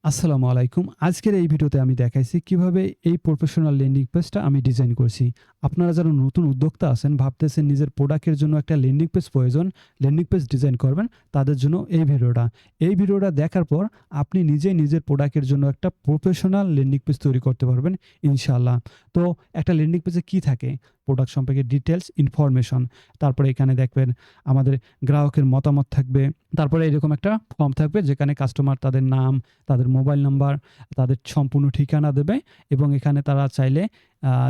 আসসালামু আলাইকুম। আজকের এই ভিডিওতে আমি দেখাইছি কিভাবে এই প্রফেশনাল ল্যান্ডিং পেজটা আমি ডিজাইন করছি। আপনারা যারা নতুন উদ্যোক্তা আছেন, ভাবতেছেন নিজের প্রোডাক্টের জন্য একটা ল্যান্ডিং পেজ প্রয়োজন, ল্যান্ডিং পেজ ডিজাইন করবেন, তাদের জন্য এই ভিডিওটা। এই ভিডিওটা দেখার পর আপনি নিজেই নিজের প্রোডাক্টের জন্য একটা প্রফেশনাল ল্যান্ডিং পেজ তৈরি করতে পারবেন ইনশাআল্লাহ। তো একটা ল্যান্ডিং পেজে কি থাকে? প্রোডাক্ট সম্পর্কে ডিটেইলস ইনফরমেশন। তারপরে এখানে দেখবেন আমাদের গ্রাহকের মতামত থাকবে। তারপরে এরকম একটা ফর্ম থাকবে যেখানে কাস্টমার তাদের নাম, তাদের মোবাইল নাম্বার, তাদের সম্পূর্ণ ঠিকানা দেবে এবং এখানে তারা চাইলে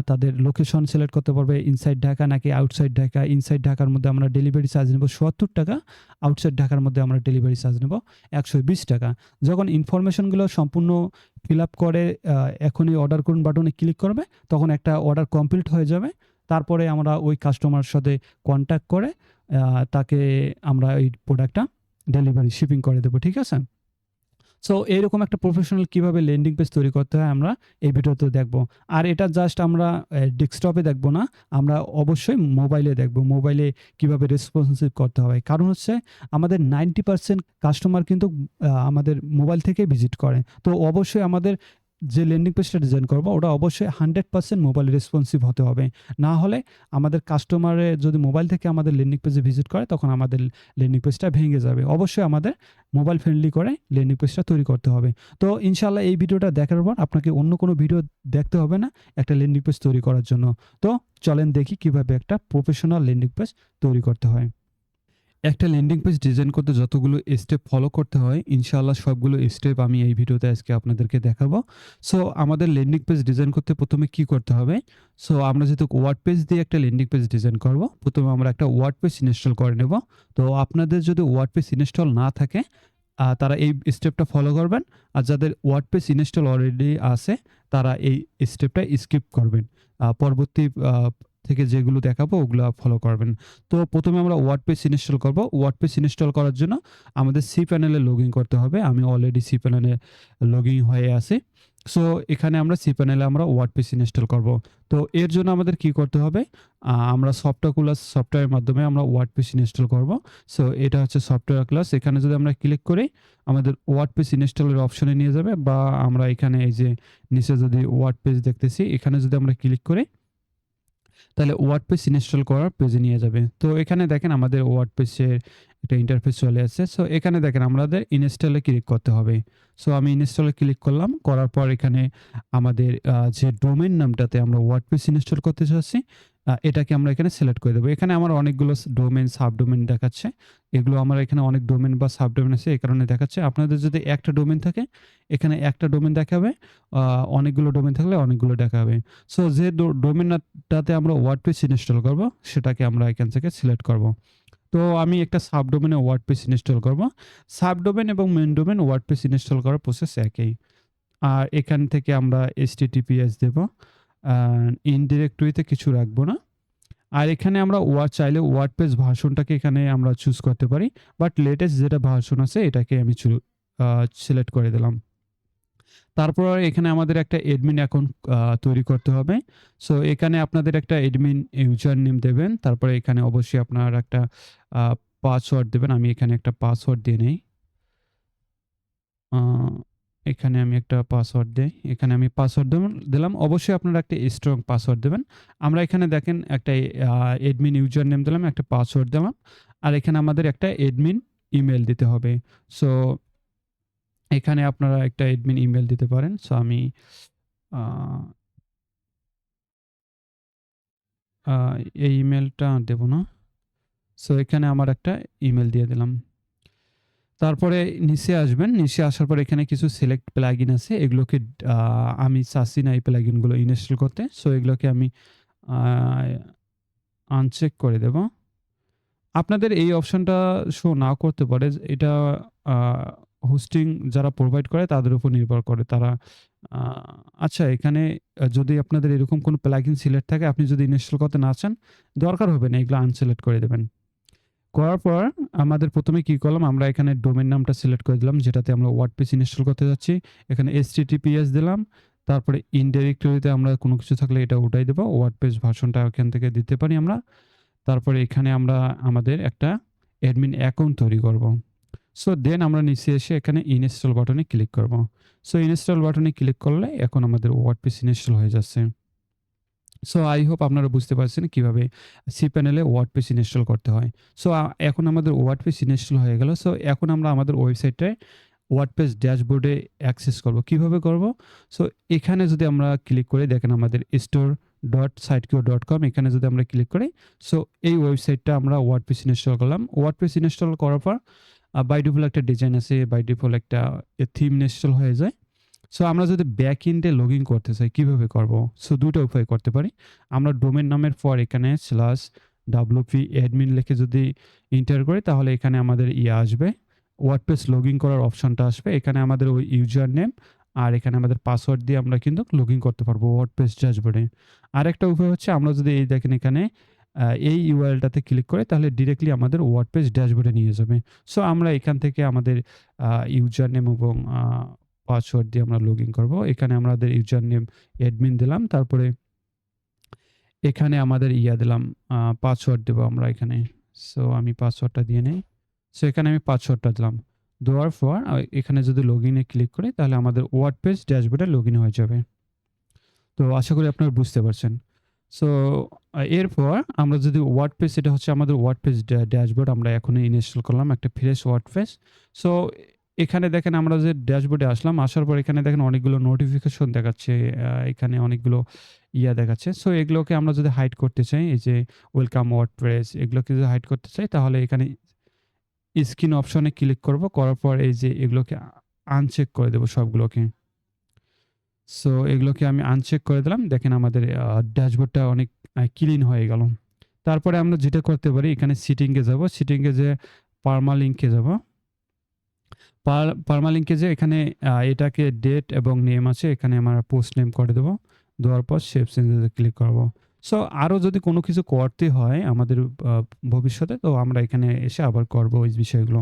তাদের লোকেশন সিলেক্ট করতে পারবে ইনসাইড ঢাকা নাকি আউটসাইড ঢাকা। ইনসাইড ঢাকার মধ্যে আমরা ডেলিভারি চার্জ নেব ৳৭০, আউটসাইড ঢাকার মধ্যে আমরা ডেলিভারি চার্জ নেব ৳১২০। যখন ইনফরমেশনগুলো সম্পূর্ণ ফিল আপ করে এখনই অর্ডার করুন বাটনে ক্লিক করবে, তখন একটা অর্ডার কমপ্লিট হয়ে যাবে। তারপরে আমরা ওই কাস্টমারের সাথে কনট্যাক্ট করে তাকে আমরা এই প্রোডাক্টটা ডেলিভারি শিপিং করে দেব। ঠিক আছে? সো এরকম একটা প্রফেশনাল কিভাবে ল্যান্ডিং পেজ তৈরি করতে হয় আমরা এই ভিডিওতে দেখব। আর এটা জাস্ট আমরা ডেস্কটপে দেখব না, আমরা অবশ্যই মোবাইলে দেখব। মোবাইলে কিভাবে রেসপন্সিভ করতে হয়। কারণ হচ্ছে আমাদের 90% কাস্টমার কিন্তু আমাদের মোবাইল থেকে ভিজিট করে। তো অবশ্যই আমাদের যে ল্যান্ডিং পেজটা ডিজাইন করব ওটা অবশ্যই 100% মোবাইল রেসপন্সিভ হতে হবে। না হলে আমাদের কাস্টমারে যদি মোবাইল থেকে আমাদের ল্যান্ডিং পেজে ভিজিট করে তখন আমাদের ল্যান্ডিং পেজটা ভেঙে যাবে। অবশ্যই আমাদের মোবাইল ফ্রেন্ডলি করে ল্যান্ডিং পেজটা তৈরি করতে হবে। তো ইনশাআল্লাহ এই ভিডিওটা দেখার পর আপনাকে অন্য কোনো ভিডিও দেখতে হবে না একটা ল্যান্ডিং পেজ তৈরি করার জন্য। তো চলেন দেখি কিভাবে একটা প্রফেশনাল ল্যান্ডিং পেজ তৈরি করতে হয়। একটা ল্যান্ডিং পেজ ডিজাইন করতে যতগুলো স্টেপ ফলো করতে হয়, ইনশাআল্লাহ সবগুলো স্টেপ আমি এই ভিডিওতে আজকে আপনাদেরকে দেখাবো। সো আমাদের ল্যান্ডিং পেজ ডিজাইন করতে ১ম এ কি করতে হবে? সো আমরা যেহেতু ওয়ার্ডপ্রেস দিয়ে একটা ল্যান্ডিং পেজ ডিজাইন করব, ১ম এ আমরা একটা ওয়ার্ডপ্রেস ইনস্টল করে নেব। তো আপনাদের যদি ওয়ার্ডপ্রেস ইনস্টল না থাকে, তারা এই স্টেপটা ফলো করবেন। আর যাদের ওয়ার্ডপ্রেস ইনস্টল অলরেডি আছে, তারা এই স্টেপটা স্কিপ করবেন। পরবর্তী থেকে যেগুলো দেখাবো ওগুলা ফলো করবেন। তো ১ম এ আমরা ওয়ার্ডপ্রেস ইনস্টল করব। ওয়ার্ডপ্রেস ইনস্টল করার জন্য আমাদের cPanel এ লগইন করতে হবে। আমি অলরেডি cPanel এ লগইন হয়ে আছি। সো এখানে আমরা cPanel এ আমরা ওয়ার্ডপ্রেস ইনস্টল করব। তো এর জন্য আমাদের কি করতে হবে? আমরা সফটওয়্যারের মাধ্যমে আমরা ওয়ার্ডপ্রেস ইনস্টল করব। সো এটা হচ্ছে সফটওয়্যার ক্লাস। এখানে যদি আমরা ক্লিক করি, আমাদের ওয়ার্ডপ্রেস ইনস্টলের অপশনে নিয়ে যাবে, বা আমরা এখানে এই যে নিচে যদি ওয়ার্ডপ্রেস দেখতেছি, এখানে যদি আমরা ক্লিক করি, তাহলে ওয়ার্ডপ্রেস ইনস্টল করার পেজে নিয়ে যাবে। তো এখানে দেখেন আমাদের ওয়ার্ডপ্রেসের একটা ইন্টারফেস চলে আসছে। সো এখানে দেখেন আমাদের ইনস্টলে ক্লিক করতে হবে। সো আমি ইনস্টলে ক্লিক করলাম। করার পর এখানে আমাদের যে ডোমেইন নামটাতে আমরা ওয়ার্ডপ্রেস ইনস্টল করতে চাচ্ছি, এটাকে আমরা এখানে সিলেক্ট করে দেব। এখানে আমার অনেকগুলো ডোমেইন, সাবডোমেইন দেখাচ্ছে। এগুলো আমার এখানে অনেক ডোমেইন বা সাবডোমেইন আছে, এই কারণে দেখাচ্ছে। আপনাদের যদি একটা ডোমেইন থাকে, এখানে একটা ডোমেইন দেখাবে। অনেকগুলো ডোমেইন থাকলে অনেকগুলো দেখাবে। সো যে ডোমেইনটাতে আমরা ওয়ার্ডপ্রেস ইনস্টল করব, সেটাকে আমরা এখান থেকে সিলেক্ট করব। তো আমি একটা সাবডোমেইনে ওয়ার্ডপ্রেস ইনস্টল করব। সাবডোমেইন এবং মেইন ডোমেইন ওয়ার্ডপ্রেস ইনস্টল করার প্রসেস একই। আর এখান থেকে আমরা HTTPS দেব। ইনডিরেক্টরিতে কিছু রাখবো না। আর এখানে আমরা চাইলে ওয়ার্ডপ্রেস ভার্সনটাকে এখানে আমরা চুজ করতে পারি। বাট লেটেস্ট যেটা ভার্সন আছে এটাকে আমি সিলেক্ট করে দিলাম। তারপর এখানে আমাদের একটা অ্যাডমিন অ্যাকাউন্ট তৈরি করতে হবে। সো এখানে আপনাদের একটা অ্যাডমিন ইউজার নেম দেবেন। তারপরে এখানে অবশ্যই আপনার একটা আ পাসওয়ার্ড দেবেন। আমি এখানে একটা পাসওয়ার্ড দিয়ে নেই। আ এখানে আমি একটা পাসওয়ার্ড দেই। এখানে আমি পাসওয়ার্ড দিলাম। অবশ্যই আপনারা একটা স্ট্রং পাসওয়ার্ড দেবেন। আমরা এখানে দেখেন একটা অ্যাডমিন ইউজার নেম দিলাম, একটা পাসওয়ার্ড দিলাম। আর এখানে আমাদের একটা অ্যাডমিন ইমেইল দিতে হবে। সো এখানে আপনারা একটা অ্যাডমিন ইমেইল দিতে পারেন। সো আমি আ আ এই ইমেইলটা দেব না। সো এখানে আমার একটা ইমেইল দিয়ে দিলাম। তারপরে নিচে আসবেন। নিচে আসার পর এখানে কিছু সিলেক্ট প্লাগইন আছে। এগুলোকে আ আমি চাচ্ছি না এই প্লাগইনগুলো ইনস্টল করতে। সো এগুলোকে আমি আ আনচেক করে দেব। আপনাদের এই অপশনটা শো নাও করতে পারে। এটা আ হোস্টিং যারা প্রোভাইড করে তাদের উপর নির্ভর করে। তারা আ আচ্ছা, এখানে যদি আপনাদের এরকম কোনো প্লাগইন সিলেক্ট থাকে, আপনি যদি ইনস্টল করতে না চান, দরকার হবে না, এগুলো আনসিলেক্ট করে দেবেন। করার পর আমাদের ১ম এ কি করলাম, আমরা এখানে ডোমেইন নামটা সিলেক্ট করে দিলাম যেটাতে আমরা ওয়ার্ডপ্রেস ইনস্টল করতে যাচ্ছি। এখানে HTTPS দিলাম। তারপরে ইন ডিরেক্টরিতে আমরা কোনো কিছু থাকলে এটা উঠাই দেব। ওয়ার্ডপ্রেস ভার্সনটা এখান থেকে দিতে পারি আমরা। তারপরে এখানে আমরা আমাদের একটা অ্যাডমিন অ্যাকাউন্ট তৈরি করব। সো দেন আমরা নিচে এসে এখানে ইনস্টল বাটনে ক্লিক করব। সো ইনস্টল বাটনে ক্লিক করলে এখন আমাদের ওয়ার্ডপ্রেস ইনস্টল হয়ে যাচ্ছে। সো আই হোপ আপনারা বুঝতে পারছেন কিভাবে cPanel এ ওয়ার্ডপ্রেস ইনস্টল করতে হয়। সো এখন আমাদের ওয়ার্ডপ্রেস ইনস্টল হয়ে গেল। সো এখন আমরা আমাদের ওয়েবসাইটে ওয়ার্ডপ্রেস ড্যাশবোর্ডে অ্যাক্সেস করব। কিভাবে করব? সো এখানে যদি আমরা ক্লিক করি, দেখেন আমাদের store.sitecore.com, এখানে যদি আমরা ক্লিক করি, সো এই ওয়েবসাইটটা আমরা ওয়ার্ডপ্রেস ইনস্টল করলাম। ওয়ার্ডপ্রেস ইনস্টল করার পর বাই ডিফল্ট একটা ডিজাইন আছে, বাই ডিফল্ট একটা থিম ইনস্টল হয়ে যায়। সো আমরা যদি ব্যাক এন্ডে লগইন করতে চাই, কিভাবে করব? সো ২ টা উপায়ে করতে পারি। আমরা ডোমেইন নামের পর এখানে /wp admin লিখে যদি এন্টার করি, তাহলে এখানে আমাদের আসবে, ওয়ার্ডপ্রেস লগইন করার অপশনটা আসবে। এখানে আমাদের ওই ইউজার নেম আর এখানে আমাদের পাসওয়ার্ড দিয়ে আমরা কিন্তু লগইন করতে পারবো ওয়ার্ডপ্রেস ড্যাশবোর্ডে। আরেকটা উপায় হচ্ছে, আমরা যদি এই দেখেন এখানে এই ইউআরএলটাতে ক্লিক করি, তাহলে ডিরেক্টলি আমাদের ওয়ার্ডপ্রেস ড্যাশবোর্ডে নিয়ে যাবে। সো আমরা এখান থেকে আমাদের ইউজার নেম এবং পাসওয়ার্ড দিয়ে আমরা লগইন করব। এখানে আমাদের ইউজার নেম অ্যাডমিন দিলাম। তারপরে এখানে আমাদের দিলাম, পাসওয়ার্ড দেব আমরা এখানে। সো আমি পাসওয়ার্ডটা দিয়ে নেই। সো এখানে আমি পাসওয়ার্ডটা দিলাম। দেওয়ার পর এখানে যদি লগইনে ক্লিক করি, তাহলে আমাদের ওয়ার্ডপ্রেস ড্যাশবোর্ডে লগইন হয়ে যাবে। তো আশা করি আপনারা বুঝতে পারছেন। সো এরপর আমরা যদি ওয়ার্ডপ্রেস, এটা হচ্ছে আমাদের ওয়ার্ডপ্রেস ড্যাশবোর্ড, আমরা এখনই ইনস্টল করলাম একটা ফ্রেশ ওয়ার্ডপ্রেস। সো এখানে দেখেন আমরা যে ড্যাশবোর্ডে আসলাম, আসার পর এখানে দেখেন অনেকগুলো নোটিফিকেশন দেখাচ্ছে, এখানে অনেকগুলো দেখাচ্ছে। সো এগুলোকে আমরা যদি হাইড করতে চাই, এই যে ওয়েলকাম ওয়ার্ডপ্রেস, এগুলোকে যদি হাইড করতে চাই, তাহলে এখানে স্ক্রিন অপশনে ক্লিক করব। করার পর এই যে এগুলোকে আনচেক করে দেব সবগুলোকে। সো এগুলোকে আমি আনচেক করে দিলাম। দেখেন আমাদের ড্যাশবোর্ডটা অনেক ক্লিন হয়ে গেল। তারপরে আমরা যেটা করতে পারি, এখানে সেটিংয়ে যাব। সেটিংয়ে যেয়ে পার্মালিঙ্কে যাব। পার্মালিঙ্কে যেয়ে এখানে এটাকে ডেট এবং নেম আছে, এখানে আমরা পোস্ট নেম করে দেব। দেওয়ার পর সেভ চেঞ্জেসে ক্লিক করব। সো আরও যদি কোনো কিছু করতে হয় আমাদের ভবিষ্যতে, তো আমরা এখানে এসে আবার করব ওই বিষয়গুলো।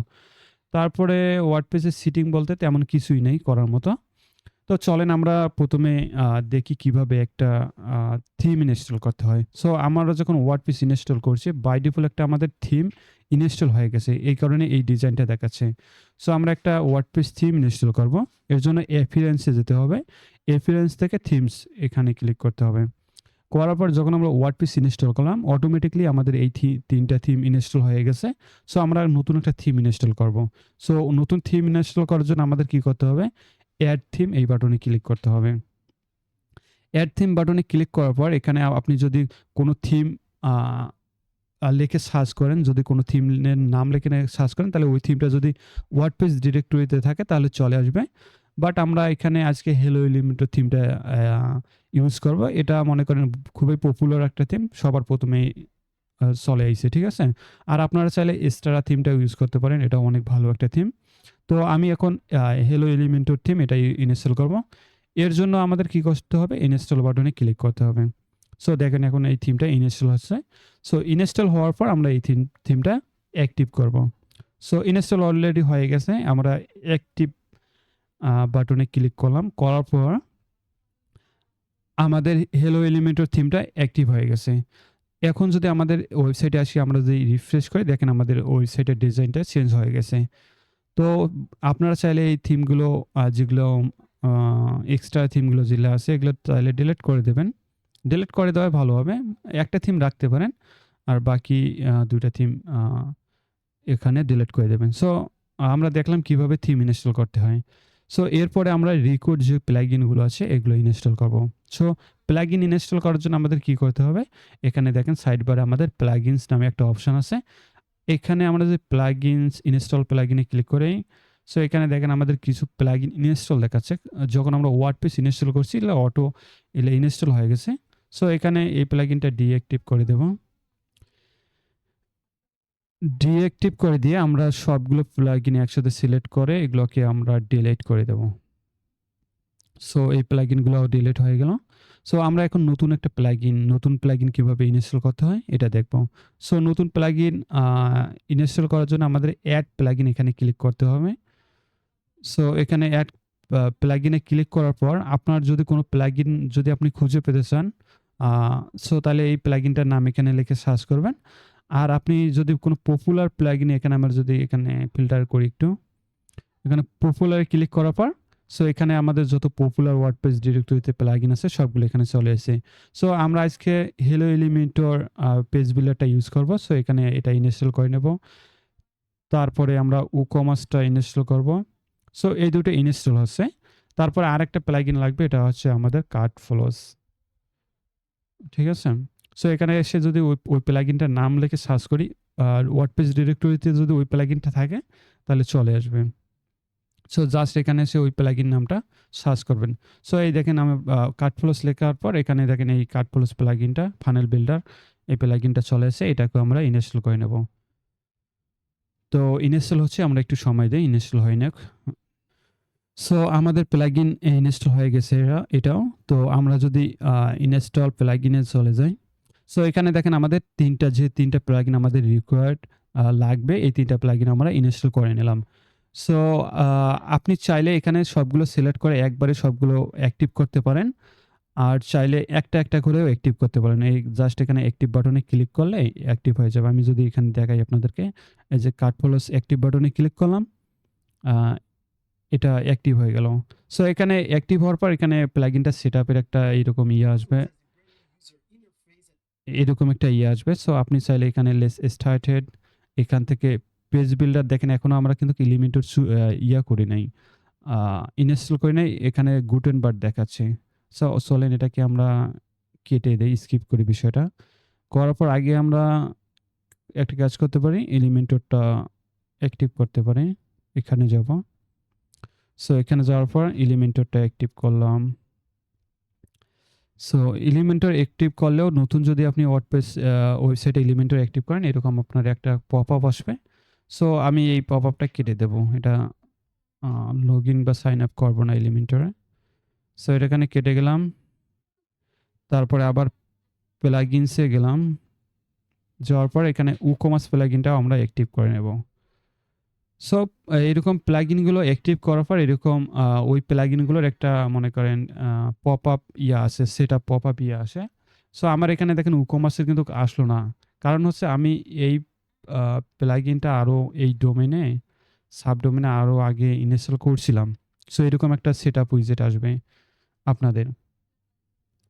তারপরে ওয়ার্ডপ্রেসের সেটিং বলতে তেমন কিছুই নেই করার মতো। তো চলেন আমরা প্রথমে দেখি কিভাবে একটা থিম ইনস্টল করতে হয়। সো আমরা যখন ওয়ার্ডপ্রেস ইনস্টল করছি, বাই ডিফল্ট একটা আমাদের থিম ইনস্টল হয়ে গেছে, এই কারণে এই ডিজাইনটা দেখাচ্ছে। সো আমরা একটা ওয়ার্ডপ্রেস থিম ইনস্টল করব। এর জন্য এপিয়ারেন্সে যেতে হবে। এপিয়ারেন্স থেকে থিমস এখানে ক্লিক করতে হবে। করার পর যখন আমরা ওয়ার্ডপ্রেস ইনস্টল করলাম, অটোমেটিকলি আমাদের এই ৩টা থিম ইনস্টল হয়ে গেছে। সো আমরা নতুন একটা থিম ইনস্টল করব। সো নতুন থিম ইনস্টল করার জন্য আমাদের কি করতে হবে? অ্যাড থিম, এই বাটনে ক্লিক করতে হবে। অ্যাড থিম বাটনে ক্লিক করার পর এখানে আপনি যদি কোনো থিম লিখে সার্চ করেন, যদি কোনো থিমের নাম লিখে সার্চ করেন, তাহলে ওই থিমটা যদি ওয়ার্ডপ্রেস ডিরেক্টরিতে থাকে তাহলে চলে আসবে। বাট আমরা এখানে আজকে হেলো এলিমেন্টর থিমটা ইউজ করব। এটা মনে করেন খুবই পপুলার একটা থিম, সবার প্রথমেই চলে আইছে, ঠিক আছে? আর আপনারা চাইলে এক্সট্রা থিমটা ইউজ করতে পারেন, এটা অনেক ভালো একটা থিম। তো আমি এখন হেলো এলিমেন্টর থিম এটা ইনস্টল করব। এর জন্য আমাদের কি করতে হবে? ইনস্টল বাটনে ক্লিক করতে হবে। সো দেখেন এখন এই থিমটা ইনস্টল হচ্ছে। সো ইনস্টল হওয়ার পর আমরা এই থিমটা অ্যাক্টিভ করব। সো ইনস্টল অলরেডি হয়ে গেছে। আমরা অ্যাক্টিভ বাটনে ক্লিক করলাম। করার পর আমাদের হেলো এলিমেন্টর থিমটা অ্যাক্টিভ হয়ে গেছে। এখন যদি আমাদের ওয়েবসাইটে আসি, আমরা যদি রিফ্রেশ করি, দেখেন আমাদের ওয়েবসাইটের ডিজাইনটা চেঞ্জ হয়ে গেছে। তো আপনারা চাইলে এই থিমগুলো যেগুলো এক্সট্রা থিমগুলো যেগুলো আছে, এগুলো চাইলে ডিলিট করে দেবেন। ডিলিট করে দেওয়াই ভালো হবে। একটা থিম রাখতে পারেন আর বাকি ২টা থিম এখানে ডিলিট করে দেবেন। সো আমরা দেখলাম কিভাবে থিম ইনস্টল করতে হয়। সো এরপরে আমরা রিকোড যে প্লাগইনগুলো আছে এগুলো ইনস্টল করব। সো প্লাগইন ইনস্টল করার জন্য আমাদের কি করতে হবে? এখানে দেখেন সাইড বারে আমাদের প্লাগইনস নামে একটা অপশন আছে। এখানে আমরা যে প্লাগইনস ইনস্টল প্লাগইনে ক্লিক করি, সো এখানে দেখেন আমাদের কিছু প্লাগইন ইনস্টল দেখাচ্ছে। যখন আমরা ওয়ার্ডপ্রেস ইনস্টল করছি, এগুলো ইনস্টল হয়ে গেছে। সো এখানে এই প্লাগইনটা ডিঅ্যাক্টিভ করে দেব। ডিঅ্যাক্টিভ করে দিয়ে আমরা সবগুলো প্লাগইন একসাথে সিলেক্ট করে এগুলোকে আমরা ডিলিট করে দেব। সো এই প্লাগইনগুলোও ডিলিট হয়ে গেল। সো আমরা এখন নতুন প্লাগইন কিভাবে ইনস্টল করতে হয় এটা দেখব। সো নতুন প্লাগইন ইনস্টল করার জন্য আমাদের অ্যাড প্লাগইন এখানে ক্লিক করতে হবে। সো এখানে অ্যাড প্লাগইনে ক্লিক করার পর আপনার যদি কোনো প্লাগইন যদি আপনি খুঁজে পেতে চান, সো তাহলে এই প্লাগইনটার নাম এখানে লিখে সার্চ করবেন। আর আপনি যদি কোনো পপুলার প্লাগইন, এখানে আমরা যদি এখানে ফিল্টার করি একটু, এখানে পপুলারে ক্লিক করার পর সো এখানে আমাদের যত পপুলার ওয়ার্ডপ্রেস ডিরেক্টরিতে প্লাগইন আছে সবগুলো এখানে চলে এসেছে। সো আমরা আজকে হেলো এলিমেন্টর পেজ বিল্ডারটা ইউজ করব। সো এখানে এটা ইনস্টল করে নেব। তারপরে আমরা WooCommerceটা ইনস্টল করব। সো এই দুটো ইনস্টল হচ্ছে। তারপরে আরেকটা প্লাগইন লাগবে, এটা হচ্ছে আমাদের কার্টফ্লোস। ঠিক আছে? সো এখানে এসে যদি ওই প্লাগইনটার নাম লিখে সার্চ করি, আর ওয়ার্ডপ্রেস ডিরেক্টরিতে যদি ওই প্লাগইনটা থাকে তাহলে চলে আসবে। সো জাস্ট এখানে এসে ওই প্লাগইন নামটা সার্চ করবেন। সো এই দেখেন আমি কার্টফ্লোস লেখার পর এখানে দেখেন এই কার্টফ্লোস প্লাগইনটা, ফানেল বিল্ডার, এই প্লাগইনটা চলে এসে এটাকে আমরা ইনস্টল করে নেব। তো ইনস্টল হচ্ছে, আমরা একটু সময় দেই, ইনস্টল হয় না। সো আমাদের প্লাগইন ইনস্টল হয়ে গেছে এটাও। তো আমরা যদি ইনস্টল প্লাগইনে চলে যাই, সো এখানে দেখেন আমাদের তিনটা প্লাগইন আমাদের রিকোয়ার্ড লাগবে, এই তিনটা প্লাগইন আমরা ইনস্টল করে নিলাম। সো আপনি চাইলে এখানে সবগুলো সিলেক্ট করে একবারে সবগুলো অ্যাক্টিভ করতে পারেন, আর চাইলে একটা একটা করেও অ্যাক্টিভ করতে পারেন। এই জাস্ট এখানে অ্যাক্টিভ বাটনে ক্লিক করলে অ্যাক্টিভ হয়ে যাবে। আমি যদি এখানে দেখাই আপনাদেরকে, এই যে কার্টফ্লোস অ্যাক্টিভ বাটনে ক্লিক করলাম, এটা অ্যাক্টিভ হয়ে গেল। সো এখানে অ্যাক্টিভ হওয়ার পর এখানে প্লাগইনটা সেটআপের একটা এরকম আসবে, এরকম একটা আসবে। সো আপনি চাইলে এখানে লেস স্টার্টেড, এখান থেকে পেজ বিল্ডার দেখেন এখনো আমরা কিন্তু এলিমেন্টর করি নাই, ইনস্টল করি নাই। এখানে গুটেনবার্গ দেখাচ্ছে। সো চলেন এটাকে আমরা কেটে দেই, স্কিপ করি বিষয়টা। করার পর আগে আমরা একটা কাজ করতে পারি, এলিমেন্টরটা অ্যাক্টিভ করতে পারি। এখানে যাব। সো এখানে যাওয়ার পর এলিমেন্টরটা অ্যাক্টিভ করলাম। সো এলিমেন্টর অ্যাক্টিভ করলেও নতুন যদি আপনি ওয়ার্ডপ্রেস ওয়েবসাইটে এলিমেন্টর অ্যাক্টিভ করেন এরকম আপনার একটা পপআপ আসবে। সো আমি এই পপআপটা কেটে দেব। এটা লগ ইন বা সাইন আপ করবো না এলিমেন্টরে। সো এটা এখানে কেটে গেলাম। তারপরে আবার প্লাগইনসে গেলাম, যাওয়ার পর এখানে WooCommerce প্লাগইনটাও আমরা অ্যাক্টিভ করে নেব। সো এরকম প্লাগইনগুলো অ্যাক্টিভ করার পর এরকম ওই প্লাগইনগুলোর একটা মনে করেন পপআপ আসে, সেটআপ পপআপ আসে। সো আমার এখানে দেখেন WooCommerce কিন্তু আসলো না। কারণ হচ্ছে আমি এই প্লাগইনটা আরও এই ডোমেনে, সাবডোমেনে আরও আগে ইনস্টল করছিলাম। সো এরকম একটা সেটআপ উইজেট আসবে আপনাদের।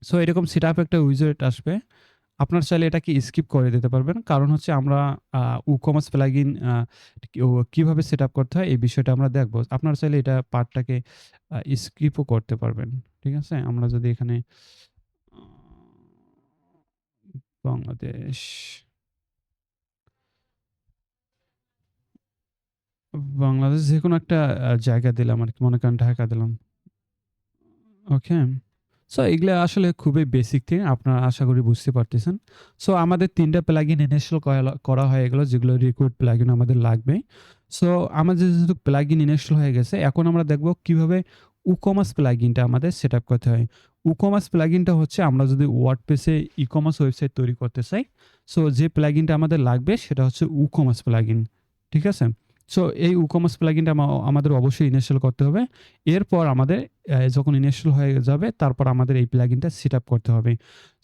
সো এরকম সেটআপ একটা উইজেট আসবে। আপনার চাইলে এটাকে স্কিপ করে দিতে পারবেন। কারণ হচ্ছে আমরা WooCommerce প্লাগইন কিভাবে সেটআপ করতে হয় এই বিষয়টা আমরা দেখব। আপনারা চাইলে এটা পার্টটাকে স্কিপও করতে পারবেন। ঠিক আছে? আমরা যদি এখানে বাংলাদেশ, বাংলাদেশ যেকোনো একটা জায়গা দিলাম আরকি, মনে করেন ঢাকা দিলাম। ওকে? সো এগুলা আসলে খুবই বেসিক থিং, আপনারা আশা করি বুঝতে পারতেছেন। সো আমাদের ৩ টা প্লাগইন ইনস্টল করা হয়ে গেল, যেগুলো রিক্রুট প্লাগইন আমাদের লাগবে। সো আমাদের যেহেতু প্লাগইন ইনস্টল হয়ে গেছে, এখন আমরা দেখব কিভাবে WooCommerce প্লাগইনটা আমাদের সেটআপ করতে হয়। WooCommerce প্লাগইনটা হচ্ছে আমরা যদি ওয়ার্ডপ্রেসে ই-কমার্স ওয়েবসাইট তৈরি করতে চাই, সো যে প্লাগইনটা আমাদের লাগবে সেটা হচ্ছে WooCommerce প্লাগইন। ঠিক আছে? সো এই WooCommerce প্লাগইনটা আমাদের অবশ্যই ইনস্টল করতে হবে। এরপর আমাদের যখন ইনস্টল হয়ে যাবে তারপর আমাদের এই প্লাগইনটা সেটআপ করতে হবে।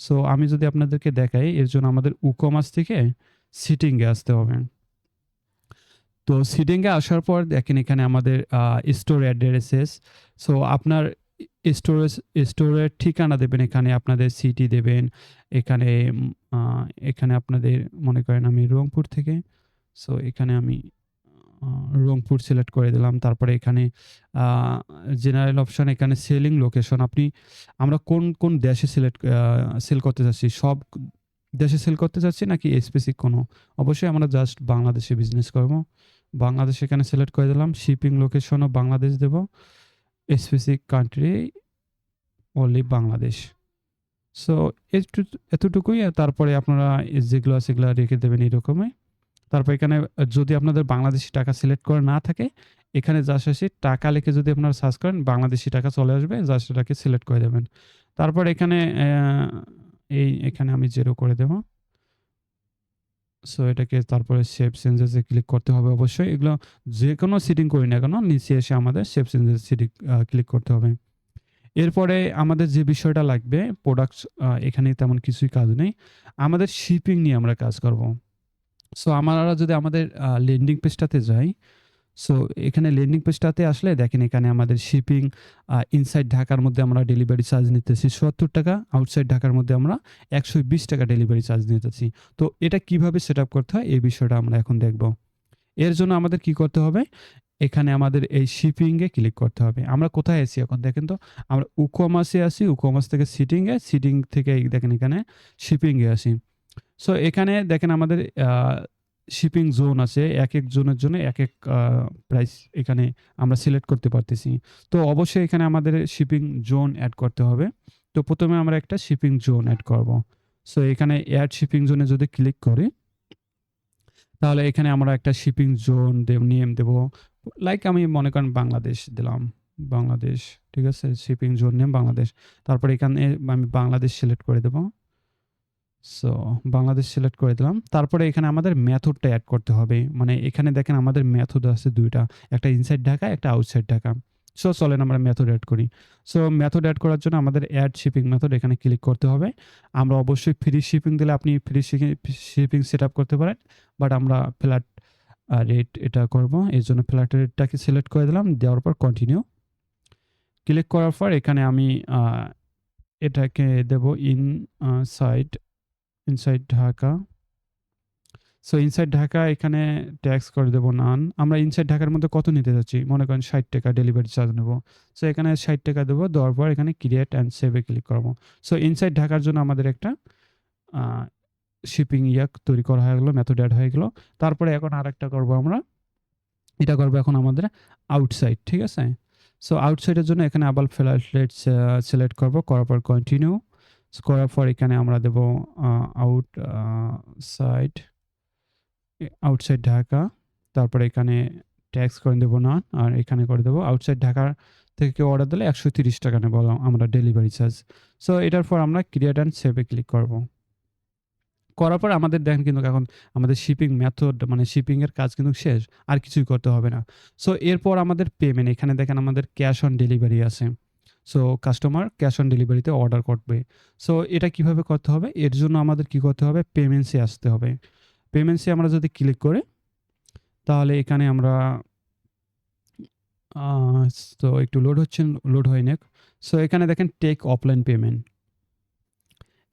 সো আমি যদি আপনাদেরকে দেখাই, এর জন্য আমাদের WooCommerce থেকে সেটিংয়ে আসতে হবে। তো সেটিংয়ে আসার পর দেখেন এখানে আমাদের স্টোর অ্যাড্রেসেস। সো আপনার স্টোরের ঠিকানা দেবেন, এখানে আপনাদের সিটি দেবেন। এখানে এখানে আপনাদের মনে করেন আমি রংপুর থেকে, সো এখানে আমি রংপুর সিলেক্ট করে দিলাম। তারপরে এখানে জেনারেল অপশন, এখানে সেলিং লোকেশন, আমরা কোন দেশে সেল করতে চাচ্ছি, সব দেশে সেল করতে চাচ্ছি নাকি স্পেসিফিক কোনো। অবশ্যই আমরা জাস্ট বাংলাদেশে বিজনেস করব। বাংলাদেশ এখানে সিলেক্ট করে দিলাম। শিপিং লোকেশনও বাংলাদেশ দেব। Specific country only Bangladesh. So এতটুকুই। তারপরে আপনারা যেগুলো আছে সেগুলো রেখে দেবেন এরকমই। তারপর এখানে যদি আপনাদের বাংলাদেশী টাকা সিলেক্ট করা না থাকে, এখানে জাস্ট এসে টাকা লিখে যদি আপনারা সার্চ করেন বাংলাদেশী টাকা চলে আসবে, জাস্ট এটাকে সিলেক্ট করে দেবেন। তারপর এখানে এখানে আমি 0 করে দেব। সো এটাকে তারপরে সেভ চেঞ্জেসে ক্লিক করতে হবে অবশ্যই। এগুলো যেকোনো সেটিং করি না কেন নিচে এসে আমাদের সেভ চেঞ্জেস ক্লিক করতে হবে। এরপরে আমাদের যে বিষয়টা লাগবে প্রোডাক্টস, এখানে তেমন কিছুই কাজ নেই। আমাদের শিপিং নিয়ে আমরা কাজ করব। সো আমরা যদি আমাদের ল্যান্ডিং পেজটাতে যাই, সো এখানে ল্যান্ডিং পেজটাতে আসলে দেখেন এখানে আমাদের শিপিং ইনসাইড ঢাকার মধ্যে আমরা ডেলিভারি চার্জ নিতেছি ৳৭০, আউটসাইড ঢাকার মধ্যে আমরা ৳১২০ ডেলিভারি চার্জ নিতেছি। তো এটা কিভাবে সেটআপ করতে হয় এই বিষয়টা আমরা এখন দেখব। এর জন্য আমাদের কি করতে হবে? এখানে আমাদের এই শিপিং এ ক্লিক করতে হবে। আমরা কোথায় আছি এখন দেখেন তো? আমরা WooCommerce এ আছি। WooCommerce থেকে সিটিং থেকে এই দেখেন এখানে শিপিং এ আছি। সো এখানে দেখেন আমাদের আ শিপিং জোন আছে। একেক জোনের জন্য একেক প্রাইস এখানে আমরা সিলেক্ট করতে পারতেছি। তো অবশ্যই এখানে আমাদের শিপিং জোন এড করতে হবে। তো ১ম এ আমরা একটা শিপিং জোন এড করব। সো এখানে এড শিপিং জোন এ যদি ক্লিক করি, তাহলে এখানে আমরা একটা শিপিং জোন নেম দেব। লাইক আমি মনে করেন বাংলাদেশ দিলাম। বাংলাদেশ, ঠিক আছে? Shipping zone name Bangladesh. তারপরে এখানে আমি বাংলাদেশ সিলেক্ট করে দেব। সো বাংলাদেশ সিলেক্ট করে দিলাম। তারপরে এখানে আমাদের মেথডটা এড করতে হবে। মানে এখানে দেখেন আমাদের মেথড আছে ২ টা। একটা ইনসাইড ঢাকা, একটা আউটসাইড ঢাকা। সো চলেন আমরা মেথড এড করি। সো মেথড এড করার জন্য আমাদের এড শিপিং মেথড এখানে ক্লিক করতে হবে। আমরা অবশ্যই ফ্রি শিপিং দিলে আপনি ফ্রি শিপিং সেটআপ করতে পারেন। বাট আমরা ফ্ল্যাট রেট এটা করব। এজন্য ফ্ল্যাট রেটটাকে সিলেক্ট করে দিলাম। দেওয়ার পর কন্টিনিউ। ক্লিক করার পর এখানে আমি এটাকে দেব inside Dhaka. So inside Dhaka এখানে ট্যাক্স করে দেব নান। আমরা ইনসাইড ঢাকার মধ্যে কত নিতে যাচ্ছি? মনে করেন ৳৬০ ডেলিভারি চার্জ নেব। সো এখানে ৳৬০ দেব। দেওয়ার পর এখানে create and save A click করব। সো ইনসাইড ঢাকার জন্য আমাদের একটা আ শিপিং তৈরি করা হয়ে গেল, মেথড এড হয়ে গেল। তারপরে এখন আরেকটা করব আমরা। এটা করব এখন আমাদের আউটসাইড, ঠিক আছে? সো আউটসাইডের জন্য এখানে আবার ফ্ল্যাট রেট সিলেক্ট করব। করার পর কন্টিনিউ। করার পর এখানে আমরা দেব সাইড আউটসাইড ঢাকা। তারপরে এখানে ট্যাক্স করে দেব না। আর এখানে করে দেব আউটসাইড ঢাকা থেকে কেউ অর্ডার দিলে ৳১৩০ নেব আমরা ডেলিভারি চার্জ। সো এটার পর আমরা create and save A click করব। করার পর আমাদের দেখেন কিন্তু এখন আমাদের শিপিং মেথড মানে শিপিং এর কাজ কিন্তু শেষ। আর কিছুই করতে হবে না। সো এরপর আমাদের পেমেন্ট এখানে দেখেন আমাদের ক্যাশ অন ডেলিভারি আছে। সো কাস্টমার ক্যাশ অন ডেলিভারিতে অর্ডার করবে। সো এটা কিভাবে করতে হবে? এর জন্য আমাদের কি করতে হবে? পেমেন্টস এ আসতে হবে। পেমেন্টস এ আমরা যদি ক্লিক করি, তাহলে এখানে আমরা আ তো একটু লোড হয় নিক। সো এখানে দেখেন টেক অফলাইন পেমেন্ট।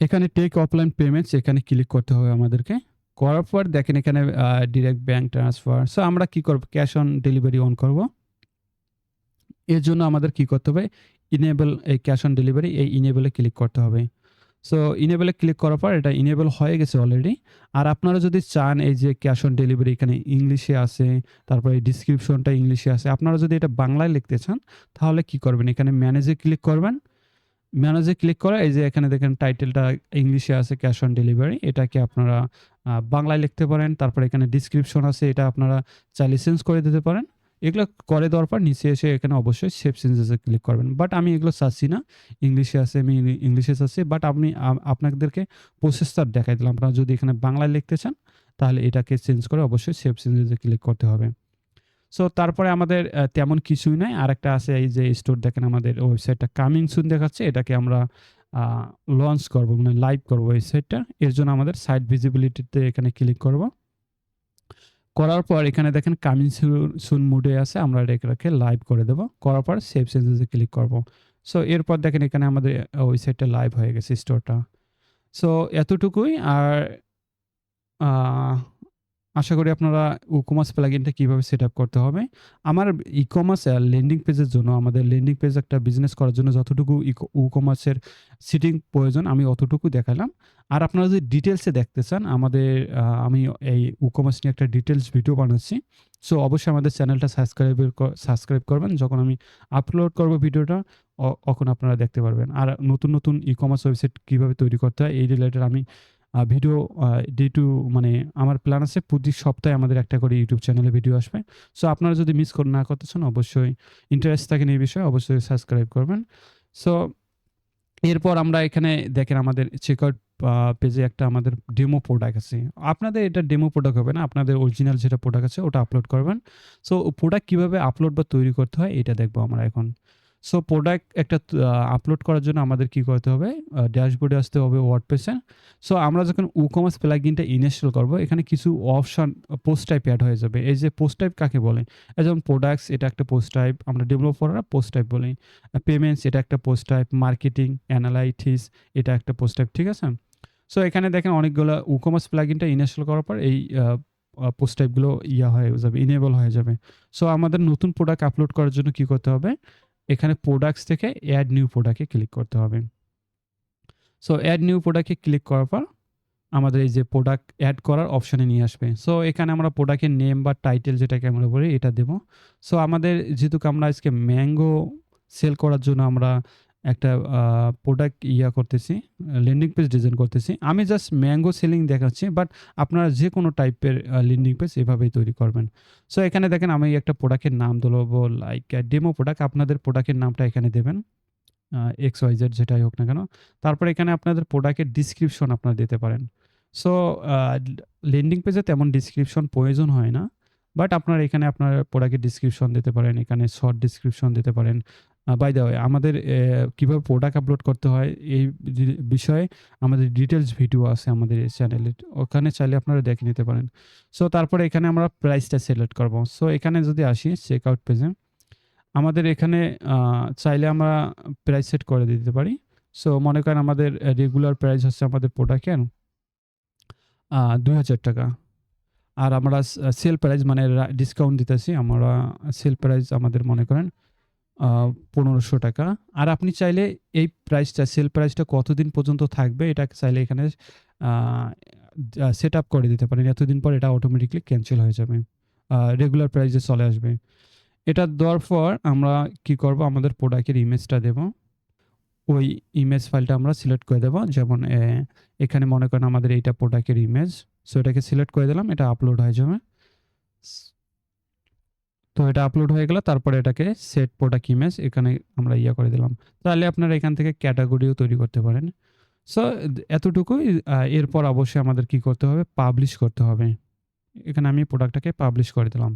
এখানে টেক অফলাইন পেমেন্টস এখানে ক্লিক করতে হবে আমাদেরকে। করার পর দেখেন এখানে ডিরেক্ট ব্যাংক ট্রান্সফার। সো আমরা কি করব? ক্যাশ অন ডেলিভারি অন করব। এর জন্য আমাদের কি করতে হবে? ইনেবল এই ক্যাশ অন ডেলিভারি এই ইনেবল এ ক্লিক করতে হবে। সো ইনেবল এ ক্লিক করার পর এটা ইনেবল হয়ে গেছে অলরেডি। আর আপনারা যদি চান এই যে ক্যাশ অন ডেলিভারি এখানে ইংলিশে আছে, তারপরে ডেসক্রিপশনটা ইংলিশে আছে। আপনারা যদি এটা বাংলায় লিখতে চান তাহলে কি করবেন? এখানে ম্যানেজ এ ক্লিক করবেন। ম্যানেজ এ ক্লিক করে এই যে এখানে দেখেন টাইটেলটা ইংলিশে আছে ক্যাশ অন ডেলিভারি। এটাকে আপনারা বাংলায় লিখতে পারেন। তারপরে এখানে ডেসক্রিপশন আছে এটা আপনারা চাইলে চেঞ্জ করে দিতে পারেন। এগুলো করে দেওয়ার পর নিচে এসে এখানে অবশ্যই সেভ চেঞ্জেস এ ক্লিক করবেন। বাট আমি এগুলো চাচ্ছি না। ইংলিশে আছে আমি ইংলিশে চাচ্ছি। বাট আপনি আপনাদেরকে প্রসেসটা দেখাই দিলাম। আপনারা যদি এখানে বাংলায় লিখতে চান তাহলে এটাকে চেঞ্জ করে অবশ্যই সেভ চেঞ্জেস এ ক্লিক করতে হবে। সো তারপরে আমাদের তেমন কিছুই নাই। আরেকটা আছে এই যে স্টোর দেখেন আমাদের ওয়েবসাইটটা কামিং সুন দেখাচ্ছে। এটাকে আমরা আ লঞ্চ করব মানে লাইভ করব ওয়েবসাইটটা। এর জন্য আমাদের সাইট ভিজিবিলিটি তে এখানে ক্লিক করব। করার পর এখানে দেখেন কামিং সুন মোডে আছে। আমরা এটাকে লাইভ করে দেব। করার পর সেভ চেঞ্জেস এ ক্লিক করব। সো এরপর দেখেন এখানে আমাদের ওয়েবসাইটটা লাইভ হয়ে গেছে স্টোরটা। সো এতটুকুই। আর আ আশা করি আপনারা WooCommerce প্লাগইনটা কিভাবে সেটআপ করতে হবে। আমার ই-কমার্স ল্যান্ডিং পেজের জন্য আমাদের ল্যান্ডিং পেজ একটা বিজনেস করার জন্য যতটুকু WooCommerce এর সিটিং প্রয়োজন আমি অতটুকু দেখালাম। আর আপনারা যদি ডিটেইলসে দেখতে চান আমাদের আমি এই WooCommerce নিয়ে একটা ডিটেইলস ভিডিও বানাচ্ছি। সো অবশ্যই আমাদের চ্যানেলটা সাবস্ক্রাইব করবেন। যখন আমি আপলোড করব ভিডিওটা তখন আপনারা দেখতে পারবেন। আর নতুন ই-কমার্স ওয়েবসাইট কিভাবে তৈরি করতে হয় এই রিলেটেড আমি ভিডিও ডে টু মানে আমার প্ল্যান আছে প্রতি সপ্তাহে আমাদের একটা করে ইউটিউব চ্যানেলে ভিডিও আসবে। সো আপনারা যদি মিস না করতে চান অবশ্যই ইন্টারেস্ট থাকেন এই বিষয়ে অবশ্যই সাবস্ক্রাইব করবেন। সো এরপর আমরা এখানে দেখেন আমাদের চেকআউট পেজে একটা আমাদের ডেমো প্রোডাক্ট আছে। আপনাদের এটা ডেমো প্রোডাক্ট হবে না। আপনাদের অরিজিনাল যেটা প্রোডাক্ট আছে ওটা আপলোড করবেন। সো প্রোডাক্ট কিভাবে আপলোড বা তৈরি করতে হয় এটা দেখব আমরা এখন। সো প্রোডাক্ট একটা আপলোড করার জন্য আমাদের কি করতে হবে? ড্যাশবোর্ডে আসতে হবে ওয়ার্ডপ্রেসে। সো আমরা যখন WooCommerce প্লাগইনটা ইনস্টল করব, এখানে কিছু অপশন পোস্ট টাইপ এড হয়ে যাবে। এই যে পোস্ট টাইপ কাকে বলে? এই যেমন প্রোডাক্টস এটা একটা পোস্ট টাইপ, আমরা ডেভেলপাররা পোস্ট টাইপ বলি। পেমেন্টস এটা একটা পোস্ট টাইপ, মার্কেটিং, অ্যানালাইটিক্স এটা একটা পোস্ট টাইপ, ঠিক আছে? সো এখানে দেখেন অনেকগুলা WooCommerce প্লাগইনটা ইনস্টল করার পর এই পোস্ট টাইপগুলো হয়ে যাবে, ইনেবল হয়ে যাবে। সো আমাদের নতুন প্রোডাক্ট আপলোড করার জন্য কি করতে হবে? এখানে প্রোডাক্টস থেকে অ্যাড নিউ প্রোডাক্টে ক্লিক করতে হবে। সো অ্যাড নিউ প্রোডাক্টে ক্লিক করার পর আমাদের এই যে প্রোডাক্ট অ্যাড করার অপশনে নিয়ে আসবে। সো এখানে আমরা প্রোডাক্টের নেম বা টাইটেল যেটাকে আমরা বলি এটা দেব। সো আমাদের যেহেতু আমরা আজকে ম্যাঙ্গো সেল করার জন্য আমরা একটা প্রোডাক্ট করতেছি, ল্যান্ডিং পেজ ডিজাইন করতেছি। আমি জাস্ট ম্যাঙ্গো সেলিং দেখাচ্ছি, বাট আপনারা যে কোনো টাইপের ল্যান্ডিং পেজ এভাবেই তৈরি করবেন। সো এখানে দেখেন আমি একটা প্রোডাক্টের নাম দেবো, লাইক ডেমো প্রোডাক্ট। আপনাদের প্রোডাক্টের নামটা এখানে দেবেন, XYZ যেটাই হোক না কেন। তারপরে এখানে আপনাদের প্রোডাক্টের ডিসক্রিপশন আপনারা দিতে পারেন। সো ল্যান্ডিং পেজে তেমন ডিসক্রিপশন প্রয়োজন হয় না। বাট আপনারা এখানে আপনার প্রোডাক্টের ডিসক্রিপশন দিতে পারেন, এখানে শর্ট ডিসক্রিপশন দিতে পারেন। বাই দ্য ওয়ে আমাদের কিভাবে প্রোডাক্ট আপলোড করতে হয় এই বিষয়ে আমাদের ডিটেইলস ভিডিও আছে আমাদের এই চ্যানেলে। ওখানে চাইলে আপনারা দেখে নিতে পারেন। সো তারপরে এখানে আমরা প্রাইসটা সিলেক্ট করব। সো এখানে যদি আসি চেকআউট পেজে, আমাদের এখানে চাইলে আমরা প্রাইস সেট করে দিতে পারি। সো মনে করেন আমাদের রেগুলার প্রাইস হচ্ছে আমাদের প্রোডাক্টের ৳২,০০০। আর আমরা সেল প্রাইস মানে ডিসকাউন্ট দিতেছি। আমরা সেল প্রাইস আমাদের মনে করেন ৳১৫০০। আর আপনি চাইলে এই প্রাইসটা, সেল প্রাইসটা কতদিন পর্যন্ত থাকবে এটা চাইলে এখানে আ সেট আপ করে দিতে পারেন। এতদিন পর এটা অটোমেটিক্যালি ক্যানসেল হয়ে যাবে। রেগুলার প্রাইসে চলে আসবে। এটা দেওয়ার পর আমরা কি করব? আমাদের প্রোডাক্টের ইমেজটা দেব। ওই ইমেজ ফাইলটা আমরা সিলেক্ট করে দেব। যেমন এখানে মনে করেন আমাদের এইটা প্রোডাক্টের ইমেজ। সো এটাকে সিলেক্ট করে দিলাম, এটা আপলোড হয়ে যাবে। তো এটা আপলোড হয়ে গেল, তারপরে এটাকে সেট প্রোডাক্ট ইমেজ এখানে আমরা করে দিলাম। তাহলে আপনারা এখান থেকে ক্যাটাগরিও তৈরি করতে পারেন। সো এতটুকুই। এরপর অবশ্যই আমাদের কি করতে হবে? পাবলিশ করতে হবে। এখানে আমি প্রোডাক্টটাকে পাবলিশ করে দিলাম।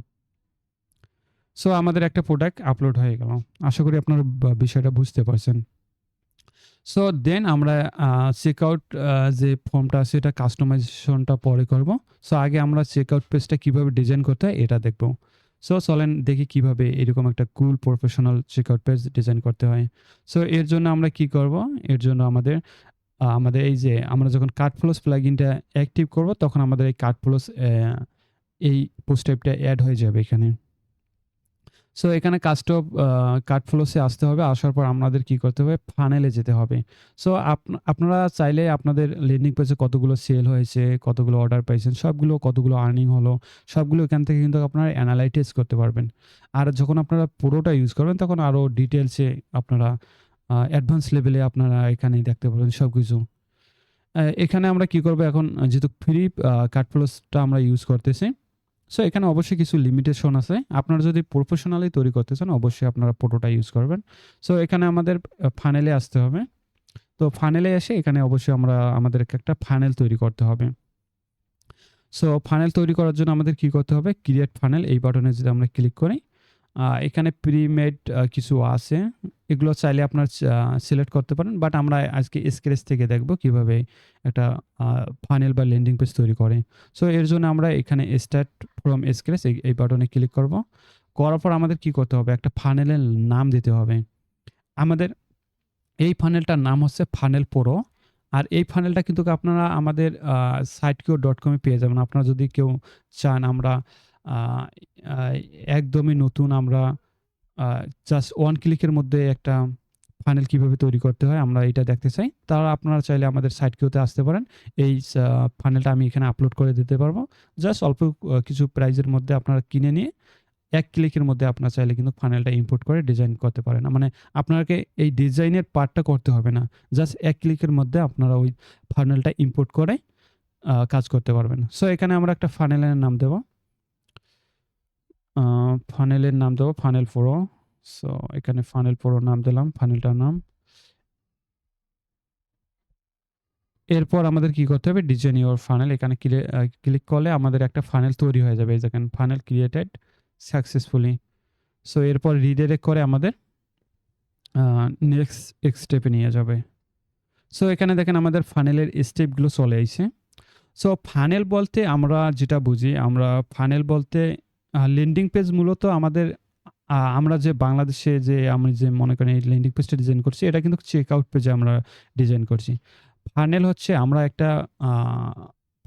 সো আমাদের একটা প্রোডাক্ট আপলোড হয়ে গেল। আশা করি আপনারা বিষয়টা বুঝতে পারছেন। সো দেন আমরা চেকআউট যে ফর্মটা আছে এটা কাস্টমাইজেশনটা পরে করব। সো আগে আমরা চেকআউট পেজটা কিভাবে ডিজাইন করতে হয় এটা দেখব। সো চলেন দেখি কিভাবে এরকম একটা কুল প্রফেশনাল চেকআউট পেজ ডিজাইন করতে হয়। সো এর জন্য আমরা কি করব? এর জন্য আমাদের এই যে আমরা যখন কার্টফ্লোস প্লাগইনটা অ্যাক্টিভ করব তখন আমাদের এই কার্টফ্লোস এই পোস্ট টাইপটা এড হয়ে যাবে এখানে। সো এখানে কার্টফ্লোসে আসতে হবে। আসার পর আমাদের কি করতে হবে? ফানেলে যেতে হবে। সো আপনারা চাইলে আপনাদের ল্যান্ডিং পেজে কতগুলো সেল হয়েছে, কতগুলো অর্ডার পাইছেন, সবগুলো কতগুলো আর্নিং হলো, সবগুলো এখান থেকে কিন্তু আপনারা অ্যানালাইটিক্স করতে পারবেন। আর যখন আপনারা পুরোটা ইউজ করবেন তখন আরও ডিটেইলসে আপনারা অ্যাডভান্স লেভেলে আপনারা এখানে দেখতে পারবেন সবকিছু। এখানে আমরা কি করব এখন, যেহেতু ফ্রি কার্টফ্লোসটা আমরা ইউজ করতেছি। সো এখানে অবশ্যই কিছু লিমিটেশন আছে। আপনারা যদি প্রফেশনালি তৈরি করতে চান অবশ্যই আপনারা পুরোটা ইউজ করবেন। সো এখানে আমাদের ফানেলে আসতে হবে। তো ফানেলে এসে এখানে অবশ্যই আমাদেরকে একটা ফানেল তৈরি করতে হবে। সো ফানেল তৈরি করার জন্য আমাদের কি করতে হবে? ক্রিয়েট ফানেল এই বাটনে যদি আমরা ক্লিক করি, এখানে প্রিমেড কিছু আছে। এগুলো চাইলে আপনারা সিলেক্ট করতে পারেন। বাট আমরা আজকে স্ক্র্যাচ থেকে দেখব কিভাবে একটা ফানেল বা ল্যান্ডিং পেজ তৈরি করে। সো এর জন্য আমরা এখানে স্টার্ট ফ্রম স্ক্র্যাচ এই বাটনে ক্লিক করব। করার পর আমাদের কি করতে হবে? একটা ফানেলের নাম দিতে হবে। আমাদের এই ফানেলটার নাম হচ্ছে ফানেল প্রো। আর এই ফানেলটা কিন্তু আপনারা আমাদের sitecore.com এ পেয়ে যাবেন। আপনারা যদি কেউ চান আমরা আ আ একদমই নতুন আমরা জাস্ট ওয়ান ক্লিকের মধ্যে একটা ফানেল কিভাবে তৈরি করতে হয় আমরা এটা দেখতে চাই। তাহলে আপনারা চাইলে আমাদের সাইটকিউতে আসতে পারেন। এই ফানেলটা আমি এখানে আপলোড করে দিতে পারবো। জাস্ট অল্প কিছু প্রাইজের মধ্যে আপনারা কিনে নিয়ে এক ক্লিকের মধ্যে আপনারা চাইলে কিন্তু ফানেলটা ইম্পোর্ট করে ডিজাইন করতে পারেন। মানে আপনাকে এই ডিজাইনের পার্টটা করতে হবে না। জাস্ট এক ক্লিকের মধ্যে আপনারা ওই ফানেলটা ইম্পোর্ট করে কাজ করতে পারবেন। সো এখানে আমরা একটা ফানেলের নাম দেব। Funnel pro. সো এখানে ফানেল প্রো নাম দিলাম, ফানেলটার নাম। এরপর আমাদের কি করতে হবে? ডিজাইন ইউর ফানেল এখানে ক্লিক করলে আমাদের একটা ফানেল তৈরি হয়ে যাবে। এই দেখেন ফানেল ক্রিয়েটেড সাকসেসফুলি। সো এরপর রিডাইরেক্ট করে আমাদের আ নেক্সট স্টেপে নিয়ে যাবে। সো এখানে দেখেন আমাদের ফানেলের স্টেপগুলো চলে আইছে। সো ফানেল বলতে আমরা যেটা বুঝি, আমরা ফানেল বলতে ল্যান্ডিং পেজ মূলত আমাদের আমরা যে বাংলাদেশে যে আমি যে মনে করেন এই ল্যান্ডিং পেজটা ডিজাইন করছি, এটা কিন্তু চেকআউট পেজে আমরা ডিজাইন করছি। ফানেল হচ্ছে আমরা একটা আ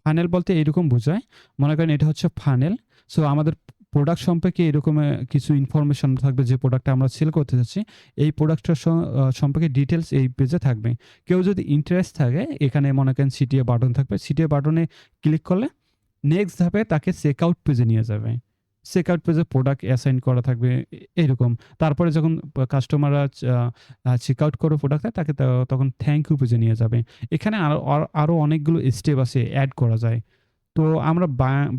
ফানেল বলতে এরকম বোঝায়, মনে করেন এটা হচ্ছে ফানেল। সো আমাদের প্রোডাক্ট সম্পর্কে এরকম কিছু ইনফরমেশন থাকবে যে প্রোডাক্টটা আমরা সেল করতে যাচ্ছি। এই প্রোডাক্টটার সম্পর্কে ডিটেইলস এই পেজে থাকবে। কেউ যদি ইন্টারেস্ট থাকে এখানে মনে করেন সিটিএ বাটন থাকবে। সিটিএ বাটনে ক্লিক করলে নেক্সট ধাপে তাকে চেকআউট পেজে নিয়ে যাবে। চেকআউট পেজে প্রোডাক্ট অ্যাসাইন করা থাকবে এরকম। তারপরে যখন কাস্টমাররা চেকআউট করে প্রোডাক্টটা তাকে তখন থ্যাংক ইউ পেজে নিয়ে যাবে। এখানে আরো অনেকগুলো স্টেপ আছে এড করা যায়। তো আমরা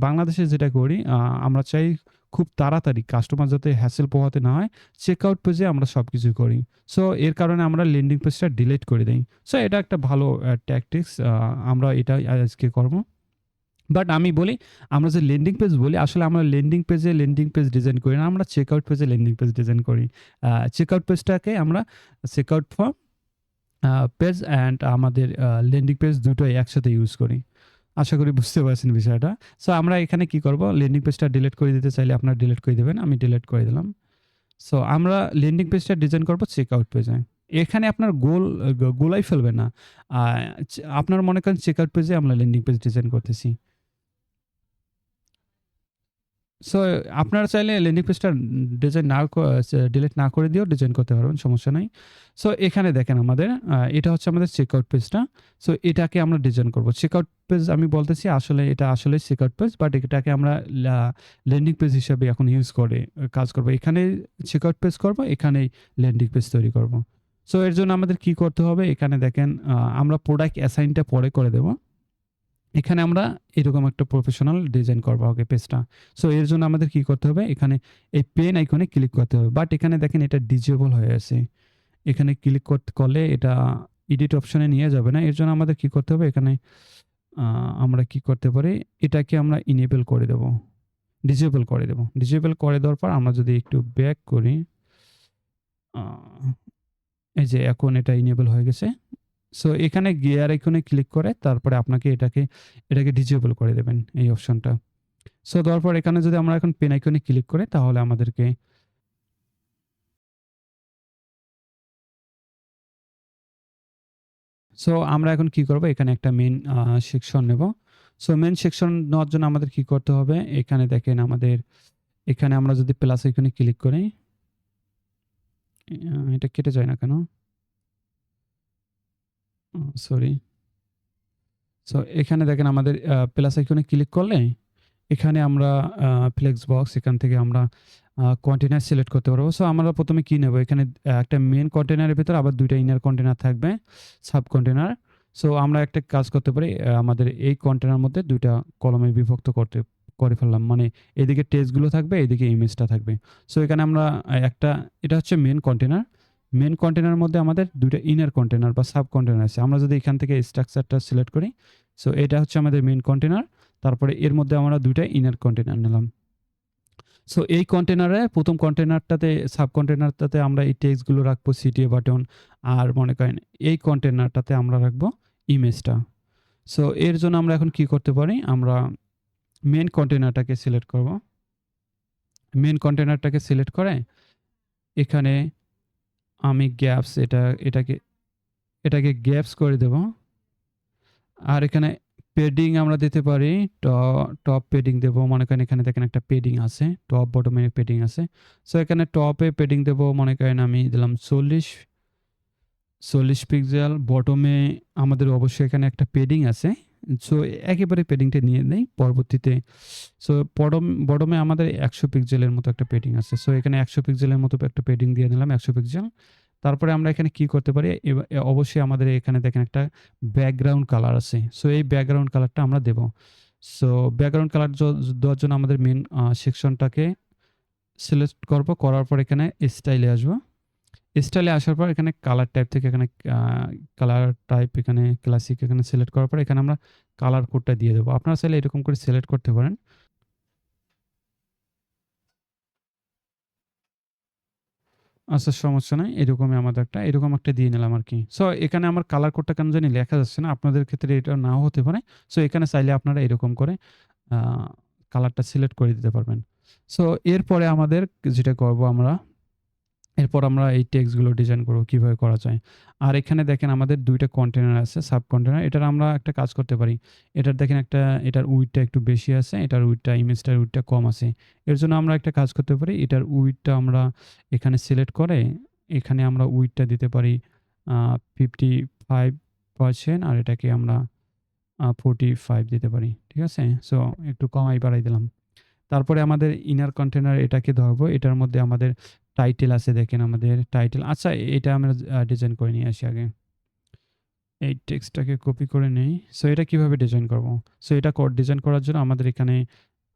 বাংলাদেশে যেটা করি আমরা চাই খুব তাড়াতাড়ি কাস্টমার যাতে হ্যাসেল পোহাতে না হয়, চেকআউট পেজে আমরা সবকিছু করি। সো এর কারণে আমরা ল্যান্ডিং পেজটা ডিলিট করে দেই। সো এটা একটা ভালো ট্যাকটিক্স, আমরা এটাই আজকে করব। বাট আমি বলি, আমরা যে ল্যান্ডিং পেজ বলি, আসলে আমরা ল্যান্ডিং পেজে ল্যান্ডিং পেজ ডিজাইন করি না। আমরা চেকআউট পেজে ল্যান্ডিং পেজ ডিজাইন করি। চেকআউট পেজটাকে আমরা চেকআউট ফর্ম পেজ অ্যান্ড আমাদের ল্যান্ডিং পেজ দুটোই একসাথে ইউজ করি। আশা করি বুঝতে পারছেন বিষয়টা। সো আমরা এখানে কি করব, ল্যান্ডিং পেজটা ডিলিট করে দিতে চাইলে আপনারা ডিলিট করে দিবেন। আমি ডিলিট করে দিলাম। সো আমরা ল্যান্ডিং পেজটা ডিজাইন করব চেকআউট পেজে। এখানে আপনার গোলাই ফেলবেন না। আ আপনারা মনে করেন চেকআউট পেজে আমরা ল্যান্ডিং পেজ ডিজাইন করতেছি। সো আপনারা চাইলে ল্যান্ডিং পেজটা ডিজাইন না ডিলিট না করে দিয়েও ডিজাইন করতে পারবেন, সমস্যা নাই। সো এখানে দেখেন আমাদের এটা হচ্ছে আমাদের চেকআউট পেজটা। সো এটাকে আমরা ডিজাইন করব। চেকআউট পেজ আমি বলতেছি আসলে এটা আসলে চেকআউট পেজ, বাট এটাকে আমরা ল্যান্ডিং পেজ হিসেবে এখন ইউজ করে কাজ করব। এখানে চেকআউট পেজ করব, এখানেই ল্যান্ডিং পেজ তৈরি করব। সো এর জন্য আমাদের কি করতে হবে, এখানে দেখেন আমরা প্রোডাক্ট অ্যাসাইনটা পরে করে দেব। এখানে আমরা এরকম একটা প্রফেশনাল ডিজাইন করবো আগে পেজটা। সো এর জন্য আমাদের কি করতে হবে, এখানে এই পেন আইকনে ক্লিক করতে হবে। বাট এখানে দেখেন এটা ডিজেবল হয়ে আছে। এখানে ক্লিক করলে এটা এডিট অপশনে নিয়ে যাবে না। এর জন্য আমাদের কি করতে হবে, এখানে আমরা কি করতে পারি, এটাকে আমরা ইনেবল করে দেব, ডিজেবল করে দেব। ডিজেবল করে দেওয়ার পর আমরা যদি একটু ব্যাক করি, এই যে এখন এটা ইনেবল হয়ে গেছে। সো এখানে গিয়ার আইকনে ক্লিক করে তারপরে আপনাকে এটাকে ডিজেবল করে দেবেন এই অপশনটা। সো দেওয়ার পর এখানে যদি আমরা এখন পেন আইকনে ক্লিক করি তাহলে আমাদেরকে সো আমরা এখন কি করব, এখানে একটা মেইন সেকশন নেব। সো মেইন সেকশন নেওয়ার জন্য আমাদের কি করতে হবে, এখানে দেখেন আমাদের এখানে আমরা যদি প্লাস আইকনে ক্লিক করি, এটা কেটে যায় না কেন, সরি। সো এখানে দেখেন আমাদের প্লাস আইকনে ক্লিক করলে এখানে আমরা ফ্লেক্স বক্স, এখান থেকে আমরা কন্টেইনার সিলেক্ট করতে পারবো। সো আমরা প্রথমে কি নেব, এখানে একটা মেইন কন্টেইনারের ভিতরে আবার ২ টা ইনার কন্টেইনার থাকবে, সাব কন্টেইনার। সো আমরা একটা কাজ করতে পারি, আমাদের এই কন্টেইনার মধ্যে ২ টা কলামে বিভক্ত করে ফেললাম। মানে এদিকে টেক্সটগুলো থাকবে, এদিকে ইমেজটা থাকবে। সো এখানে আমরা এটা হচ্ছে মেইন কন্টেইনার। মেইন কন্টেইনারের মধ্যে আমাদের ২ টা ইনার কন্টেইনার বা সাব কন্টেইনার আছে। আমরা যদি এখান থেকে স্ট্রাকচারটা সিলেক্ট করি, সো এটা হচ্ছে আমাদের মেইন কন্টেইনার। তারপরে এর মধ্যে আমরা ২ টা ইনার কন্টেইনার নিলাম। সো এই কন্টেইনারে ১ম কন্টেইনারটাতে, সাব কন্টেইনারটাতে আমরা এই টেক্সটগুলো রাখবো, সিটিএ বাটন। আর মনে করেন এই কন্টেইনারটাতে আমরা রাখবো ইমেজটা। সো এর জন্য আমরা এখন কি করতে পারি, আমরা মেইন কন্টেইনারটাকে সিলেক্ট করব। মেইন কন্টেইনারটাকে সিলেক্ট করে এখানে আমি গ্যাপস এটাকে গ্যাপস করে দেব। আর এখানে পেডিং আমরা দিতে পারি, টপ পেডিং দেব। মনে করেন এখানে দেখেন একটা পেডিং আছে, টপ বটমে পেডিং আছে। সো এখানে টপে পেডিং দেব, মনে করেন আমি দিলাম ৪০ পিক্সেল। বটমে আমাদের অবশ্যই এখানে একটা পেডিং আছে। সো একেবারে পেডিংটা নিয়ে নেই পরবর্তীতে। সো বটমে আমাদের ১০০ পিক্সেলের মতো একটা পেডিং আছে। সো এখানে ১০০ পিক্সেলের মতো একটা পেডিং দিয়ে নিলাম, ১০০ পিক্সেল। তারপরে আমরা এখানে কি করতে পারি, অবশ্যই আমাদের এখানে দেখেন একটা ব্যাকগ্রাউন্ড কালার আছে। সো এই ব্যাকগ্রাউন্ড কালারটা আমরা দেব। সো ব্যাকগ্রাউন্ড কালার দেওয়ার জন্য আমাদের মেইন সেকশনটাকে সিলেক্ট করব। করার পর এখানে স্টাইলে আসবো। স্টাইলে আসার পর এখানে কালার টাইপ থেকে এখানে কালার টাইপ, এখানে ক্লাসিক এখানে সিলেক্ট করার পর এখানে আমরা কালার কোডটা দিয়ে দেবো। আপনারা চাইলে এরকম করে সিলেক্ট করতে পারেন। আচ্ছা, সমস্যা নাই। এরকমই আমাদের এরকম একটা দিয়ে নিলাম আরকি। সো এখানে আমার কালার কোডটা কেন জানি লেখা যাচ্ছে না। আপনাদের ক্ষেত্রে এটা নাও হতে পারে। সো এখানে চাইলে আপনারা এরকম করে আ কালারটা সিলেক্ট করে দিতে পারবেন। সো এরপরে আমাদের যেটা করব আমরা, এরপর আমরা এই টেক্সটগুলো ডিজাইন করব কিভাবে করা যায়। আর এখানে দেখেন আমাদের ২ টা কন্টেইনার আছে, সাব কন্টেইনার। এটার আমরা একটা কাজ করতে পারি। এটার দেখেন এটার উইডথটা একটু বেশি আছে, এটার উইডথটা ইমেজটার উইডথটা কম আছে। এর জন্য আমরা একটা কাজ করতে পারি। এটার উইডথটা আমরা এখানে সিলেক্ট করে এখানে আমরা উইডথটা দিতে পারি আ 55% আর এটাকে আমরা 45 দিতে পারি। ঠিক আছে? সো একটু কমাই বাড়াই দিলাম। তারপরে আমাদের ইনার কন্টেইনার এটাকে ধরবো। এটার মধ্যে আমাদের টাইটেল আছে দেখেন আমাদের টাইটেল। আচ্ছা, এটা আমরা ডিজাইন করে নিয়ে আসি আগে। এই টেক্সটটাকে কপি করে নেই। সো এটা কিভাবে ডিজাইন করব? সো এটা ডিজাইন করার জন্য আমাদের এখানে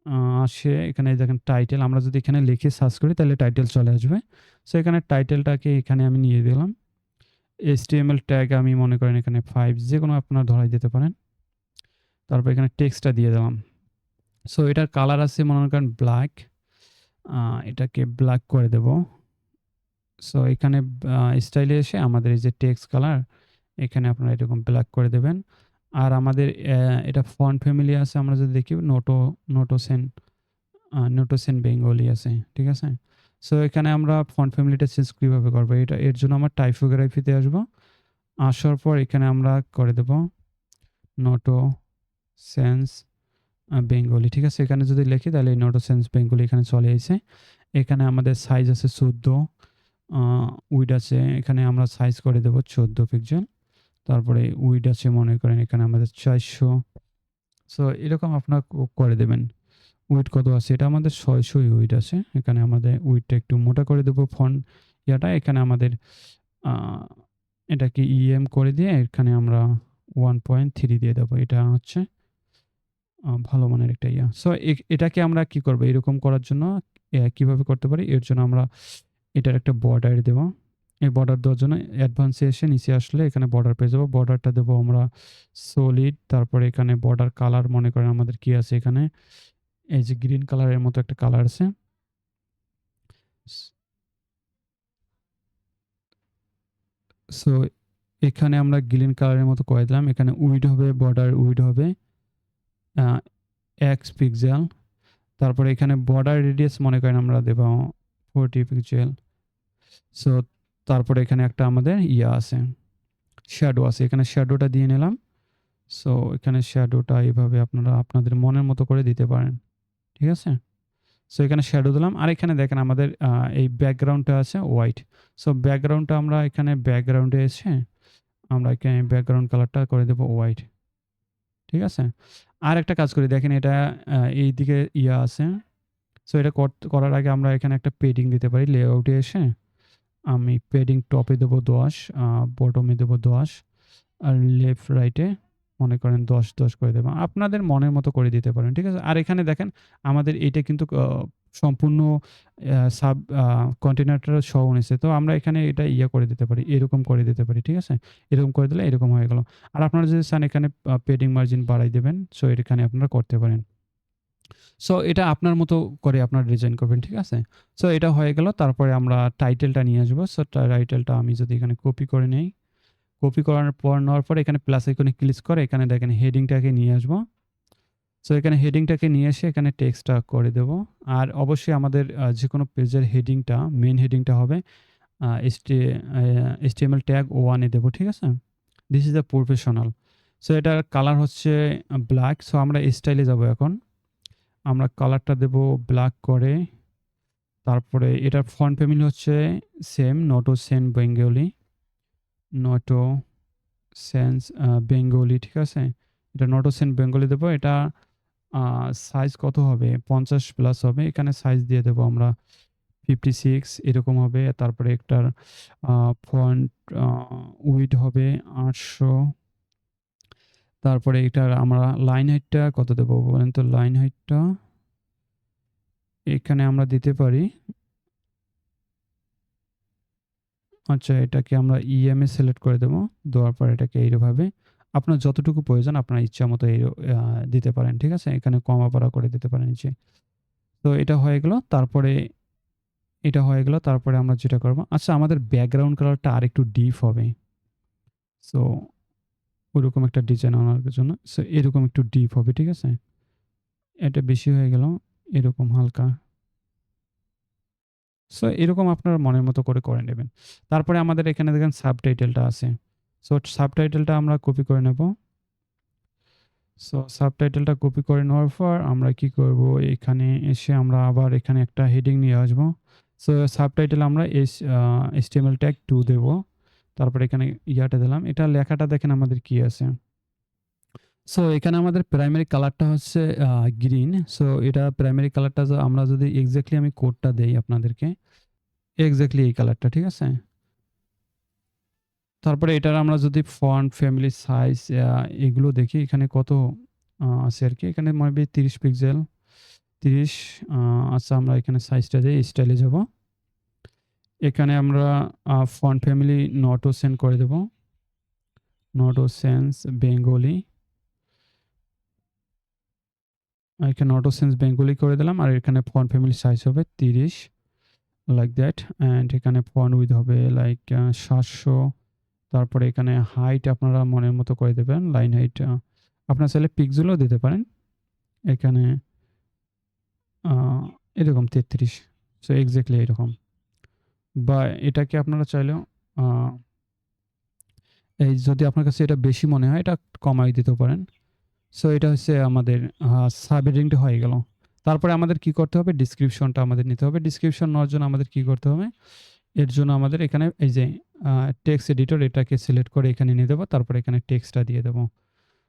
আ আসে এখানে দেখেন টাইটেল। আমরা যদি এখানে লিখে সার্চ করি তাহলে টাইটেল চলে আসবে। সো এখানে টাইটেলটাকে এখানে আমি নিয়ে দিলাম। HTML ট্যাগ আমি মনে করেন এখানে 5 যেকোনো আপনারা ধরাই দিতে পারেন। তারপর এখানে টেক্সটটা দিয়ে দিলাম। সো এটার কালার আছে মনে করেন ব্লাক। আ এটাকে ব্লাক করে দেব। সো এখানে স্টাইলে এসে আমাদের এই যে টেক্সট কালার এখানে আপনারা এরকম ব্ল্যাক করে দেবেন। আর আমাদের এটা ফন্ট ফ্যামিলি আছে আমরা যদি দেখি নোটোসেন বেঙ্গলি আছে। ঠিক আছে? সো এখানে আমরা ফন্ট ফ্যামিলিটা চেঞ্জ কিভাবে করব? এর জন্য আমরা টাইপোগ্রাফিতে আসবো। আসার পর এখানে আমরা করে দেব নোটোসেন্স বেঙ্গলি। ঠিক আছে? এখানে যদি লিখি তাহলে নোটোসেন্স বেঙ্গলি এখানে চলে আইছে। এখানে আমাদের সাইজ আছে ১৪ আ উইডথ আছে এখানে আমরা সাইজ করে দেব ১৪ পিক্সেল। তারপরে উইডথ আছে মনে করেন এখানে আমাদের ৪০০। সো এরকম আপনারা করে দেবেন। উইডথ কত আছে? এটা আমাদের ৬০০ উইডথ আছে। এখানে আমাদের উইডথটা একটু মোটা করে দেব এখানে আমাদের আ এটাকে করে দিয়ে এখানে আমরা 1.3 দিয়ে দেব। এটা হচ্ছে ভালো মানের একটা সো এটাকে আমরা কি করব? এরকম করার জন্য কিভাবে করতে পারি? এর জন্য আমরা এটার একটা বর্ডার দেব। এই বর্ডার দেওয়ার জন্য অ্যাডভান্সে এসে নিচে আসলে এখানে বর্ডার পেয়ে যাবো। বর্ডারটা দেবো আমরা সলিড। তারপরে এখানে বর্ডার কালার মনে করেন আমাদের কি আছে এখানে? এই যে গ্রিন কালারের মতো একটা কালার আছে। স সো এখানে আমরা গ্রিন কালারের মতো করে দিলাম। এখানে উইডথ হবে, বর্ডার উইডথ হবে আ X পিক্সেল। তারপরে এখানে বর্ডার রেডিয়াস মনে করেন আমরা দেব 40 পিক্সেল। সো তারপরে এখানে একটা আমাদের আছে, শ্যাডো আছে। এখানে শ্যাডোটা দিয়ে নিলাম। সো এখানে শ্যাডোটা এভাবে আপনারা আপনাদের মনের মতো করে দিতে পারেন। ঠিক আছে? সো এখানে শ্যাডো দিলাম। আর এখানে দেখেন আমাদের এই ব্যাকগ্রাউন্ডটা আছে হোয়াইট। সো ব্যাকগ্রাউন্ডটা আমরা এখানে ব্যাকগ্রাউন্ডে এসে আমরা এখানে ব্যাকগ্রাউন্ড কালারটা করে দেব হোয়াইট। ঠিক আছে? আরেকটা কাজ করি দেখেন এটা এইদিকে আছে। সো এটা করার আগে আমরা এখানে একটা পেডিং দিতে পারি। লেআউটে এসে আমি পেডিং টপে দেব ১০, বটমে দেব ১০ আর লেফট রাইটে মনে করেন ১০, ১০ করে দেব। আপনাদের মনের মতো করে দিতে পারেন। ঠিক আছে? আর এখানে দেখেন আমাদের এইটা কিন্তু সম্পূর্ণ কন্টেইনারটা সহ নিছে। তো আমরা এখানে এটা করে দিতে পারি। এরকম করে দিতে পারি। ঠিক আছে? এরকম করে দিলে এরকম হয়ে গেল। আর আপনারা যদি চান এখানে পেডিং মার্জিন বাড়াই দিবেন। সো এখানে আপনারা করতে পারেন। সো এটা আপনার মতো করে আপনারা ডিজাইন করবেন। ঠিক আছে? সো এটা হয়ে গেল। তারপরে আমরা টাইটেলটা নিয়ে আসবো। সো টাইটেলটা আমি যদি এখানে কপি করে নেই। কপি করার পর নেওয়ার পরে এখানে প্লাস আইকনে ক্লিক করে এখানে দেখেন হেডিংটাকে নিয়ে আসবো। সো এখানে হেডিংটাকে নিয়ে এসে এখানে টেক্সটটা করে দেব। আর অবশ্যই আমাদের যেকোনো পেজের হেডিংটা মেইন হেডিংটা হবে আ এসটি আ HTML ট্যাগ 1 এ দেব। ঠিক আছে? This is a professional. So এটার কালার হচ্ছে ব্লাক। সো আমরা স্টাইলে যাব এখন। আমরা কালারটা দেব ব্লাক করে। তারপরে এটার ফন্ট ফ্যামিলি হচ্ছে সেম নোটোসেন বেঙ্গলি। নোটো সেন্স বেঙ্গলি। ঠিক আছে? এটা নোটোসেন বেঙ্গলি দেব। এটা আ সাইজ কত হবে? ৫০ প্লাস হবে। এখানে সাইজ দিয়ে দেব আমরা 56 এরকম হবে। তারপরে একটার আ ফন্ট আ উইডথ হবে ৮০০। তারপরে এটার আমরা লাইন হাইটটা কত দেব বলেন তো? লাইন হাইটটা এখানে আমরা দিতে পারি আচ্ছা, এটাকে আমরা এ সিলেক্ট করে দেব। দেওয়ার পর এটাকে এইভাবে আপনার যতটুকু প্রয়োজন আপনার ইচ্ছামতো দিতে পারেন। ঠিক আছে? এখানে কমা বাড়া করে দিতে পারেন নিচে। তো এটা হয়ে গেল। তারপরে এটা হয়ে গেল। তারপরে আমরা যেটা করব, আচ্ছা আমাদের ব্যাকগ্রাউন্ড কালারটা আরেকটু ডিপ হবে। সো ওরকম একটা ডিজাইন আনার জন্য সো এরকম একটু ডিপ হবে, ঠিক আছে? এটা বেশি হয়ে গেল, এরকম হালকা। সো এরকম আপনারা মনের মতো করে নেবেন। তারপরে আমাদের এখানে দেখেন সাবটাইটেলটা আছে। সো সাবটাইটেলটা আমরা কপি করে নেব। সো সাবটাইটেলটা কপি করে নেওয়ার পর আমরা কি করব, এখানে এসে আমরা আবার এখানে একটা হেডিং নিয়ে আসবো। সো সাবটাইটেল আমরা HTML ট্যাগ 2 দেব। তারপরে এখানে ইয়াটা দিলাম। এটা লেখাটা দেখেন আমাদের কি আছে। সো এখানে আমাদের প্রাইমারি কালারটা হচ্ছে গ্রিন। সো এটা প্রাইমারি কালারটা আমরা যদি এক্সাক্টলি আমি কোডটা দেই আপনাদেরকে, এক্সাক্টলি এই কালারটা, ঠিক আছে? তারপরে এটার আমরা যদি ফন্ট, ফ্যামিলি সাইজ এগুলো দেখি এখানে কত আছে আরকি। এখানে মেবি 30 পিক্সেল, 30 আচ্ছা আমরা এখানে সাইজটা দেই, স্টাইলে যাব। এখানে আমরা ফন্ট ফ্যামিলি নটো সেন্ড করে দেব। নটো সেন্স বেঙ্গলি। এখানে অটো সেন্স বেঙ্গলি করে দিলাম। আর এখানে ফন্ট ফ্যামিলি সাইজ হবে 30 লাইক দ্যাট। অ্যান্ড এখানে ফন্ট উইথ হবে লাইক 700। তারপরে এখানে হাইট আপনারা মনের মতো করে দেবেন। লাইন হাইট আপনারা চাইলে পিক্সেলও দিতে পারেন। এখানে আ এরকম 33। সো এক্সাক্টলি এরকম। বা এটাকে আপনারা চাইলেও আ এই যদি আপনার কাছে এটা বেশি মনে হয় এটা কমায় দিতেও পারেন। সো এটা হচ্ছে আমাদের সাব হেডিংটা হয়ে গেল। তারপরে আমাদের কি করতে হবে? ডেসক্রিপশনটা আমাদের নিতে হবে। ডেসক্রিপশন নেওয়ার জন্য আমাদের কি করতে হবে? এর জন্য আমাদের এখানে এই যে টেক্সট এডিটর এটাকে সিলেক্ট করে এখানে নিয়ে দেব। তারপরে এখানে টেক্সটটা দিয়ে দেব।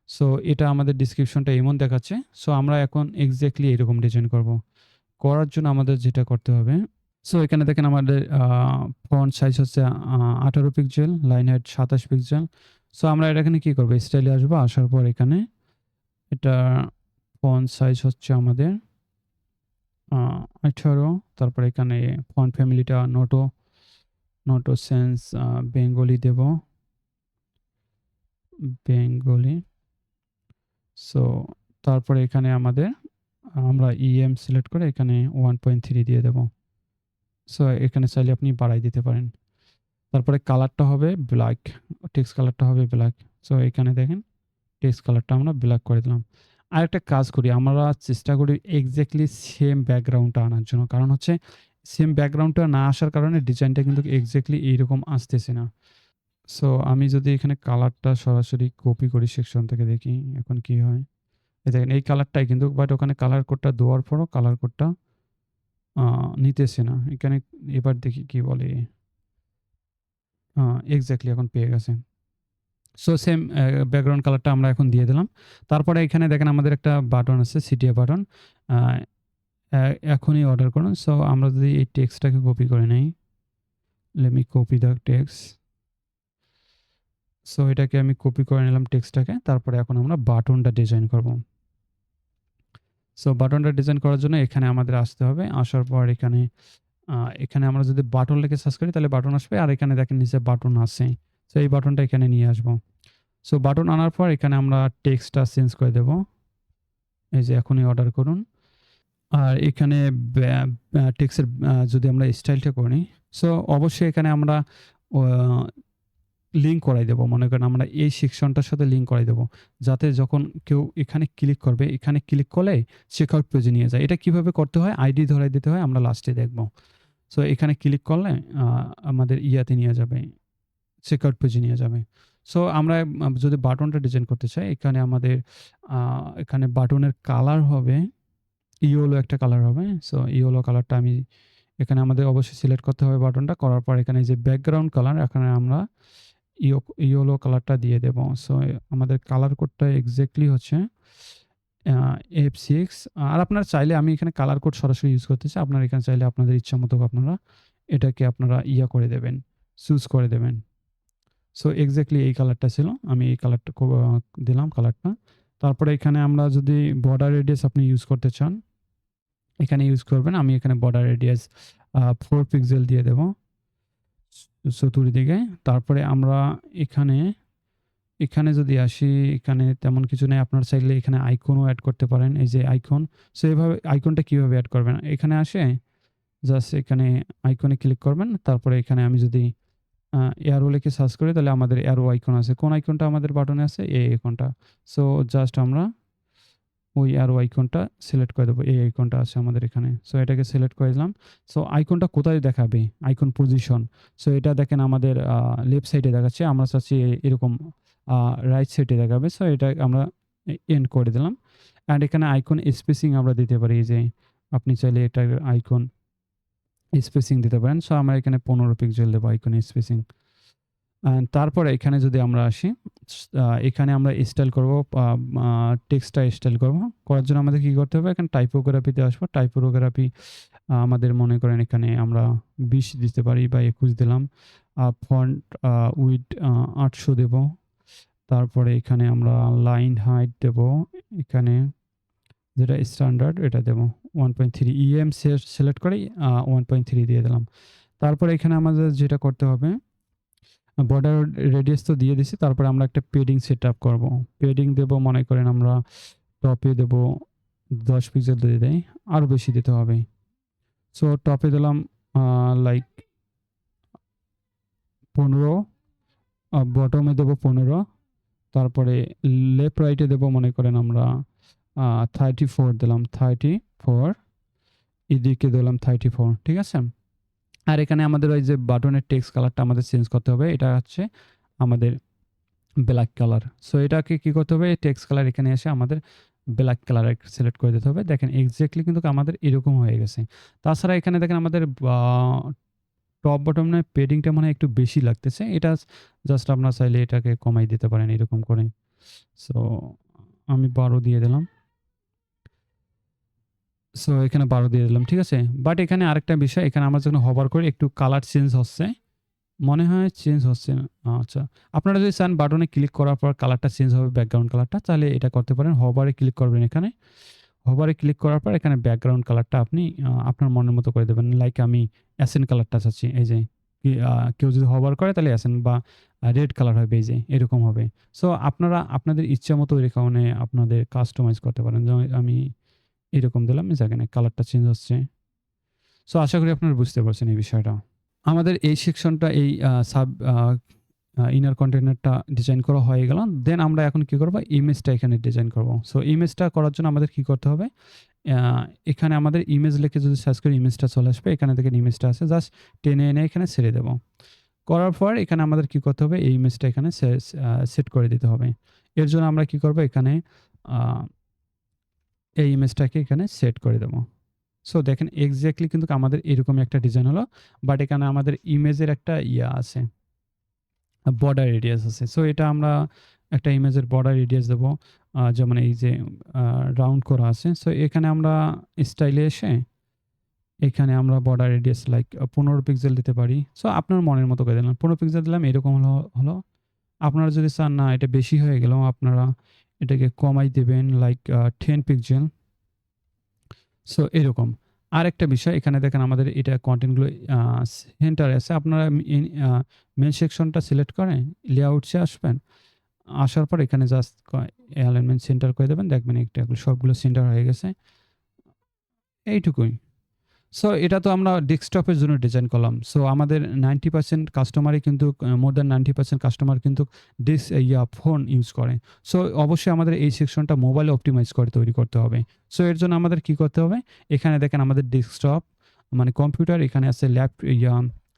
সো এটা আমাদের ডেসক্রিপশনটা এমন দেখাচ্ছে। সো আমরা এখন এক্সাক্টলি এরকম ডিজাইন করব। করার জন্য আমাদের যেটা করতে হবে, সো এখানে দেখেন আমাদের ফন্ট সাইজ হচ্ছে 18 pixel, line height 27 pixel. So আমরা এটা এখানে কি করব? স্টাইলে আসবো। আসার পর এখানে এটা ফন্ট সাইজ হচ্ছে আমাদের 18। তারপরে এখানে ফন্ট ফ্যামিলিটা নোটো সেন্স বেঙ্গলি দেব। বেঙ্গলি। সো তারপরে এখানে আমাদের আমরা সিলেক্ট করে এখানে 1.3 দিয়ে দেব। সো এখানে চাইলে আপনি বাড়াই দিতে পারেন। তারপরে কালারটা হবে ব্ল্যাক, টেক্সট কালারটা হবে ব্ল্যাক। সো এখানে দেখেন টেক্সট কালারটা আমরা ব্ল্যাক করে দিলাম। আরেকটা কাজ করি, আমরা চেষ্টা করি এক্সাক্টলি সেম ব্যাকগ্রাউন্ডটা আনার জন্য। কারণ হচ্ছে সেম ব্যাকগ্রাউন্ডটা না আসার কারণে ডিজাইনটা কিন্তু এক্সাক্টলি এইরকম আসতেছে না। সো আমি যদি এখানে কালারটা সরাসরি কপি করি সেকশন থেকে, দেখি এখন কি হয়। এই দেখেন এই কালারটাই কিন্তু, বাট ওখানে কালার কোডটা দেওয়ার পরও কালার কোডটা নিতেছে না। এখানে এবার দেখি কি বলে। এক্সাক্টলি এখন পেয়ে গেছে। সো সেম ব্যাকগ্রাউন্ড কালারটা আমরা এখন দিয়ে দিলাম। তারপরে এখানে দেখেন আমাদের একটা বাটন আছে, সিটিএ বাটন। আ এখনই অর্ডার করুন। সো আমরা যদি এই টেক্সটটাকে কপি করে নেই, let me copy the text. So এটাকে আমি কপি করে নিলাম টেক্সটটাকে। তারপরে এখন আমরা বাটনটা ডিজাইন করব। সো বাটনটা ডিজাইন করার জন্য এখানে আমাদের আসতে হবে। আসার পর এখানে আমরা যদি বাটন লিখে সার্চ করি তাহলে বাটন আসবে। আর এখানে দেখেন নিচে বাটন আছে। সো এই বাটনটা এখানে নিয়ে আসবো। সো বাটন আনার পর এখানে আমরা টেক্সটটা চেঞ্জ করে দেব। এই যে এখনই অর্ডার করুন। আর এখানে টেক্সটের যদি আমরা স্টাইলটা করি, সো অবশ্যই এখানে আমরা অ লিঙ্ক করাই দেব। মনে করেন আমরা এই সেকশনটার সাথে লিঙ্ক করাই দেব। যাতে যখন কেউ এখানে ক্লিক করবে, এখানে ক্লিক করলে চেকআউট পেজে নিয়ে যায়। এটা কিভাবে করতে হয়? আইডি ধরাই দিতে হয়, আমরা লাস্টে দেখব। সো এখানে ক্লিক করলে আমাদের ইয়াতে নিয়ে যাবে, চেকআউট পেজে নিয়ে যাবে। সো আমরা যদি বাটনটা ডিজাইন করতে চাই, এখানে আমাদের এখানে বাটনের কালার হবে ইয়েলো একটা কালার হবে। সো ইয়েলো কালারটা আমি এখানে আমাদের অবশ্যই সিলেক্ট করতে হবে বাটনটা। করার পর এখানে যে ব্যাকগ্রাউন্ড কালার এখানে আমরা ইয়েলো কালারটা দিয়ে দেব। সো আমাদের কালার কোডটা এক্সাক্টলি হচ্ছে F6। আর আপনারা চাইলে আমি এখানে কালার কোড সরাসরি ইউজ করতে চাই। আপনারা এখানে চাইলে আপনাদের ইচ্ছা মতো আপনারা এটাকে আপনারা করে দেবেন, চুজ করে দেবেন। সো এক্সাক্টলি এই কালারটা ছিল। আমি এই কালারটা দিলাম কালারটা। তারপরে এখানে আমরা যদি বর্ডার রেডিয়াস আপনি ইউজ করতে চান, এখানে ইউজ করবেন। আমি এখানে বর্ডার রেডিয়াস 4 পিক্সেল দিয়ে দেব চতুর্দিকে। তারপরে আমরা এখানে যদি আসি, এখানে তেমন কিছু নেই। আপনার চাইলে এখানে আইকনও এড করতে পারেন। এই যে আইকন। সো এভাবে আইকনটা কিভাবে এড করবেন? এখানে আসে জাস্ট এখানে আইকনে ক্লিক করবেন। তারপরে এখানে আমি যদি অ্যারো লিখে সার্চ করি তাহলে আমাদের অ্যারো আইকন আছে। কোন আইকনটা আমাদের বাটনে আছে? এই আইকনটা। সো জাস্ট আমরা ওই অ্যারো আইকনটা সিলেক্ট করে দেবো। এই আইকনটা আছে আমাদের এখানে। সো এটাকে সিলেক্ট করে দিলাম। সো আইকনটা কোথায় দেখাবে? Icon position. সো এটা দেখেন আমাদের লেফট সাইডে দেখাচ্ছে। আমরা চাচ্ছি এরকম রাইট সাইডে দেখাবে। সো এটা আমরা এন্ড করে দিলাম। অ্যান্ড এখানে আইকন স্পেসিং আমরা দিতে পারি যে আপনি চাইলে এটার আইকন স্পেসিং দিতে পারেন। সো আমরা এখানে 15 পিক্সেল দেবো আইকন স্পেসিং। তারপরে এখানে যদি আমরা আসি, এখানে আমরা স্টাইল করব, টেক্সটটা স্টাইল করব। করার জন্য আমাদের কি করতে হবে? এখানে টাইপোগ্রাফিতে আসবো। টাইপোগ্রাফি আমাদের মনে করেন এখানে আমরা 20 দিতে পারি বা 21 দিলাম। ফন্ট উইডথ 800 দেব। তারপরে এখানে আমরা লাইন হাইট দেব। এখানে যেটা স্ট্যান্ডার্ড এটা দেব 1.3 ইএম সিলেক্ট করে 1.3 দিয়ে দিলাম। তারপরে এখানে আমাদের যেটা করতে হবে, বর্ডার রেডিয়াস তো দিয়ে দিছি। তারপরে আমরা একটা পেডিং সেটআপ করব। পেডিং দেব মনে করেন আমরা টপে দেব 10 পিক্সেল দিয়ে দেই, আরো বেশি দিতে হবে। সো টপে দিলাম লাইক 15, বটমে দেব 15, তারপরে লেফট রাইটে দেব মনে করেন আমরা 34 দিলাম, 34, এদিকে দিলাম 34, ঠিক আছে? আর এখানে আমাদের ওই যে বাটনের টেক্সট কালারটা আমাদের চেঞ্জ করতে হবে। এটা হচ্ছে আমাদের ব্ল্যাক কালার। সো এটাকে কি করতে হবে? টেক্সট কালার এখানে এসে আমাদের ব্ল্যাক কালার সিলেক্ট করে দিতে হবে। দেখেন এক্স্যাক্টলি কিন্তু আমাদের এরকম হয়ে গেছে। তাছাড়া এখানে দেখেন আমাদের টপ বটমে পেডিংটা মনে হয় একটু বেশি লাগতেছে। এটা জাস্ট আপনারা চাইলে এটাকে কমাই দিতে পারেন এরকম করে। সো আমি 12 দিয়ে দিলাম। সো এখানে 12 দিয়ে দিলাম, ঠিক আছে? বাট এখানে আরেকটা বিষয়, এখানে আমরা যখন হোভার করি একটু কালার চেঞ্জ হচ্ছে। মনে হয় চেঞ্জ হচ্ছে না। আচ্ছা। আপনারা যদি চান বাটনে ক্লিক করার পর কালারটা চেঞ্জ হবে, ব্যাকগ্রাউন্ড কালারটা, তাহলে এটা করতে পারেন। হোভারে ক্লিক করবেন এখানে। হোভারে ক্লিক করার পর এখানে ব্যাকগ্রাউন্ড কালারটা আপনি আপনার মনের মতো করে দেবেন। লাইক আমি অ্যাসেন কালারটা চাচ্ছি। এই যে কেউ যদি হোভার করে তাহলে অ্যাসেন বা রেড কালার হবে, এই যে এরকম হবে। সো আপনারা আপনাদের ইচ্ছা মতো এখানে আপনাদের কাস্টমাইজ করতে পারেন। যেমন আমি এরকম দিলাম, যেখানে কালারটা চেঞ্জ হচ্ছে। সো আশা করি আপনারা বুঝতে পারছেন এই বিষয়টা। আমাদের এই সেকশনটা এই সাব ইনার কন্টেইনারটা ডিজাইন করা হয়ে গেল। দেন আমরা এখন কি করব? ইমেজটা এখানে ডিজাইন করব। সো ইমেজটা করার জন্য আমাদের কি করতে হবে? এখানে আমাদের ইমেজ লিখে যদি সার্চ করি ইমেজটা চলে আসবে। এখানে দেখেন ইমেজটা আছে, জাস্ট টেনে এনে এখানে ছেড়ে দেব। করার পর এখানে আমাদের কি করতে হবে? এই ইমেজটা এখানে সেট করে দিতে হবে। এর জন্য আমরা কি করব? এখানে এই ইমেজটাকে এখানে সেট করে দেব। সো দেখেন এক্স্যাক্টলি কিন্তু আমাদের এরকমই একটা ডিজাইন হলো। বাট এখানে আমাদের ইমেজের একটা আছে, বর্ডার রেডিয়াস আছে। সো এটা আমরা একটা ইমেজের বর্ডার রেডিয়াস দেব। যেমন এই যে রাউন্ড করা আছে। সো এখানে আমরা স্টাইলে এসে এখানে আমরা বর্ডার রেডিয়াস লাইক 15 পিক্সেল দিতে পারি। সো আপনার মনের মতো করে দিলাম। 15 পিক্সেল দিলাম, এরকম হলো। আপনারা যদি চান না এটা বেশি হয়ে গেল, আপনারা এটাকে কমাই দিবেন লাইক 10 পিক্সেল। সো এরকম। আরেকটা বিষয়, এখানে দেখেন আমাদের এটা কনটেন্টগুলো সেন্টারে আছে। আপনারা মেইন সেকশনটা সিলেক্ট করে লেআউটসে আসবেন। আসার পর এখানে জাস্ট অ্যালাইনমেন্ট সেন্টার করে দেবেন। দেখবেন এগুলো সবগুলো সেন্টার হয়ে গেছে। এইটুকুই। সো এটা তো আমরা ডেস্কটপের জন্য ডিজাইন করলাম। সো আমাদের 90% কাস্টমারই কিন্তু মোর দ্যান 90% কাস্টমার কিন্তু ফোন ইউজ করে। সো অবশ্যই আমাদের এই সেকশনটা মোবাইলে অপটিমাইজ করে তৈরি করতে হবে। সো এর জন্য আমাদের কি করতে হবে? এখানে দেখেন আমাদের ডেস্কটপ মানে কম্পিউটার, এখানে আছে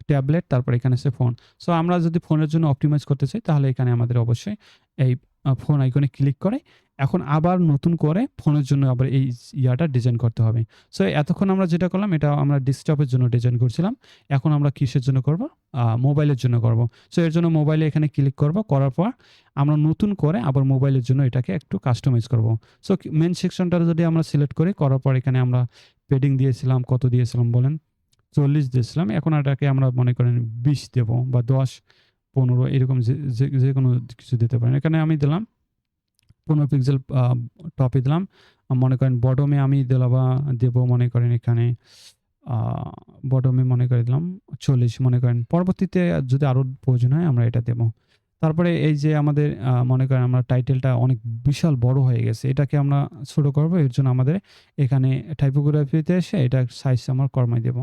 ট্যাবলেট, তারপর এখানে আছে ফোন। সো আমরা যদি ফোনের জন্য অপটিমাইজ করতে চাই তাহলে এখানে আমাদের অবশ্যই এই ফোন আইকনে ক্লিক করে এখন আবার নতুন করে ফোনের জন্য আবার এই ডিজাইন করতে হবে। সো এতক্ষণ আমরা যেটা করলাম এটা আমরা ডেস্কটপের জন্য ডিজাইন করছিলাম। এখন আমরা কিসের জন্য করব? মোবাইলের জন্য করব। সো এর জন্য মোবাইলে এখানে ক্লিক করব। করার পর আমরা নতুন করে আবার মোবাইলের জন্য এটাকে একটু কাস্টমাইজ করব। সো মেইন সেকশনটা যদি আমরা সিলেক্ট করি, করার পর এখানে আমরা পেডিং দিয়েছিলাম, কত দিয়েছিলাম বলেন? 40 দিয়েছিলাম। এখন এটাকে আমরা মনে করেন 20 দেব বা 10, 15 এরকম যেকোনো কিছু দিতে পারেন। এখানে আমি দিলাম 15 পিক্সেল টপে দিলাম। মনে করেন বটমে আমি দেব মনে করেন এখানে বটমে মনে করে দিলাম 40 মনে করেন। পরবর্তীতে যদি আরো প্রয়োজন হয় আমরা এটা দেব। তারপরে এই যে আমাদের মনে করেন আমরা টাইটেলটা অনেক বিশাল বড় হয়ে গেছে। এটাকে আমরা ছোট করব। এর জন্য আমাদের এখানে টাইপোগ্রাফিতে এসে এটার সাইজ আমরা কমাই দেব।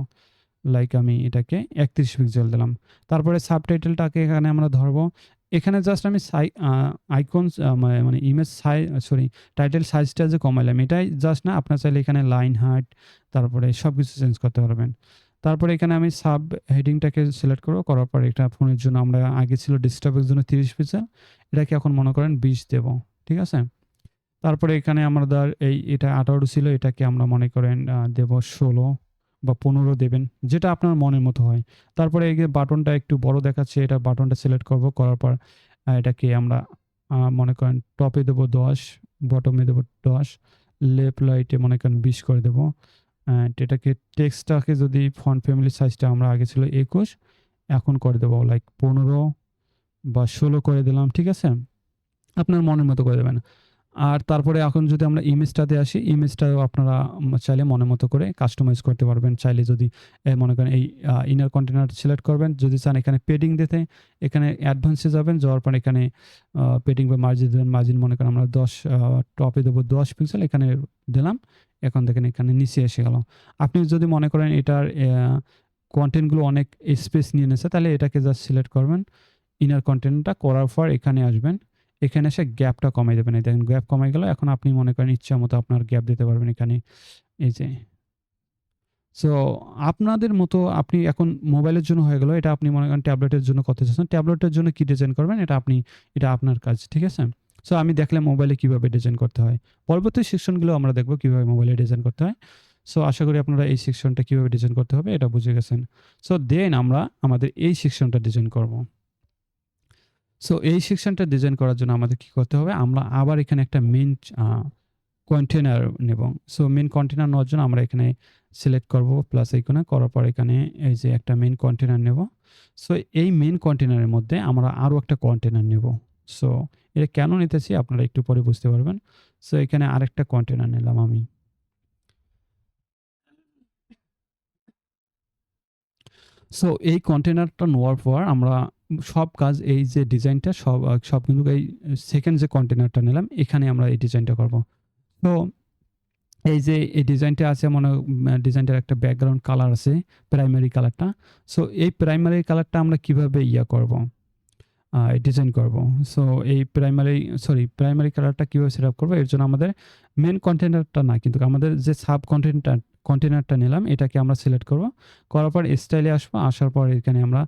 লাইক আমি এটাকে ৩১ পিক্সেল দিলাম। তারপরে সাবটাইটেলটাকে এখানে আমরা ধরবো। এখানে জাস্ট আমি আইকনস মানে ইমেজ সরি টাইটেল সাইজটা যে কমাইলাম এটাই জাস্ট না, আপনার চাইলে এখানে লাইন হাইট তারপরে সবকিছু চেঞ্জ করতে পারবেন। তারপরে এখানে আমি সাব হেডিংটাকে সিলেক্ট করব। করার পর এটা ফোনের জন্য আমরা আগে ছিল ডেস্কটপের জন্য ৩০ পিক্সেল, এটাকে এখন মনে করেন ২০ দেব। ঠিক আছে? তারপরে এখানে আমাদের এটা ১৮ ছিল, এটাকে আমরা মনে করেন দেব ১৬ বা ১৫ দেবেন, যেটা আপনার মনের মতো হয়। তারপরে এই যে বাটনটা একটু বড় দেখাচ্ছে, এটা বাটনটা সিলেক্ট করব। করার পর এটাকে আমরা মনে করেন টপে দেব ১০, বটমে দেব ১০, লেফট রাইটে মনে করেন ২০ করে দেব। অ্যান্ড এটাকে টেক্সটটাকে যদি ফন্ট ফ্যামিলি সাইজটা আমরা আগে ছিল ২১, এখন করে দেব লাইক ১৫ বা ১৬ করে দিলাম। ঠিক আছে? আপনার মনের মতো করে দেবেন। আর তারপরে এখন যদি আমরা ইমেজটাতে আসি, ইমেজটাও আপনারা চাইলে মনের মতো করে কাস্টমাইজ করতে পারবেন। চাইলে যদি মনে করেন এই ইনার কন্টেইনার সিলেক্ট করবেন। যদি চান এখানে পেডিং দিতে, এখানে অ্যাডভান্সে যাবেন। যাওয়ার পর এখানে পেডিং বা মার্জিন দেবেন। মার্জিন মনে করেন আমরা ১০ টপে দেবো ১০ পিক্সেল, এখানে দিলাম। এখন দেখেন এখানে নিচে এসে গেল। আপনি যদি মনে করেন এটার কনটেন্টগুলো অনেক স্পেস নিয়ে নিয়েছে, তাহলে এটাকে জাস্ট সিলেক্ট করবেন। ইনার কনটেন্টটা করার পর এখানে আসবেন। এখানে এসে গ্যাপটা কমাই দেবেন। এই দেখেন গ্যাপ কমাই গেল। এখন আপনি মনে করেন ইচ্ছামতো আপনার গ্যাপ দিতে পারবেন এখানে। এই যে। সো আপনাদের মতো আপনি এখন মোবাইলের জন্য হয়ে গেল। এটা আপনি মনে করেন ট্যাবলেটের জন্য করতে চাচ্ছেন। ট্যাবলেটের জন্য কি ডিজাইন করবেন এটা আপনার কাজ। ঠিক আছে? সো আমি দেখলাম মোবাইলে কিভাবে ডিজাইন করতে হয়। পরবর্তী সেকশনগুলো আমরা দেখব কিভাবে মোবাইলে ডিজাইন করতে হয়। সো আশা করি আপনারা এই সেকশনটা কিভাবে ডিজাইন করতে হবে এটা বুঝে গেছেন। সো দেন আমরা আমাদের এই সেকশনটা ডিজাইন করব। সো এই সেকশনটা ডিজাইন করার জন্য আমাদের কি করতে হবে? আমরা আবার এখানে একটা মেইন কন্টেইনার নেব। সো মেইন কন্টেইনার নেওয়ার জন্য আমরা এখানে সিলেক্ট করব প্লাস আইকনে, করার পর এখানে এই যে একটা মেইন কন্টেইনার নেব। সো এই মেইন কন্টেইনারের মধ্যে আমরা আরো একটা কন্টেইনার নেব। সো এটা কেন নিতেছি আপনারা একটু পরে বুঝতে পারবেন। সো এখানে আরেকটা কন্টেইনার নিলাম আমি। সো এই কন্টেইনারটা নেওয়ার পর আমরা সব কাজ এই যে ডিজাইনটা সব কিন্তু এই সেকেন্ড যে কন্টেইনারটা নিলাম এখানে আমরা এই ডিজাইনটা করব। তো এই যে এই ডিজাইনটা আছে ডিজাইনটার একটা ব্যাকগ্রাউন্ড কালার আছে, প্রাইমারি কালারটা। সো এই প্রাইমারি কালারটা আমরা কিভাবে করব? ডিজাইন করব। সো এই প্রাইমারি কালারটা কিভাবে সেটআপ করব? এর জন্য আমাদের মেইন কন্টেইনারটা না, কিন্তু আমাদের যে সাব কন্টেইনারটা নিলাম এটাকে আমরা সিলেক্ট করব। করার পর স্টাইলে আসবো। আসার পর এখানে আমরা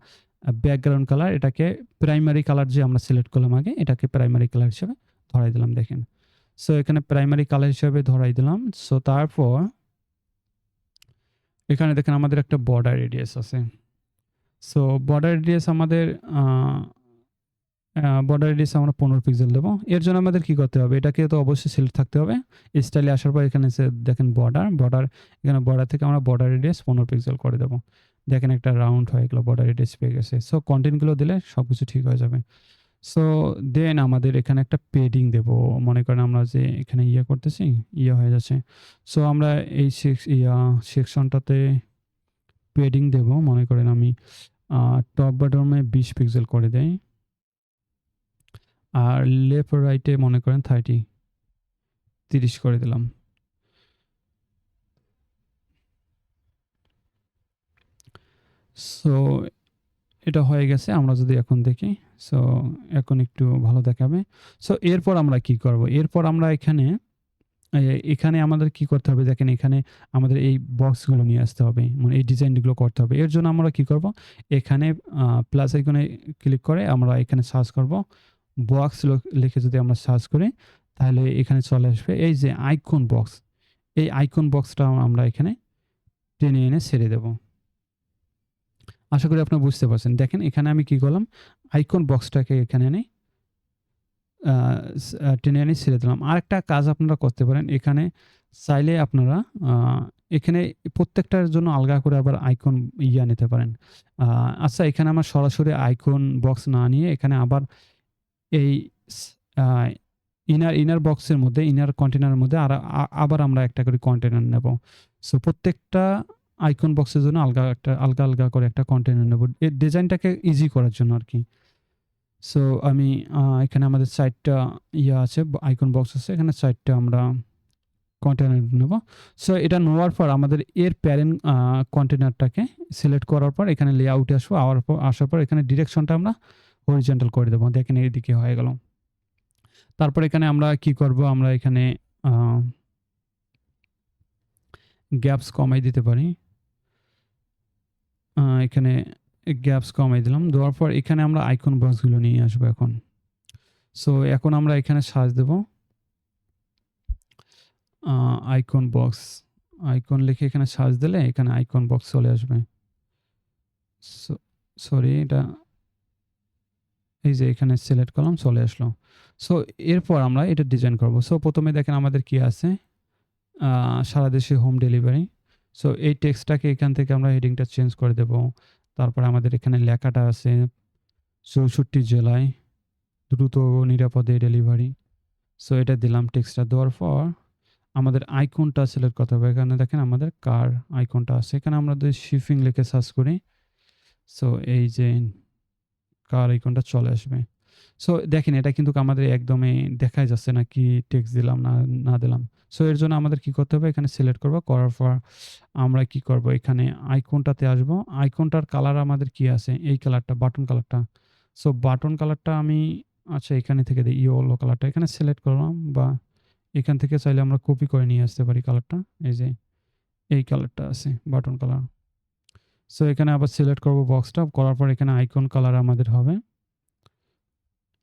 ব্যাকগ্রাউন্ড কালার এটাকে প্রাইমারি কালার যে আমরা সিলেক্ট করলাম আগে, এটাকে প্রাইমারি কালার হিসেবে ধরাই দিলাম দেখেন। সো এখানে প্রাইমারি কালার হিসেবে ধরাই দিলাম। সো তারপর এখানে দেখেন আমাদের একটা বর্ডার রেডিয়াস আছে। সো বর্ডার রেডিয়াস আমাদের ১৫ পিক্সেল দেব। এর জন্য আমাদের কি করতে হবে? এটাকে তো অবশ্যই সিলেক্ট থাকতে হবে। স্টাইলে আসার পর এখানে দেখেন বর্ডার এখানে বর্ডার থেকে আমরা বর্ডার রেডিয়াস ১৫ পিক্সেল করে দেব। দেখেন একটা রাউন্ড হয়ে গেল, বর্ডার রেডিয়াস পেয়ে গেছে। সো কনটেন্টগুলো দিলে সবকিছু ঠিক হয়ে যাবে। সো দেন আমাদের এখানে একটা পেডিং দেব। মনে করেন আমরা যে এখানে করতেছি, হয়ে যাচ্ছে। সো আমরা এই সেকশনটাতে পেডিং দেব। মনে করেন আমি টপ বটমে ২০ পিক্সেল করে দেই। আর লেফট রাইটে মনে করেন ৩০ করে দিলাম। সো এটা হয়ে গেছে। আমরা যদি এখন দেখি, সো এখন একটু ভালো দেখাবে। সো এরপর আমরা কি করব? এরপর আমরা এখানে আমাদের কি করতে হবে? দেখেন এখানে আমাদের এই বক্সগুলো নিয়ে আসতে হবে। মানে এই ডিজাইনগুলো করতে হবে। এর জন্য আমরা কি করব? এখানে প্লাস আইকনে ক্লিক করে আমরা এখানে সার্চ করব। বক্স লিখে যদি আমরা সার্চ করি, তাহলে এখানে চলে আসবে এই যে আইকন বক্স। এই আইকন বক্সটা আমরা এখানে টেনে এনে ছেড়ে দেব। আশা করি আপনারা বুঝতে পারছেন। দেখেন এখানে আমি কি করলাম? আইকন বক্সটাকে এখানে এনে টেনে এনে ছেড়ে দিলাম। আরেকটা কাজ আপনারা করতে পারেন। এখানে চাইলে আপনারা এখানে প্রত্যেকটার জন্য আলগা করে আবার আইকন নিতে পারেন। আচ্ছা, এখানে আমার সরাসরি আইকন বক্স না নিয়ে এখানে আবার এই আ ইনার বক্সের মধ্যে, ইনার কন্টেইনারের মধ্যে আবার আমরা একটা করে কন্টেইনার নেব। সো প্রত্যেকটা আইকন বক্সের জন্য আলগা আলগা করে একটা কন্টেইনার নেব। এই ডিজাইনটাকে ইজি করার জন্য আরকি। সো আমি এখানে আমাদের ৪ টা ইয়ে আছে, আইকন বক্স আছে। এখানে ৪ টা আমরা কন্টেইনার নেব। সো এটা নেওয়ার পর আমাদের এর প্যারেন্ট কন্টেইনারটাকে সিলেক্ট করার পর এখানে লেআউটে আসবো। আসার পর এখানে ডিরেকশনটা আমরা হরিজন্টাল করে দেব। দেখেন এইদিকে হয়ে গেল। তারপর এখানে আমরা কি করব? আমরা এখানে আ গ্যাপস কমাই দিতে পারি। এখানে গ্যাপস কমাই দিলাম। দেওয়ার পর এখানে আমরা আইকন বক্সগুলো নিয়ে আসবো এখন। সো এখন আমরা এখানে সার্চ দেব। Icon box. আইকন লিখে এখানে সার্চ দিলে এখানে আইকন বক্স চলে আসবে। সো সরি, এটা এই যে এখানে সিলেক্ট করলাম, চলে আসলো। সো এরপর আমরা এটা ডিজাইন করব। সো প্রথমে দেখেন আমাদের কি আছে? সারা দেশে হোম ডেলিভারি। সো এই টেক্সটটাকে এখান থেকে আমরা হেডিংটা চেঞ্জ করে দেব। তারপরে আমাদের এখানে লেখাটা আছে ৬৪ জেলায় দ্রুত ও নিরাপদে ডেলিভারি। সো এটা দিলাম। টেক্সটটা দেওয়ার পর আমাদের আইকনটা সিলেক্ট করতে হবে। এখানে দেখেন আমাদের কার আইকনটা আছে। এখানে আমরা যদি শিপিং লিখে সার্চ করি, সো এই যে কার আইকনটা চলে আসবে। সো দেখেন এটা কিন্তু আমাদের একদমই দেখাই যাচ্ছে না কি টেক্সট দিলাম না দিলাম। সো এর জন্য আমাদের কি করতে হবে? এখানে সিলেক্ট করব। করার পর আমরা কি করব? এখানে আইকনটাতে আসবো। আইকনটার কালার আমাদের কি আছে? এই কালারটা, বাটন কালারটা। সো বাটন কালারটা আমি আচ্ছা এখানে থেকে দেই, ইয়েলো কালারটা এখানে সিলেক্ট করলাম, বা এখান থেকে চাইলে আমরা কপি করে নিয়ে আসতে পারি কালারটা। এই যে এই কালারটা আছে বাটন কালার। সো এখানে আবার সিলেক্ট করব বক্সটা। করার পর এখানে আইকন কালার আমাদের হবে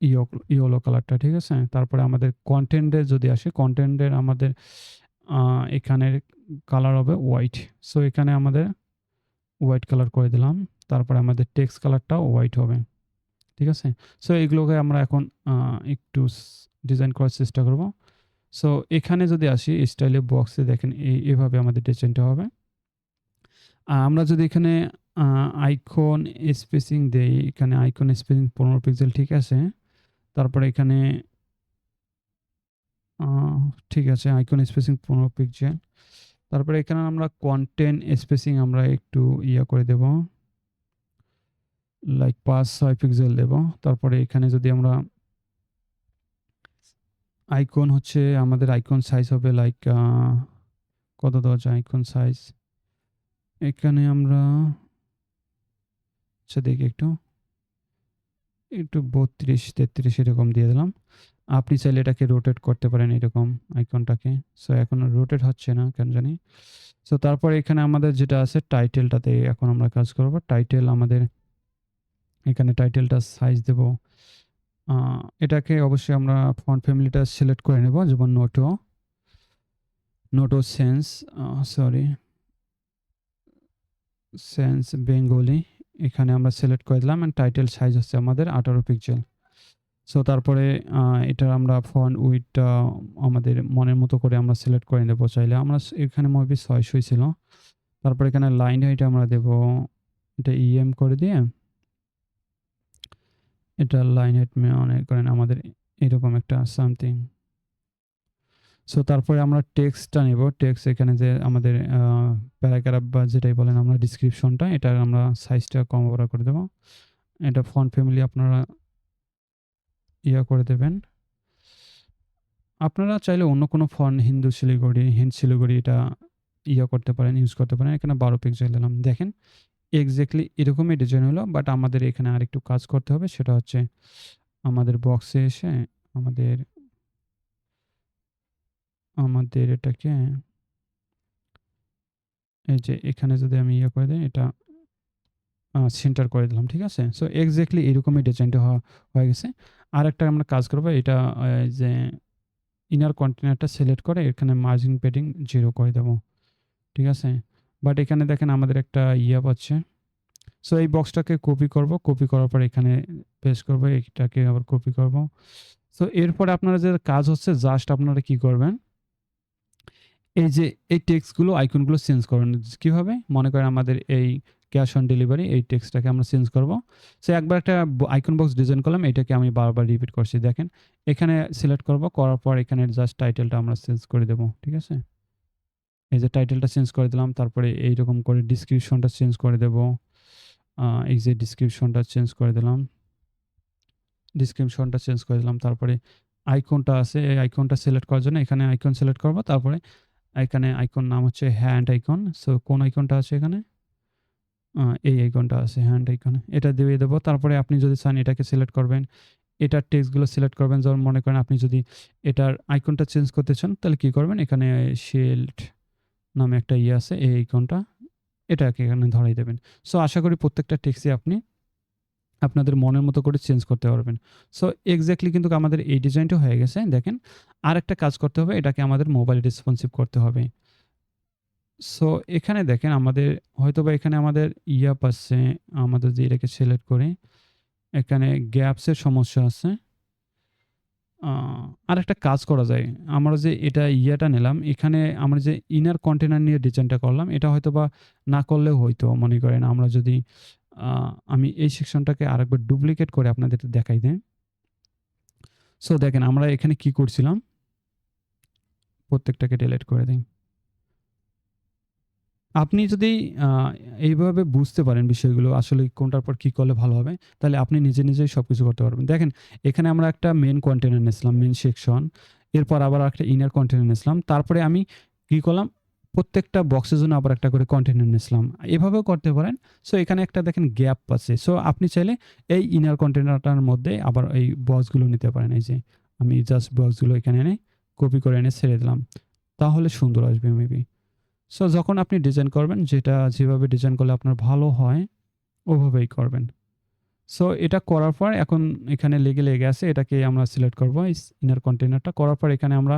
ইয়েলো কালারটা, ঠিক আছে? তারপরে আমাদের কনটেন্টে যদি আসি, কনটেন্টের আমাদের এখানের কালার হবে হোয়াইট। সো এখানে আমাদের হোয়াইট কালার করে দিলাম। তারপরে আমাদের টেক্সট কালারটাও হোয়াইট হবে। ঠিক আছে? সো এগুলোকে আমরা এখন একটু ডিজাইন করার চেষ্টা করব। সো এখানে যদি আসি স্টাইলে বক্সে দেখেন এভাবে আমাদের ডিজাইনটা হবে। আমরা যদি এখানে আইকন স্পেসিং দেই, এখানে আইকন স্পেসিং ১৫ পিক্সেল, ঠিক আছে? তারপরে এখানে আ ঠিক আছে, আইকন স্পেসিং ১৫ পিক্সেল। তারপরে এখানে আমরা কনটেন্ট স্পেসিং আমরা একটু করে দেব। লাইক ৫-৬ পিক্সেল দেব। তারপরে এখানে যদি আমরা আইকন হচ্ছে আমাদের আইকন সাইজ হবে লাইক কত দেওয়া যায় আইকন সাইজ? এখানে আমরা আচ্ছা দেখি একটু ৩২-৩৩ এরকম দিয়ে দিলাম। আপনি চাইলে এটাকে রোটেট করতে পারেন এরকম আইকনটাকে। সো এখন রোটেট হচ্ছে না কেন জানি। সো তারপরে এখানে আমাদের যেটা আছে টাইটেলটাতে এখন আমরা কাজ করব। টাইটেল আমাদের এখানে টাইটেলটা সাইজ দেব। এটাকে অবশ্যই আমরা ফন্ট ফ্যামিলিটা সিলেক্ট করে নেব, যেমন নোটো সেন্স সরি সেন্স বেঙ্গলি। এখানে আমরা সিলেক্ট করে দিলাম এন্ড টাইটেল সাইজ হচ্ছে আমাদের ১৮ পিক্সেল। সো তারপরে এটার আমরা ফন্ট উইডথটা আমাদের মনের মতো করে আমরা সিলেক্ট করে নেব চাইলে। আমরা এখানে মেবি ৬০০ ছিল। তারপরে এখানে লাইন হাইট আমরা দেব, এটা করে দিয়ে এটা লাইন হাইট মনে করেন আমাদের এরকম একটা সামথিং। সো তারপরে আমরা টেক্সটটা নেব। টেক্সট এখানে যে আমাদের প্যারাগ্রাফ বা যেটাই বলেন আমরা ডেসক্রিপশনটা, এটার আমরা সাইজটা কম বড় করে দেব। এটা ফন্ট ফ্যামিলি আপনারা করে দেবেন। আপনারা চাইলে অন্য কোনো ফন্ট হিন্দ শিলিগুড়ি এটা করতে পারেন, ইউজ করতে পারেন। এখানে ১২ পিক্সেল দিলাম। দেখেন এক্সাক্টলি এরকমই ডিজাইন হলো, বাট আমাদের এখানে আরেকটু কাজ করতে হবে। সেটা হচ্ছে আমাদের বক্সে এসে আমাদের এটাকে এই যে এখানে যদি আমি করে দেই, এটা সেন্টার করে দিলাম, ঠিক আছে? সো এক্সাক্টলি এরকমই ডিজাইনটা হয়ে গেছে। আরেকটা আমরা কাজ করব, এটা যে ইনার কন্টেইনারটা সিলেক্ট করে এখানে মার্জিন প্যাডিং 0 করে দেব, ঠিক আছে? বাট এখানে দেখেন আমাদের একটা পাচ্ছে। সো এই বক্সটাকে কপি করব। কপি করার পর এখানে পেস্ট করব। এটাকে আবার কপি করব। সো এরপরে আপনারা যে কাজ হচ্ছে জাস্ট আপনারা কি করবেন? এই যে এই টেক্সটগুলো আইকনগুলো চেঞ্জ করবেন। কিভাবে? মনে করেন আমাদের এই ক্যাশ অন ডেলিভারি এই টেক্সটটাকে আমরা চেঞ্জ করব। সো একবার একটা আইকন বক্স ডিজাইন করলাম, এটাকে আমি বারবার রিপিট করছি। দেখেন এখানে সিলেক্ট করব, করার পর এখানে জাস্ট টাইটেলটা আমরা চেঞ্জ করে দেব, ঠিক আছে? এই যে টাইটেলটা চেঞ্জ করে দিলাম। তারপরে এইরকম করে ডেসক্রিপশনটা চেঞ্জ করে দেব। এই যে ডেসক্রিপশনটা চেঞ্জ করে দিলাম। ডেসক্রিপশনটা চেঞ্জ করে দিলাম। তারপরে আইকনটা আছে, এই আইকনটা সিলেক্ট করার জন্য এখানে আইকন সিলেক্ট করব। তারপরে এখানে আইকন নাম হচ্ছে হ্যান্ড আইকন। সো কোন আইকনটা আছে এখানে? এই আইকনটা আছে হ্যান্ড আইকন। এটা দিয়ে দেব। তারপরে আপনি যদি চান এটাকে সিলেক্ট করবেন। এটার টেক্সটগুলো সিলেক্ট করবেন। যেমন মনে করেন আপনি যদি এটার আইকনটা চেঞ্জ করতে চান তাহলে কি করবেন? এখানে শিল্ড নামে একটা আছে, এই আইকনটা এটাকে এখানে ধরাই দেবেন। সো আশা করি প্রত্যেকটা টেক্সটই আপনি আপনাদের মনের মতো করে চেঞ্জ করতে পারবেন। সো এক্সাক্টলি কিন্তু আমাদের এই ডিজাইনটা হয়ে গেছে। দেখেন আরেকটা কাজ করতে হবে, এটাকে আমাদের মোবাইল রেসপন্সিভ করতে হবে। সো এখানে দেখেন আমাদের হয়তোবা এখানে আমাদের আছে, আমাদের যদি এটাকে সিলেক্ট করি, এখানে গ্যাপসের সমস্যা আছে। আ আরেকটা কাজ করা যায়। আমরা যে এটা নিলাম, এখানে আমরা যে ইনার কন্টেইনার নিয়ে ডিজাইনটা করলাম, এটা হয়তোবা না করলেও হইতো। মনে করেন আমরা যদি আ আমি এই সেকশনটাকে আরেকবার ডুপ্লিকেট করে আপনাদের দেখাই দেই। সো দেখেন আমরা এখানে কি করছিলাম? প্রত্যেকটাকে ডিলিট করে দেই। আপনি যদি আ এইভাবে বুঝতে পারেন বিষয়গুলো আসলে কোনটার পর কি করলে ভালো হবে, তাহলে আপনি নিজেই সবকিছু করতে পারবেন। দেখেন এখানে আমরা একটা মেইন কন্টেইনার নিয়েছিলাম, মেইন সেকশন। এরপর আবার একটা ইনার কন্টেইনার নিয়েছিলাম। তারপরে আমি কি করলাম? প্রত্যেকটা বক্সের জন্য আবার একটা করে কন্টেইনার নিয়েছিলাম। এভাবেও করতে পারেন। সো এখানে একটা দেখেন গ্যাপ আছে। সো আপনি চাইলে এই ইনার কন্টেইনারটার মধ্যে আবার এই বক্সগুলো নিতে পারেন। এই যে আমি জাস্ট বক্সগুলো এখানে এনে কপি করে এনে ছেড়ে দিলাম। তাহলে সুন্দর আসবে মেবি। সো যখন আপনি ডিজাইন করবেন, যেটা যেভাবে ডিজাইন করলে আপনার ভালো হয়, ওভাবেই করবেন। সো এটা করার পর এখন এখানে লেগে আছে। এটাকে আমরা সিলেক্ট করব, এই ইনার কন্টেইনারটা করার পর এখানে আমরা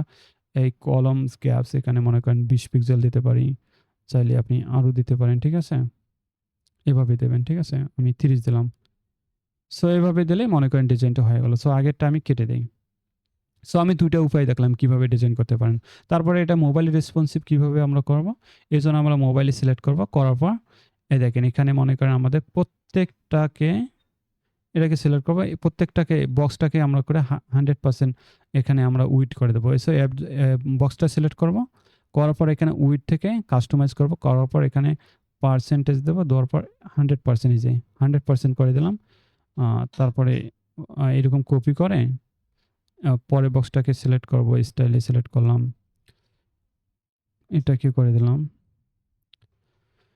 এই কলামস, গ্যাপস এখানে মনে করেন 20 পিক্সেল দিতে পারি। চাইলে আপনি আরও দিতে পারেন, ঠিক আছে? এভাবে দেবেন, ঠিক আছে? আমি 30 দিলাম। সো এভাবে দিলে মনে করেন ডিজাইনটা হয়ে গেল। সো আগেরটা আমি কেটে দেই। সো আমি ২ টা উপায় দেখলাম কিভাবে ডিজাইন করতে পারেন। তারপরে এটা মোবাইল রেসপন্সিভ কিভাবে আমরা করব? এজন্য আমরা মোবাইলে সিলেক্ট করব। করার পর এই দেখেন এখানে মনে করেন আমাদের প্রত্যেকটাকে এটাকে সিলেক্ট করব। এই প্রত্যেকটাকে বক্সটাকে আমরা করে 100% এখানে আমরা উইডথ করে দেব। সো বক্সটা সিলেক্ট করব। করার পর এখানে উইডথ থেকে কাস্টমাইজ করব। করার পর এখানে পার্সেন্টেজ দেব। দেওয়ার পর 100% এই যে 100% করে দিলাম। তারপরে এরকম কপি করে পরের বক্সটাকে সিলেক্ট করব, স্টাইলে সিলেক্ট করলাম। এটাকে করে দিলাম।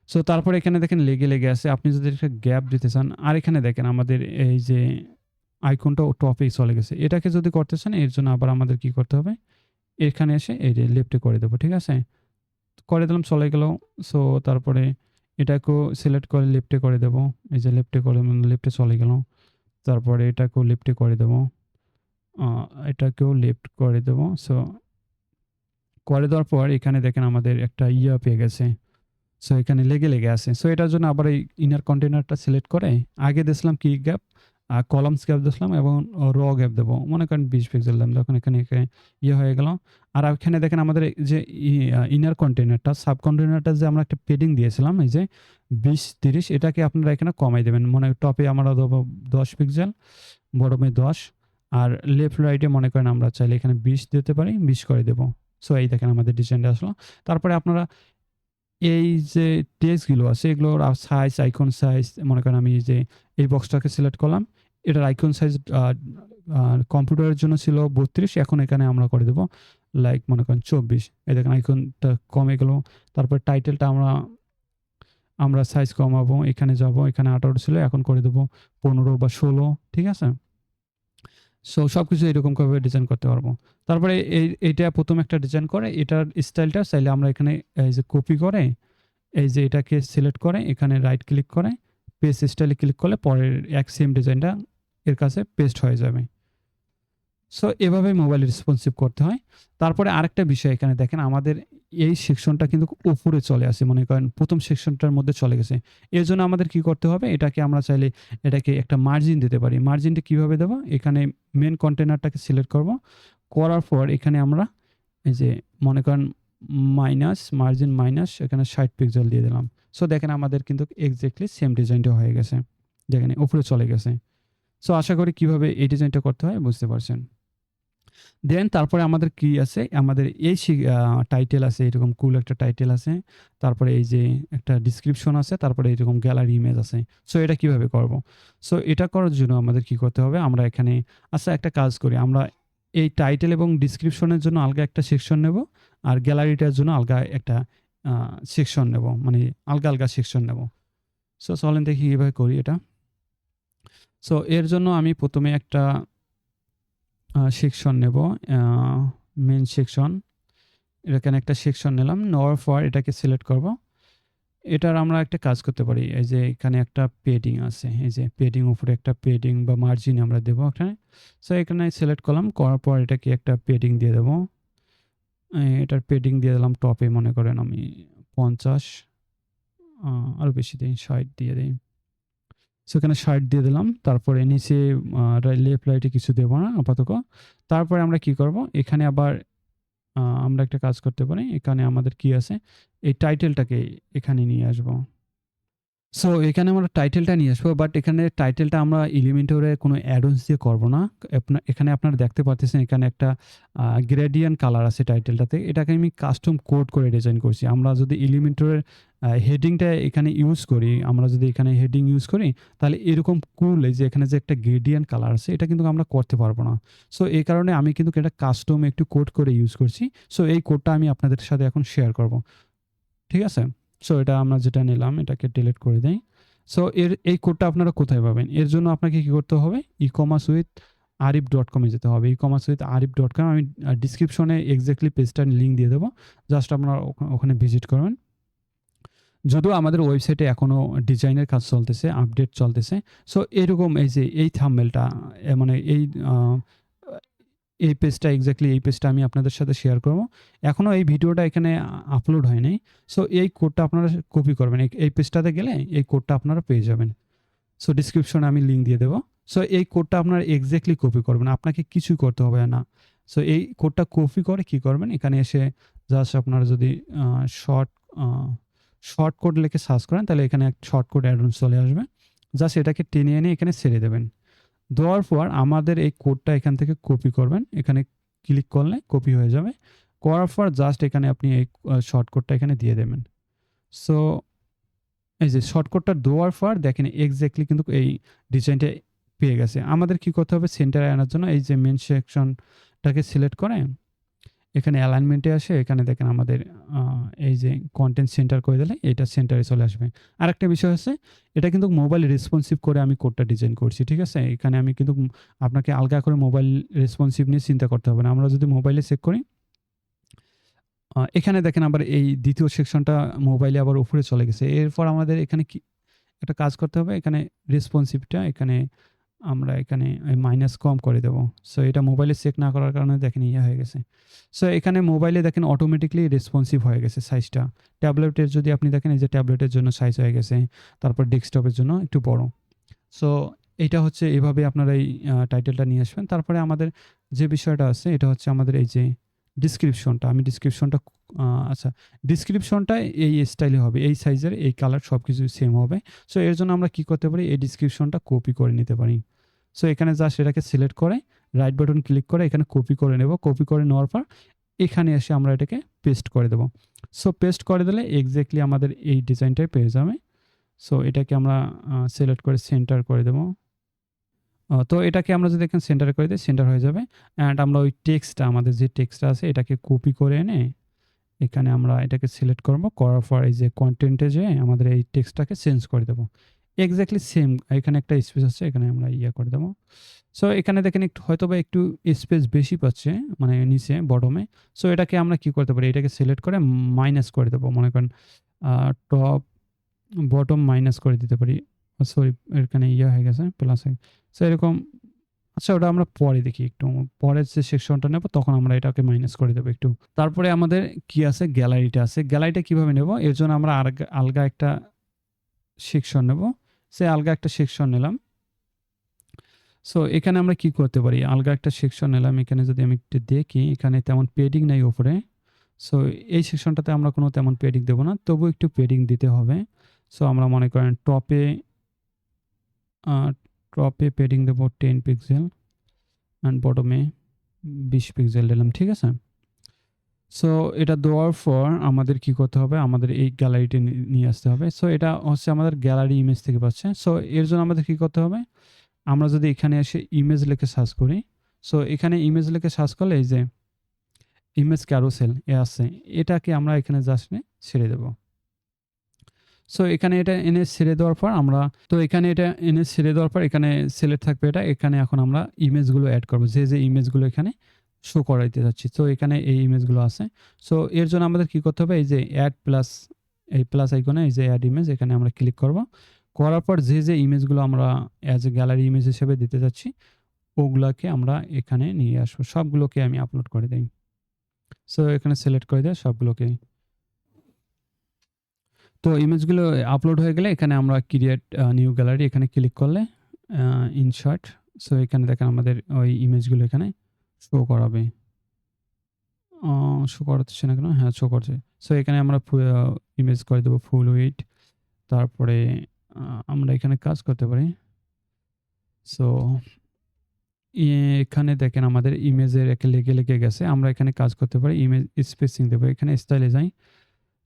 সো তারপরে এখানে দেখেন লেগে আছে। আপনি যদি একটা গ্যাপ দিতে চান, আর এখানে দেখেন আমাদের এই যে আইকনটা টপেই চলে গেছে। এটাকে যদি করতে চান এর জন্য আবার আমাদের কি করতে হবে? এখানে এসে এই যে লেফটে করে দেব, ঠিক আছে? করে দিলাম, চলে গেল। সো তারপরে এটাকেও সিলেক্ট করে লেফটে করে দেব। এই যে লেফটে করে লেফটে চলে গেল। তারপরে এটাকেও লেফটে করে দেব। এটাকেও লেফট করে দেব। সো করে দেওয়ার পর এখানে দেখেন আমাদের একটা পেয়ে গেছে। সো এখানে লেগে আছে। সো এটার জন্য আবার এই ইনার কন্টেইনারটা সিলেক্ট করে আগে দিয়েছিলাম কি গ্যাপ, কলামস গ্যাপ দিয়েছিলাম এবং গ্যাপ দেব। মনে করেন 20 পিক্সেল দিলাম। যখন এখানে হয়ে গেল। আর এখানে দেখেন আমাদের এই যে ইনার কন্টেইনারটা, সাব কন্টেইনারটা যে আমরা একটা পেডিং দিয়েছিলাম এই যে 20-30, এটাকে আপনারা এখানে কমাই দেবেন। মনে টপে আমরা দেবো 10 পিক্সেল, বটমে 10, আর লেফট রাইটে মনে করেন আমরা চাইলে এখানে 20 দিতে পারি, 20 করে দেব। সো এই দেখেন আমাদের ডিজাইনটা আসলো। তারপরে আপনারা এই যে টেক্সটগুলো আছে এগুলোর সাইজ, আইকন সাইজ মনে করেন আমি যে এই বক্সটাকে সিলেক্ট করলাম। এটার আইকন সাইজ কম্পিউটারের জন্য ছিল 32, এখন এখানে আমরা করে দেব লাইক মনে করেন 24। এই দেখেন আইকনটা কমে গেল। তারপর টাইটেলটা আমরা সাইজ কমাবো। এখানে যাব, এখানে 18 ছিল, এখন করে দেব 15 বা 16, ঠিক আছে? সো সবকিছু এরকমভাবে ডিজাইন করতে পারবো। তারপরে এইটা ১ম একটা ডিজাইন করে এটার স্টাইলটা চাইলে আমরা এখানে এই যে কপি করে এই যে এটাকে সিলেক্ট করে এখানে রাইট ক্লিক করে পেস্ট স্টাইলে ক্লিক করলে পরের সেম ডিজাইনটা এর কাছে পেস্ট হয়ে যাবে। সো এভাবে মোবাইল রেসপন্সিভ করতে হয়। তারপরে আরেকটা বিষয় এখানে দেখেন আমাদের এই সেকশনটা কিন্তু উপরে চলে আসে। মনে করেন ১ম সেকশনটার মধ্যে চলে গেছে। এর জন্য আমাদের কি করতে হবে? এটাকে আমরা চাইলে এটাকে একটা মার্জিন দিতে পারি। মার্জিনটা কিভাবে দেব? এখানে মেইন কন্টেইনারটাকে সিলেক্ট করব। করার পর এখানে আমরা এই যে মনে করেন মার্জিন মাইনাস এখানে ৬০ পিক্সেল দিয়ে দিলাম। সো দেখেন আমাদের কিন্তু এক্সাক্টলি সেম ডিজাইনটা হয়ে গেছে। দেখেন উপরে চলে গেছে। সো আশা করি কিভাবে এই ডিজাইনটা করতে হয় বুঝতে পারছেন। দেন তারপরে আমাদের কি আছে, আমাদের এই টাইটেল আছে, এরকম কুল একটা টাইটেল আছে। তারপরে এই যে একটা ডেসক্রিপশন আছে, তারপরে এরকম গ্যালারি ইমেজ আছে। সো এটা কিভাবে করব? সো এটা করার জন্য আমাদের কি করতে হবে? আমরা এখানে আচ্ছা একটা কাজ করি। আমরা এই টাইটেল এবং ডেসক্রিপশনের জন্য আলগা একটা সেকশন নেব। আর গ্যালারিটার জন্য আলগা একটা সেকশন নেব। মানে আলগা সেকশন নেব। সো চলেন দেখি কিভাবে করি এটা। সো এর জন্য আমি প্রথমে একটা সেকশন নেব। Main section. এখানে একটা সেকশন নিলাম। নেওয়ার পর এটাকে সিলেক্ট করব। এটার আমরা একটা কাজ করতে পারি। এই যে এখানে একটা পেডিং আছে। এই যে পেডিং উপরে একটা পেডিং বা মার্জিন আমরা দেব এখানে। সো এখানে সিলেক্ট করলাম। করার পর এটাকে একটা পেডিং দিয়ে দেব। এটার পেডিং দিয়ে দিলাম টপে, মনে করেন আমি 50, আরও বেশি দিই, 60 দিয়ে দিই। সো এখানে 60 দিয়ে দিলাম। তারপরে নিচে লেফট রাইটে কিছু দেব না আপাতত। তারপরে আমরা কি করব? এখানে আবার আমরা একটা কাজ করতে পারি। এখানে আমাদের কি আছে? এই টাইটেলটাকে এখানে নিয়ে আসবো। সো এখানে আমরা টাইটেলটা নিয়ে আসবো। বাট এখানে টাইটেলটা আমরা এলিমেন্টরে কোনো অ্যাড-অনস দিয়ে করব না। এখানে আপনারা দেখতে পারতেছেন এখানে একটা গ্রেডিয়েন্ট কালার আছে টাইটেলটাতে। এটাকে আমি কাস্টম কোড করে ডিজাইন করছি। আমরা যদি এলিমেন্টরের হেডিংটা এখানে ইউজ করি, আমরা যদি এখানে হেডিং ইউজ করি, তাহলে এরকম কুল এই যে এখানে যে একটা গ্রেডিয়েন্ট কালার আছে, এটা কিন্তু আমরা করতে পারবো না। সো এই কারণে আমি কিন্তু এটা কাস্টম একটু কোড করে ইউজ করছি। সো এই কোডটা আমি আপনাদের সাথে এখন শেয়ার করব। ঠিক আছে? সো এটা আমরা যেটা নিলাম এটাকে ডিলিট করে দেই। সো এই কোডটা আপনারা কোথায় পাবেন? এর জন্য আপনাকে কি করতে হবে? ecommerce-with-arif.com এ যেতে হবে। ecommerce-with-arif.com আমি ডেসক্রিপশনে এক্সাক্টলি পেজটার লিংক দিয়ে দেব। জাস্ট আপনারা ওখানে ভিজিট করবেন। যদিও আমাদের ওয়েবসাইটে এখনো ডিজাইনের কাজ চলতেছে, আপডেট চলতেছে। সো এরকম এই যে এই থাম্বনেলটা মানে এই পেজটা এক্সাক্টলি এই পেজটা আমি আপনাদের সাথে শেয়ার করব। এখনো এই ভিডিওটা এখানে আপলোড হয় নাই। সো এই কোডটা আপনারা কপি করবেন। এই পেজটাতে গেলে এই কোডটা আপনারা পেয়ে যাবেন। সো ডেসক্রিপশনে আমি লিংক দিয়ে দেব। সো এই কোডটা আপনারা এক্সাক্টলি কপি করবেন। আপনাকে কিছুই করতে হবে না। সো এই কোডটা কপি করে কি করবেন? এখানে এসে জাস্ট আপনারা যদি আ শর্ট আ শর্ট কোড লিখে সার্চ করেন, তাহলে এখানে এক শর্ট কোড অ্যাড-অনস চলে আসবে। জাস্ট এটাকে টেনে এনে এখানে ছেড়ে দেবেন। দেওয়ার পর আমাদের এই কোডটা এখান থেকে কপি করবেন। এখানে ক্লিক করলে কপি হয়ে যাবে। করার পর জাস্ট এখানে আপনি এই শর্ট কোডটা এখানে দিয়ে দেবেন। সো এই যে শর্ট কোডটা দেওয়ার পর দেখেন এক্সাক্টলি কিন্তু এই ডিজাইনটা পেয়ে গেছে। আমাদের কি করতে হবে? সেন্টারে আনার জন্য এই যে মেইন সেকশনটাকে সিলেক্ট করে এখানে অ্যালাইনমেন্টে আসে, এখানে দেখেন আমাদের এই যে কনটেন্ট সেন্টার করে দিলে এটা সেন্টারে চলে আসবে। আরেকটা বিষয় হচ্ছে, এটা কিন্তু মোবাইল রেসপন্সিভ করে আমি কোডটা ডিজাইন করছি। ঠিক আছে? এখানে আমি কিন্তু আপনাকে আলগা করে মোবাইল রেসপন্সিভ নিয়ে চিন্তা করতে হবে না। আমরা যদি মোবাইলে চেক করি, এখানে দেখেন আবার এই দ্বিতীয় সেকশনটা মোবাইলে আবার উপরে চলে গেছে। এরপর আমাদের এখানে কি একটা কাজ করতে হবে? এখানে রেসপন্সিভটা এখানে আমরা এখানে মাইনাস কম করে দেব। সো এটা মোবাইলে চেক না করার কারণে দেখেন হয়ে গেছে। সো এখানে মোবাইলে দেখেন অটোমেটিক্যালি রেসপন্সিভ হয়ে গেছে সাইজটা। ট্যাবলেটের যদি আপনি দেখেন এই যে ট্যাবলেটের জন্য সাইজ হয়ে গেছে। তারপর ডেস্কটপের জন্য একটু বড়। সো এইটা হচ্ছে এভাবে আপনারা এই টাইটেলটা নিয়ে আসবেন। তারপরে আমাদের যে বিষয়টা আছে এটা হচ্ছে আমাদের এই যে ডেসক্রিপশনটা। আমি ডেসক্রিপশনটা আচ্ছা ডেসক্রিপশনটা এই স্টাইলে হবে। এই সাইজের, এই কালার সবকিছু সেম হবে। সো এর জন্য আমরা কি করতে পারি? এই ডেসক্রিপশনটা কপি করে নিতে পারি। সো এখানে জাস্ট এটাকে সিলেক্ট করে রাইট বাটন ক্লিক করে এখানে কপি করে নেব। কপি করে নেওয়ার পর এখানে এসে আমরা এটাকে পেস্ট করে দেব। সো পেস্ট করে দিলে এক্সাক্টলি আমাদের এই ডিজাইনটাই পেয়ে যাবে। সো এটাকে আমরা সিলেক্ট করে সেন্টার করে দেব। তো এটাকে আমরা যদি এখানে সেন্টারে করে দিই, সেন্টার হয়ে যাবে। অ্যান্ড আমরা ওই টেক্সটটা, আমাদের যে টেক্সটটা আছে এটাকে কপি করে এনে এখানে আমরা এটাকে সিলেক্ট করব। করার পর এই যে কনটেন্টে যেয়ে আমাদের এই টেক্সটটাকে চেঞ্জ করে দেব। এক্সাক্টলি সেম এখানে একটা স্পেস আছে, এখানে আমরা করে দেব। সো এখানে দেখেন একটু হয়তোবা একটু স্পেস বেশি পাচ্ছে, মানে নিচে বটমে। সো এটাকে আমরা কি করতে পারি? এটাকে সিলেক্ট করে মাইনাস করে দেব। মনে করেন টপ বটম মাইনাস করে দিতে পারি। সরি, এখানে হয়ে গেছে, প্লাস হয়ে। সো এরকম আচ্ছা ওটা আমরা পরে দেখি একটু। পরের যে সেকশনটা নেব তখন আমরা এটাকে মাইনাস করে দেব একটু। তারপরে আমাদের কি আছে? গ্যালারিটা আছে। গ্যালারিটা কিভাবে নেব? এর জন্য আমরা আলগা একটা সেকশন নেব। সে আলগা একটা সেকশন নিলাম। সো এখানে আমরা কি করতে পারি? আলগা একটা সেকশন নিলাম। এখানে যদি আমি একটু দেখি, এখানে তেমন পেডিং নাই উপরে। সো এই সেকশনটাতে আমরা কোনো তেমন পেডিং দেব না। তবুও একটু পেডিং দিতে হবে। সো আমরা মনে করেন টপে পেডিং দেব 10 পিক্সেল অ্যান্ড বটমে 20 পিক্সেল দিলাম, ঠিক আছে? সো এটা দেওয়ার পর আমাদের কি করতে হবে? আমাদের এই গ্যালারিতে নিয়ে আসতে হবে। সো এটা হচ্ছে আমাদের গ্যালারি ইমেজ থেকে পাচ্ছে। সো এর জন্য আমাদের কি করতে হবে? আমরা যদি এখানে এসে ইমেজ লিখে সার্চ করি, সো এখানে ইমেজ লিখে সার্চ করলে এই যে ইমেজ ক্যারোসেল আছে। এটাকে আমরা এখানে জাস্ট ছেড়ে দেব। সো এখানে এটা এনে ছেড়ে দেওয়ার পর এখানে এটা এনে ছেড়ে দেওয়ার পর এখানে সিলেক্ট থাকবে এটা। এখানে এখন আমরা ইমেজগুলো এড করব। যে ইমেজগুলো এখানে শো করাইতে যাচ্ছি। তো এখানে এই ইমেজগুলো আছে। সো এর জন্য আমাদের কি করতে হবে? এই যে এড প্লাস, এই প্লাস আইকনে এই যে এড ইমেজ, এখানে আমরা ক্লিক করব। করার পর যে ইমেজগুলো আমরা অ্যাজ এ গ্যালারি ইমেজ হিসেবে দিতে যাচ্ছি, ওগুলাকে আমরা এখানে নিয়ে আসবো। সবগুলোকে আমি আপলোড করে দেই। সো এখানে সিলেক্ট করে দেই সবগুলোকে। তো ইমেজগুলো আপলোড হয়ে গেলে এখানে আমরা ক্রিয়েট নিউ গ্যালারি এখানে ক্লিক করলে ইনসার্ট, সো এখানে দেখেন আমাদের ওই ইমেজগুলো এখানে শো করাবে। শো করাচ্ছে না কেন? হ্যাঁ, শো করছে। সো এখানে আমরা ইমেজ করে দেবো ফুল উইডথ। তারপরে আমরা এখানে কাজ করতে পারি। সো এখানে দেখেন আমাদের ইমেজের লেগে গেছে। আমরা এখানে কাজ করতে পারি। ইমেজ স্পেসিং দেবো। এখানে স্টাইলে যাই।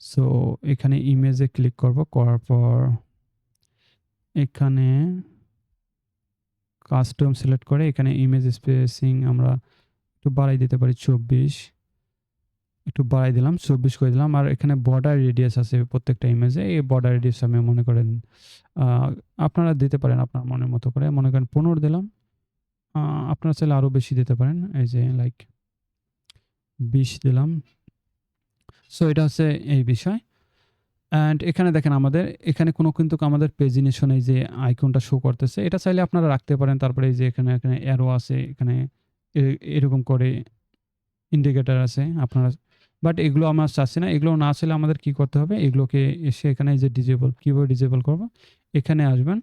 সো এখানে ইমেজে ক্লিক করব। করার পর এখানে কাস্টম সিলেক্ট করে এখানে ইমেজ স্পেসিং আমরা একটু বাড়াই দিতে পারি 24, একটু বাড়াই দিলাম 24 করে দিলাম। আর এখানে বর্ডার রেডিয়াস আছে প্রত্যেকটা ইমেজে। এই বর্ডার রেডিয়াস আমি মনে করেন আপনারা দিতে পারেন আপনার মনের মতো করে। মনে করেন 15 দিলাম। আপনারা চাইলে আরও বেশি দিতে পারেন। এই যে লাইক 20 দিলাম। সো এটা হচ্ছে এই বিষয়। অ্যান্ড এখানে দেখেন আমাদের এখানে কিন্তু আমাদের পেজিনেশন এই যে আইকনটা শো করতেছে, এটা চাইলে আপনারা রাখতে পারেন। তারপরে এই যে এখানে অ্যারো আছে, এখানে এরকম করে ইন্ডিকেটর আছে আপনারা, বাট এগুলো আমরা চাচ্ছি না। এগুলো না চাইলে আমাদের কি করতে হবে? এগুলোকে এসে এখানে এই যে ডিজেবল, কীভাবে ডিজেবল করব? এখানে আসবেন।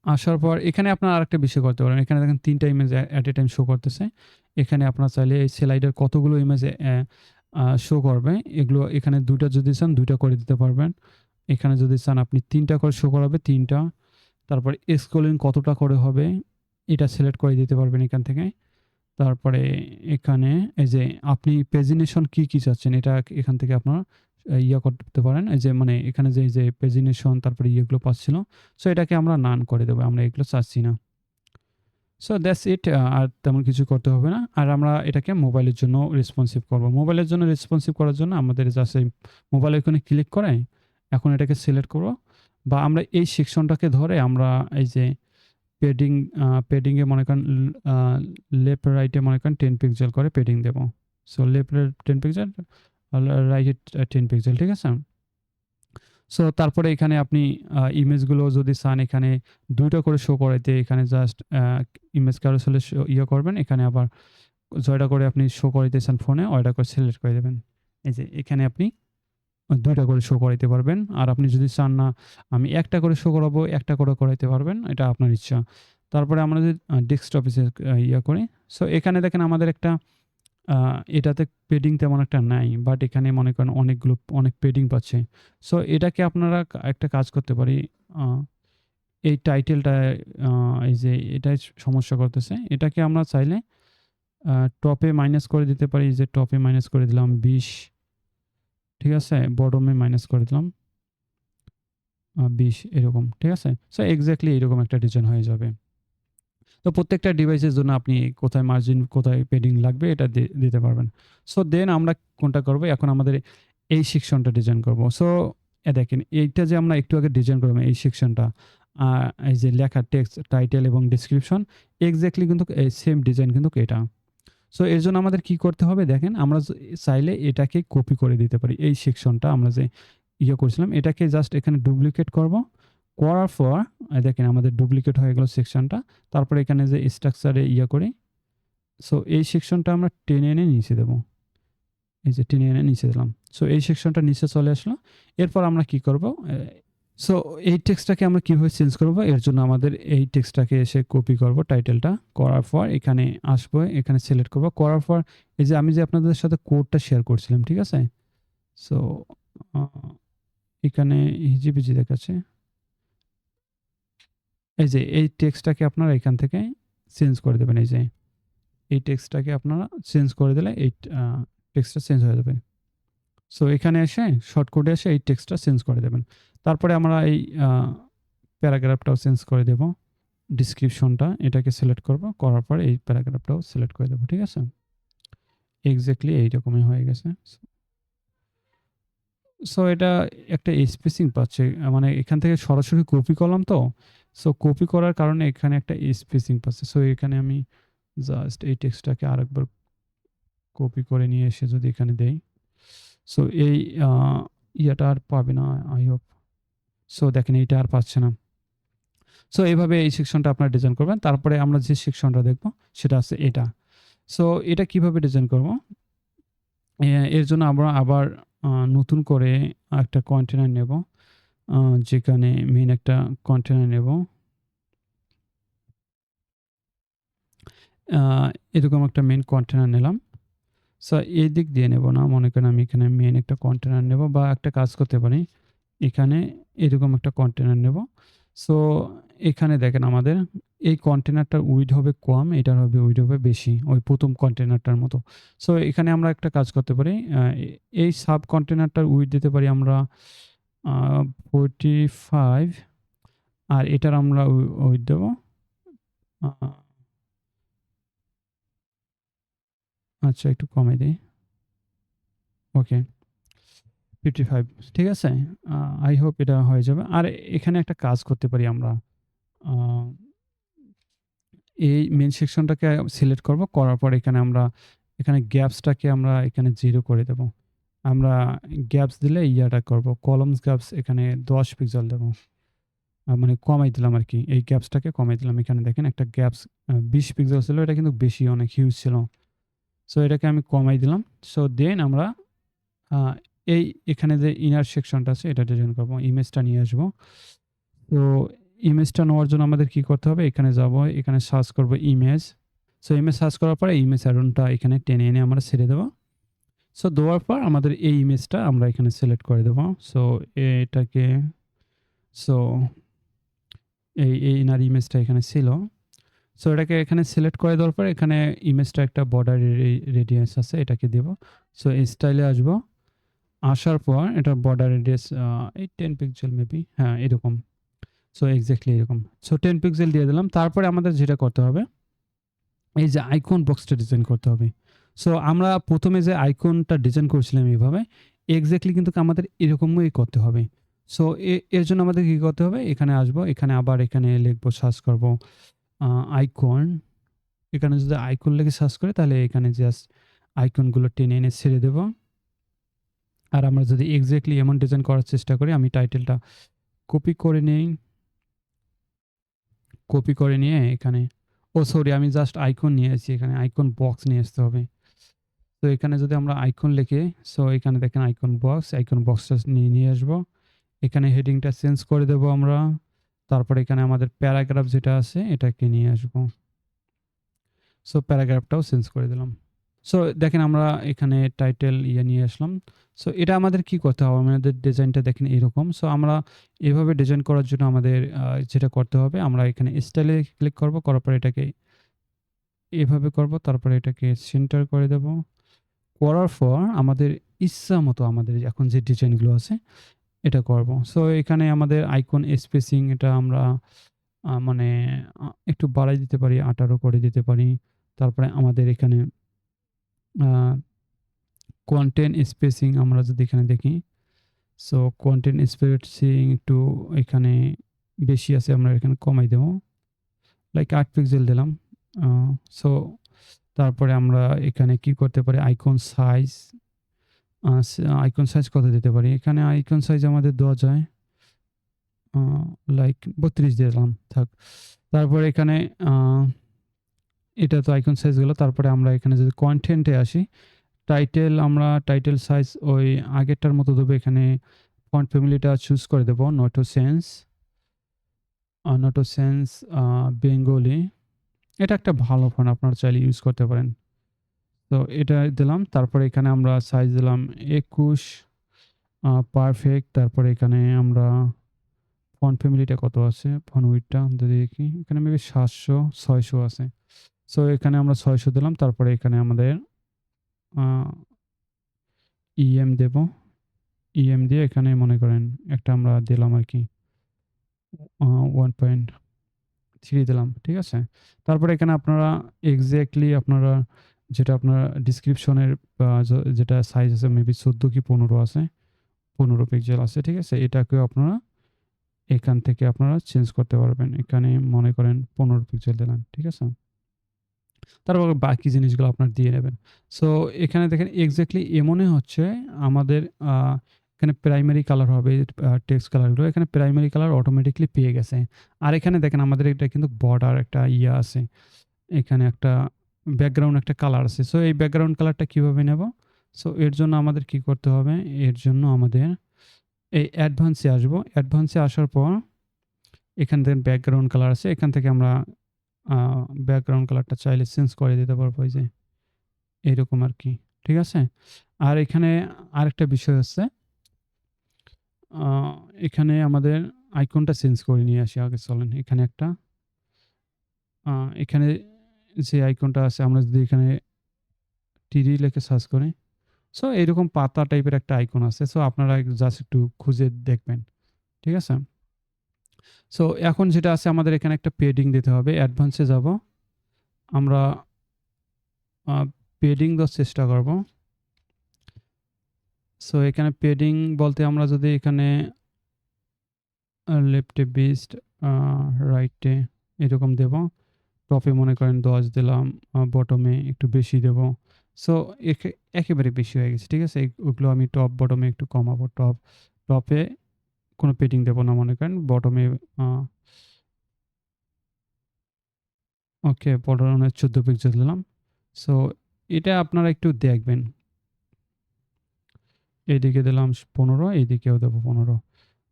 আসার পর এখানে আপনারা আরেকটা বিষয় করতে পারেন। এখানে দেখেন 3টা image at a time show করতেছে। এখানে আপনারা চাইলে এই স্লাইডের কতগুলো ইমেজ শো করবে, এগুলো এখানে 2টা যদি চান 2টা করে দিতে পারবেন। এখানে যদি চান আপনি 3টা করে শো করাবে 3টা। তারপরে স্ক্রলিং কতটা করে হবে এটা সিলেক্ট করে দিতে পারবেন এখান থেকে। তারপরে এখানে এই যে আপনি পেজিনেশন কি চাচ্ছেন এটা এখান থেকে আপনারা করতে পারেন। এই যে মানে এখানে যে পেজিনেশন তারপরে ইয়েগুলো পাচ্ছিল, সো এটাকে আমরা নান করে দেবো। আমরা এগুলো চাচ্ছি না। So that's it. আর তেমন কিছু করতে হবে না। আর আমরা এটাকে মোবাইলের জন্য রেসপন্সিভ করব। মোবাইলের জন্য রেসপন্সিভ করার জন্য আমাদের জাস্ট এই মোবাইল আইকনে ক্লিক করে এখন এটাকে সিলেক্ট করব, বা আমরা এই সেকশনটাকে ধরে আমরা এই যে পেডিংয়ে মনে করেন লেফট রাইটে মনে করেন 10 পিক্সেল করে পেডিং দেব। সো লেফটে 10 পিক্সেল, রাইটে 10 পিক্সেল, ঠিক আছে? সো তারপরে এখানে আপনি ইমেজগুলো যদি চান এখানে 2টা করে শো করাইতে, এখানে জাস্ট ইমেজ ক্যারোসেলে করবেন। এখানে আবার জয়টা করে আপনি শো করাইতে চান ফোনে, ওইটা করে সিলেক্ট করে দেবেন। এই যে এখানে আপনি 2টা করে শো করাইতে পারবেন। আর আপনি যদি চান না আমি একটা করে শো করাবো, একটা করে করাইতে পারবেন। এটা আপনার ইচ্ছা। তারপরে আমরা যদি ডেস্কটপে করি, সো এখানে দেখেন আমাদের একটা এটাতে পেডিং তেমন একটা নাই, বাট এখানে মনে করেন অনেক পেডিং পাচ্ছে। সো এটাকে আপনারা একটা কাজ করতে পারি। এই টাইটেলটা এই যে এটাই সমস্যা করতেছে। এটাকে আমরা চাইলে টপে মাইনাস করে দিতে পারি। যে টপে মাইনাস করে দিলাম 20, ঠিক আছে? বটমে মাইনাস করে দিলাম 20, এরকম, ঠিক আছে? সো এক্স্যাক্টলি এরকম একটা ডিজাইন হয়ে যাবে। তো প্রত্যেকটা ডিভাইসের জন্য আপনি কোথায় মার্জিন, কোথায় পেডিং লাগবে এটা দিতে পারবেন। সো দেন আমরা কোনটা করব? এখন আমাদের এই সেকশনটা ডিজাইন করব। সো দেখেন এইটা যে আমরা একটু আগে ডিজাইন করলাম এই সেকশনটা, এই যে লেখা টেক্সট, টাইটেল এবং ডেসক্রিপশন, এক্স্যাক্টলি কিন্তু এই সেম ডিজাইন কিন্তু এটা। সো এর জন্য আমাদের কি করতে হবে? দেখেন আমরা চাইলে এটাকে কপি করে দিতে পারি। এই সেকশনটা আমরা যে করছিলাম এটাকে জাস্ট এখানে ডুপ্লিকেট করব। করার পর দেখেন আমাদের ডুপ্লিকেট হয়ে গেল সেকশনটা। তারপরে এখানে যে স্ট্রাকচারে করি, সো এই সেকশনটা আমরা টেনে এনে নিচে দেব। এই যে টেনে এনে নিচে দিলাম। সো এই সেকশনটা নিচে চলে আসলো। এরপর আমরা কি করব? সো এই টেক্সটটাকে আমরা কিভাবে চেঞ্জ করব? এর জন্য আমাদের এই টেক্সটটাকে এসে কপি করব টাইটেলটা। করার পর এখানে আসবো, এখানে সিলেক্ট করব। করার পর এই যে আমি যে আপনাদের সাথে কোডটা শেয়ার করছিলাম, ঠিক আছে? সো এখানে হিজিবিজি দেখাচ্ছে। এই যে এই টেক্সটটাকে আপনারা এখান থেকে চেঞ্জ করে দেবেন। এই যে এই টেক্সটটাকে আপনারা চেঞ্জ করে দিলে এই টেক্সটটা চেঞ্জ হয়ে যাবে। সো এখানে এসে শর্টকাটে এসে এই টেক্সটটা চেঞ্জ করে দেবেন। তারপরে আমরা এই প্যারাগ্রাফটাও চেঞ্জ করে দেব। ডেসক্রিপশনটা এটাকে সিলেক্ট করব। করার পরে এই প্যারাগ্রাফটাও সিলেক্ট করে দেব। ঠিক আছে? এক্সাক্টলি এইরকমই হয়ে গেছে। সো এটা একটা স্পেসিং পাচ্ছে। মানে এখান থেকে সরাসরি কপি করলাম তো। সো কপি করার কারণে এখানে একটা স্পেসিং পাচ্ছে। সো এখানে আমি জাস্ট এই টেক্সটটাকে আরেকবার কপি করে নিয়ে এসে যদি এখানে দেই। সো এই ইয়াটা আর পাবে না আই হোপ। সো দেখেন এইটা আর পাচ্ছে না। সো এইভাবে এই সেকশনটা আপনারা ডিজাইন করবেন। তারপরে আমরা যে সেকশনটা দেখব সেটা আছে এটা। সো এটা কিভাবে ডিজাইন করব? এর জন্য আমরা আবার নতুন করে একটা কন্টেইনার নেব। যেখানে মেইন একটা কন্টেইনার নেব। এরকম একটা মেইন কন্টেইনার নিলাম। সো এই দিক দিয়ে নেব না। মনে করেন আমি এখানে মেইন একটা কন্টেইনার নেব বা একটা কাজ করতে পারি। এখানে এরকম একটা কন্টেইনার নেব। সো এখানে দেখেন আমাদের এই কন্টেইনারটার উইডথ হবে কম, এটার উইডথ হবে বেশি। ওই ১ম কন্টেইনারটার মতো। সো এখানে আমরা একটা কাজ করতে পারি। এই সাব কন্টেইনারটার উইডথ দিতে পারি আমরা 45 আর এটার আমরা উইডথ দেব আ আচ্ছা একটু কমাই দেই। ওকে 55 ঠিক আছে? আই হোপ এটা হয়ে যাবে। আর এখানে একটা কাজ করতে পারি আমরা। আ এই মেইন সেকশনটাকে সিলেক্ট করব। করার পর এখানে আমরা এখানে গ্যাপসটাকে আমরা এখানে 0 করে দেব। আমরা গ্যাপস দিলে ইয়াটা করব। কলামস গ্যাপস এখানে 10 পিক্সেল দেব। মানে কমাই দিলাম আরকি। এই গ্যাপসটাকে কমাই দিলাম। এখানে দেখেন একটা গ্যাপস 20 পিক্সেল ছিল। এটা কিন্তু বেশি অনেক হিউজ ছিল। সো এটাকে আমি কমাই দিলাম। সো দেন আমরা আ এই এখানে যে ইনার সেকশনটা আছে এটা ডিজাইন করব। ইমেজটা নিয়ে আসবো। তো ইমেজটা নেওয়ার জন্য আমাদের কি করতে হবে? এখানে যাব, এখানে সার্চ করব ইমেজ। সো ইমেজ সার্চ করার পরে ইমেজ অ্যারোটা এখানে টেনে এনে আমরা ছেড়ে দেব। সো দেওয়ার পর আমাদের এই ইমেজটা আমরা এখানে সিলেক্ট করে দেব। সো এটাকে সো এই ইনার ইমেজটা এখানে ছিল। সো এটাকে এখানে সিলেক্ট করে দেওয়ার পর এখানে ইমেজটা একটা বর্ডার রেডিয়াস আছে এটাকে দেব। সো এই স্টাইলে আসবো। আসার পর এটার বর্ডার রেডিয়াস এই 10 পিক্সেল মেবি হ্যাঁ, এরকম। সো এক্সাক্টলি এরকম। সো 10 পিক্সেল দিয়ে দিলাম। তারপরে আমাদের যেটা করতে হবে, এই যে আইকন বক্সটা ডিজাইন করতে হবে। সো আমরা ১ম এ যে আইকনটা ডিজাইন করেছিলাম এভাবে, এক্সাক্টলি কিন্তু আমাদের এরকমই করতে হবে। সো এর জন্য আমাদের কি করতে হবে? এখানে আসবো, এখানে আবার এখানে লিখবো, সার্চ করব আ আইকন। এখানে যদি আইকন লিখে সার্চ করি তাহলে এখানে জাস্ট আইকনগুলো টেনে এনে ছেড়ে দেব। আর আমরা যদি এক্সাক্টলি এমন ডিজাইন করার চেষ্টা করি, আমি টাইটেলটা কপি করে নেই। কপি করে নিয়ে এখানে সরি আমি জাস্ট আইকন নিয়ে এসেছি। এখানে আইকন বক্স নিয়ে আসতে হবে। তো এখানে যদি আমরা আইকন লিখি, সো এখানে দেখেন আইকন বক্সটা নিয়ে আসবো। এখানে হেডিংটা চেঞ্জ করে দেব আমরা। তারপরে এখানে আমাদের প্যারাগ্রাফ যেটা আছে এটাকে নিয়ে আসবো। সো প্যারাগ্রাফটাও চেঞ্জ করে দিলাম। সো দেখেন আমরা এখানে টাইটেল নিয়ে আসলাম। সো এটা আমাদের কি করতে হবে? আমাদের ডিজাইনটা দেখেন এরকম। সো আমরা এভাবে ডিজাইন করার জন্য আমাদের যেটা করতে হবে, আমরা এখানে স্টাইলে ক্লিক করব। করার পর এটাকে এভাবে করব। তারপরে এটাকে সেন্টার করে দেব। করার পর আমাদের ইচ্ছা মতো আমাদের এখন যে ডিজাইনগুলো আছে এটা করব। সো এখানে আমাদের আইকন স্পেসিং এটা আমরা মানে একটু বাড়াই দিতে পারি, 18 করে দিতে পারি। তারপরে আমাদের এখানে আ কনটেন্ট স্পেসিং আমরা যদি এখানে দেখি, সো কনটেন্ট স্পেসিং একটু এখানে বেশি আছে, আমরা এখানে কমাই দেব। লাইক 8 পিক্সেল দিলাম। আ সো তারপরে আমরা এখানে কি করতে পারি? আ আইকন সাইজ কত দিতে পারি? এখানে আইকন সাইজ আমাদের দেওয়া যায় আ লাইক 32 দিলাম থাক। তারপরে এখানে আ এটা তো আইকন সাইজ গেল। তারপরে আমরা এখানে যদি কনটেন্ট এ আসি, আমরা টাইটেল সাইজ ওই আগেরটার মতো দেব। এখানে ফন্ট ফ্যামিলিটা চুজ করে দেব। নটোসেন্স বেঙ্গলি। এটা একটা ভালো ফন্ট, আপনারা চাইলে ইউজ করতে পারেন। তো এটা দিলাম। তারপরে এখানে আমরা সাইজ দিলাম ২১ পারফেক্ট। তারপরে এখানে আমরা ফন্ট ফ্যামিলিটা কত আছে? ফন্ট উইডথটা যদি দেখি, এখানে মেবি ৭০০, ৬০০ আছে। সো এখানে আমরা ৬০০ দিলাম। তারপরে এখানে আমাদের আ ইএম দেব। ইএম দিয়ে এখানে মনে করেন একটা আমরা দিলাম আরকি 1.3 দিলাম। ঠিক আছে? তারপরে এখানে আপনারা এক্সাক্টলি আপনারা যেটা আপনার ডেসক্রিপশনের যেটা সাইজ আছে মেবি ১৪ কি ১৫ আছে। ১৫ পিক্সেল আছে। ঠিক আছে? এটাকেও আপনারা এখান থেকে আপনারা চেঞ্জ করতে পারবেন। এখানে মনে করেন ১৫ পিক্সেল দিলেন। ঠিক আছে? তারপর বাকি জিনিসগুলো আপনার দিয়ে নেবেন। সো এখানে দেখেন এক্সাক্টলি এমনই হচ্ছে আমাদের এখানে প্রাইমারি কালার হবে টেক্সট কালারগুলো। এখানে প্রাইমারি কালার অটোমেটিক্যালি পেয়ে গেছে। আর এখানে দেখেন আমাদের এটা কিন্তু বর্ডার একটা ইয়ে আছে। এখানে একটা ব্যাকগ্রাউন্ড একটা কালার আছে। সো এই ব্যাকগ্রাউন্ড কালারটা কিভাবে নেব? সো এর জন্য আমাদের কি করতে হবে? এর জন্য আমাদের এই অ্যাডভান্সে আসবো। অ্যাডভান্সে আসার পর এখান থেকে ব্যাকগ্রাউন্ড কালার আছে। এখান থেকে আমরা আ ব্যাকগ্রাউন্ড কালারটা চাইলে চেঞ্জ করে দিতে পারবো এই যে এরকম আরকি। ঠিক আছে? আর এখানে আরেকটা বিষয় হচ্ছে আ এখানে আমাদের আইকনটা চেঞ্জ করে নিয়ে আসি আগে চলেন। এখানে একটা আ এখানে যে আইকনটা আছে আমরা যদি এখানে টিডি লিখে সার্চ করি। সো এরকম পাতা টাইপের একটা আইকন আছে। সো আপনারা জাস্ট একটু খুঁজে দেখবেন। ঠিক আছে? সো এখন যেটা আছে আমাদের এখানে একটা পেডিং দিতে হবে। অ্যাডভান্স এ যাবো। আমরা আ পেডিং দেওয়ার চেষ্টা করব। সো এখানে পেডিং বলতে আমরা যদি এখানে লেফটে ২০ আ রাইটে এরকম দেব। টপে মনে করেন ১০ দিলাম, বটমে একটু বেশি দেব। সো একেবারে বেশি হয়ে গেছে। ঠিক আছে? ওগুলো আমি টপ বটমে একটু কমাবো। টপে কোনো পেডিং দেব না মনে করেন। বটমে আ ওকে বটমে ১৪ পিক্সেল দিলাম। সো এটা আপনারা একটু দেখবেন। এইদিকে দিলাম ১৫, এইদিকেও দেব ১৫।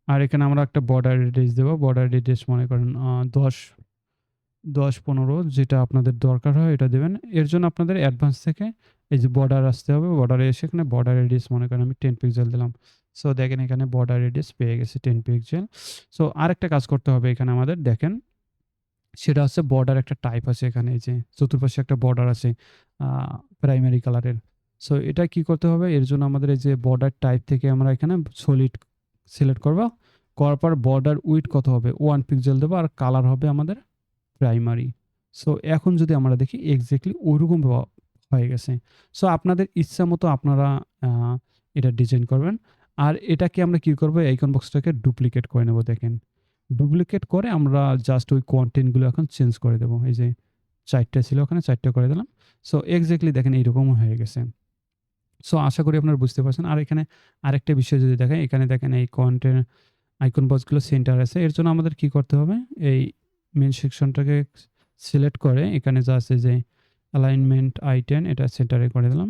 আর এখানে আমরা একটা বর্ডার রেডিয়াস দেব। বর্ডার রেডিয়াস মনে করেন ১০, ১০-১৫ যেটা আপনাদের দরকার হয় এটা দিবেন। এর জন্য আপনাদের অ্যাডভান্স থেকে এই যে বর্ডার আসতে হবে। বর্ডারে এসে এখানে বর্ডার রেডিয়াস মনে করেন আমি 10 পিক্সেল দিলাম। সো দেখেন এখানে বর্ডার রেডিয়াস পেয়ে গেছি 10 পিক্সেল। সো আরেকটা কাজ করতে হবে এখানে আমাদের দেখেন সেটা হচ্ছে বর্ডার একটা টাইপ আছে এখানে এই যে চতুর্পাশে একটা বর্ডার আছে আ প্রাইমারি কালারের। সো এটা কি করতে হবে? এর জন্য আমাদের এই যে বর্ডার টাইপ থেকে আমরা এখানে সলিড সিলেক্ট করব। করার পর বর্ডার উইডথ কত হবে? 1 পিক্সেল দেব আর কালার হবে আমাদের প্রাইমারি। সো এখন যদি আমরা দেখি এক্সাক্টলি ঐরকম হয়ে গেছে। সো আপনাদের ইচ্ছামতো আপনারা আ এটা ডিজাইন করবেন। আর এটাকে আমরা কি করব? আইকন বক্সটাকে ডুপ্লিকেট করে নেব দেখেন। ডুপ্লিকেট করে আমরা জাস্ট ওই কনটেন্ট গুলো এখন চেঞ্জ করে দেব। এই যে ৪ টা ছিল ওখানে ৪ টা করে দিলাম। সো এক্সাক্টলি দেখেন এইরকমও হয়ে গেছে। সো আশা করি আপনারা বুঝতে পারছেন। আর এখানে আরেকটা বিষয় যদি দেখাই, এখানে দেখেন এই কনটেন্ট আইকন বক্সগুলো সেন্টার আছে। এর জন্য আমাদের কি করতে হবে? এই মেইন সেকশনটাকে সিলেক্ট করে এখানে যা আছে যে অ্যালাইনমেন্ট I10 এটা সেন্টারে করে দিলাম।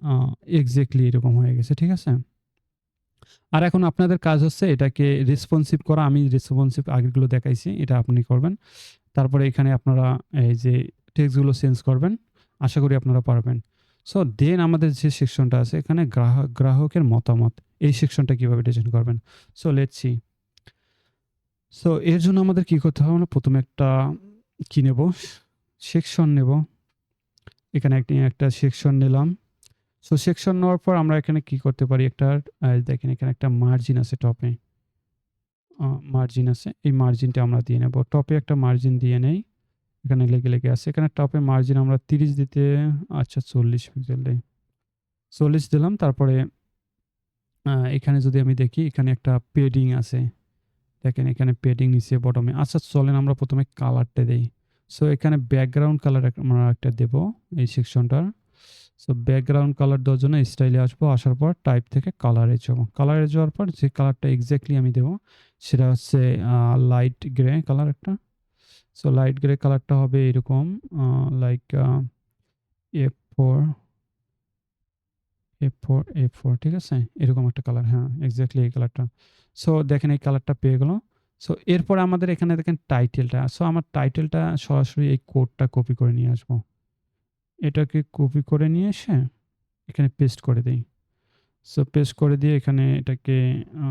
আ এক্সাক্টলি এরকম হয়ে গেছে। ঠিক আছে? আর এখন আপনাদের কাজ হচ্ছে এটাকে রেসপন্সিভ করা। আমি রেসপন্সিভ আগেরগুলো দেখাইছি। এটা আপনি করবেন। তারপরে এখানে আপনারা এই যে টেক্সটগুলো চেঞ্জ করবেন। আশা করি আপনারা পারবেন। সো দেন আমাদের যে সেকশনটা আছে এখানে গ্রাহকের মতামত। এই সেকশনটা কিভাবে ডিজাইন করবেন? So let's see. সো এর জন্য আমাদের কি করতে হবে? আমরা ১ম এ একটা কি নেব? সেকশন নেব। এখানে একটা সেকশন নিলাম। সো সেকশন নেওয়ার পর আমরা এখানে কি করতে পারি? একটা দেখেন এখানে একটা মার্জিন আছে টপে। মার্জিন আছে। এই মার্জিনটা আমরা দিয়ে নেব। টপে একটা মার্জিন দিয়ে নেই। এখানে লেগে আছে। এখানে টপে মার্জিন আমরা ৩০ দিতে আচ্ছা ৪০ পিক্সেল দেই। ৪০ দিলাম। তারপরে এখানে যদি আমি দেখি এখানে একটা পেডিং আছে। দেখেন এখানে পেডিং নিচে বটমে। আচ্ছা চলেন আমরা ১ম এ কালারটা দেই। সো এখানে ব্যাকগ্রাউন্ড কালার আমরা একটা দেব এই সেকশনটার। সো ব্যাকগ্রাউন্ড কালার দেওয়ার জন্য স্টাইলে আসবো। আসার পর টাইপ থেকে কালারে যাবো। কালারে যাওয়ার পর যে কালারটা এক্সাক্টলি আমি দেব সেটা হচ্ছে লাইট গ্রে কালার একটা। সো লাইট গ্রে কালারটা হবে এরকম লাইক F4, F4 ঠিক আছে? এরকম একটা কালার হ্যাঁ, এক্সাক্টলি এই কালারটা। সো দেখেন এই কালারটা পেয়ে গেল। সো এরপর আমাদের এখানে দেখেন টাইটেলটা। সো আমার টাইটেলটা সরাসরি এই কোডটা কপি করে নিয়ে আসবো। এটাকে কপি করে নিয়ে এসে এখানে পেস্ট করে দেই। সো পেস্ট করে দিয়ে এখানে এটাকে আ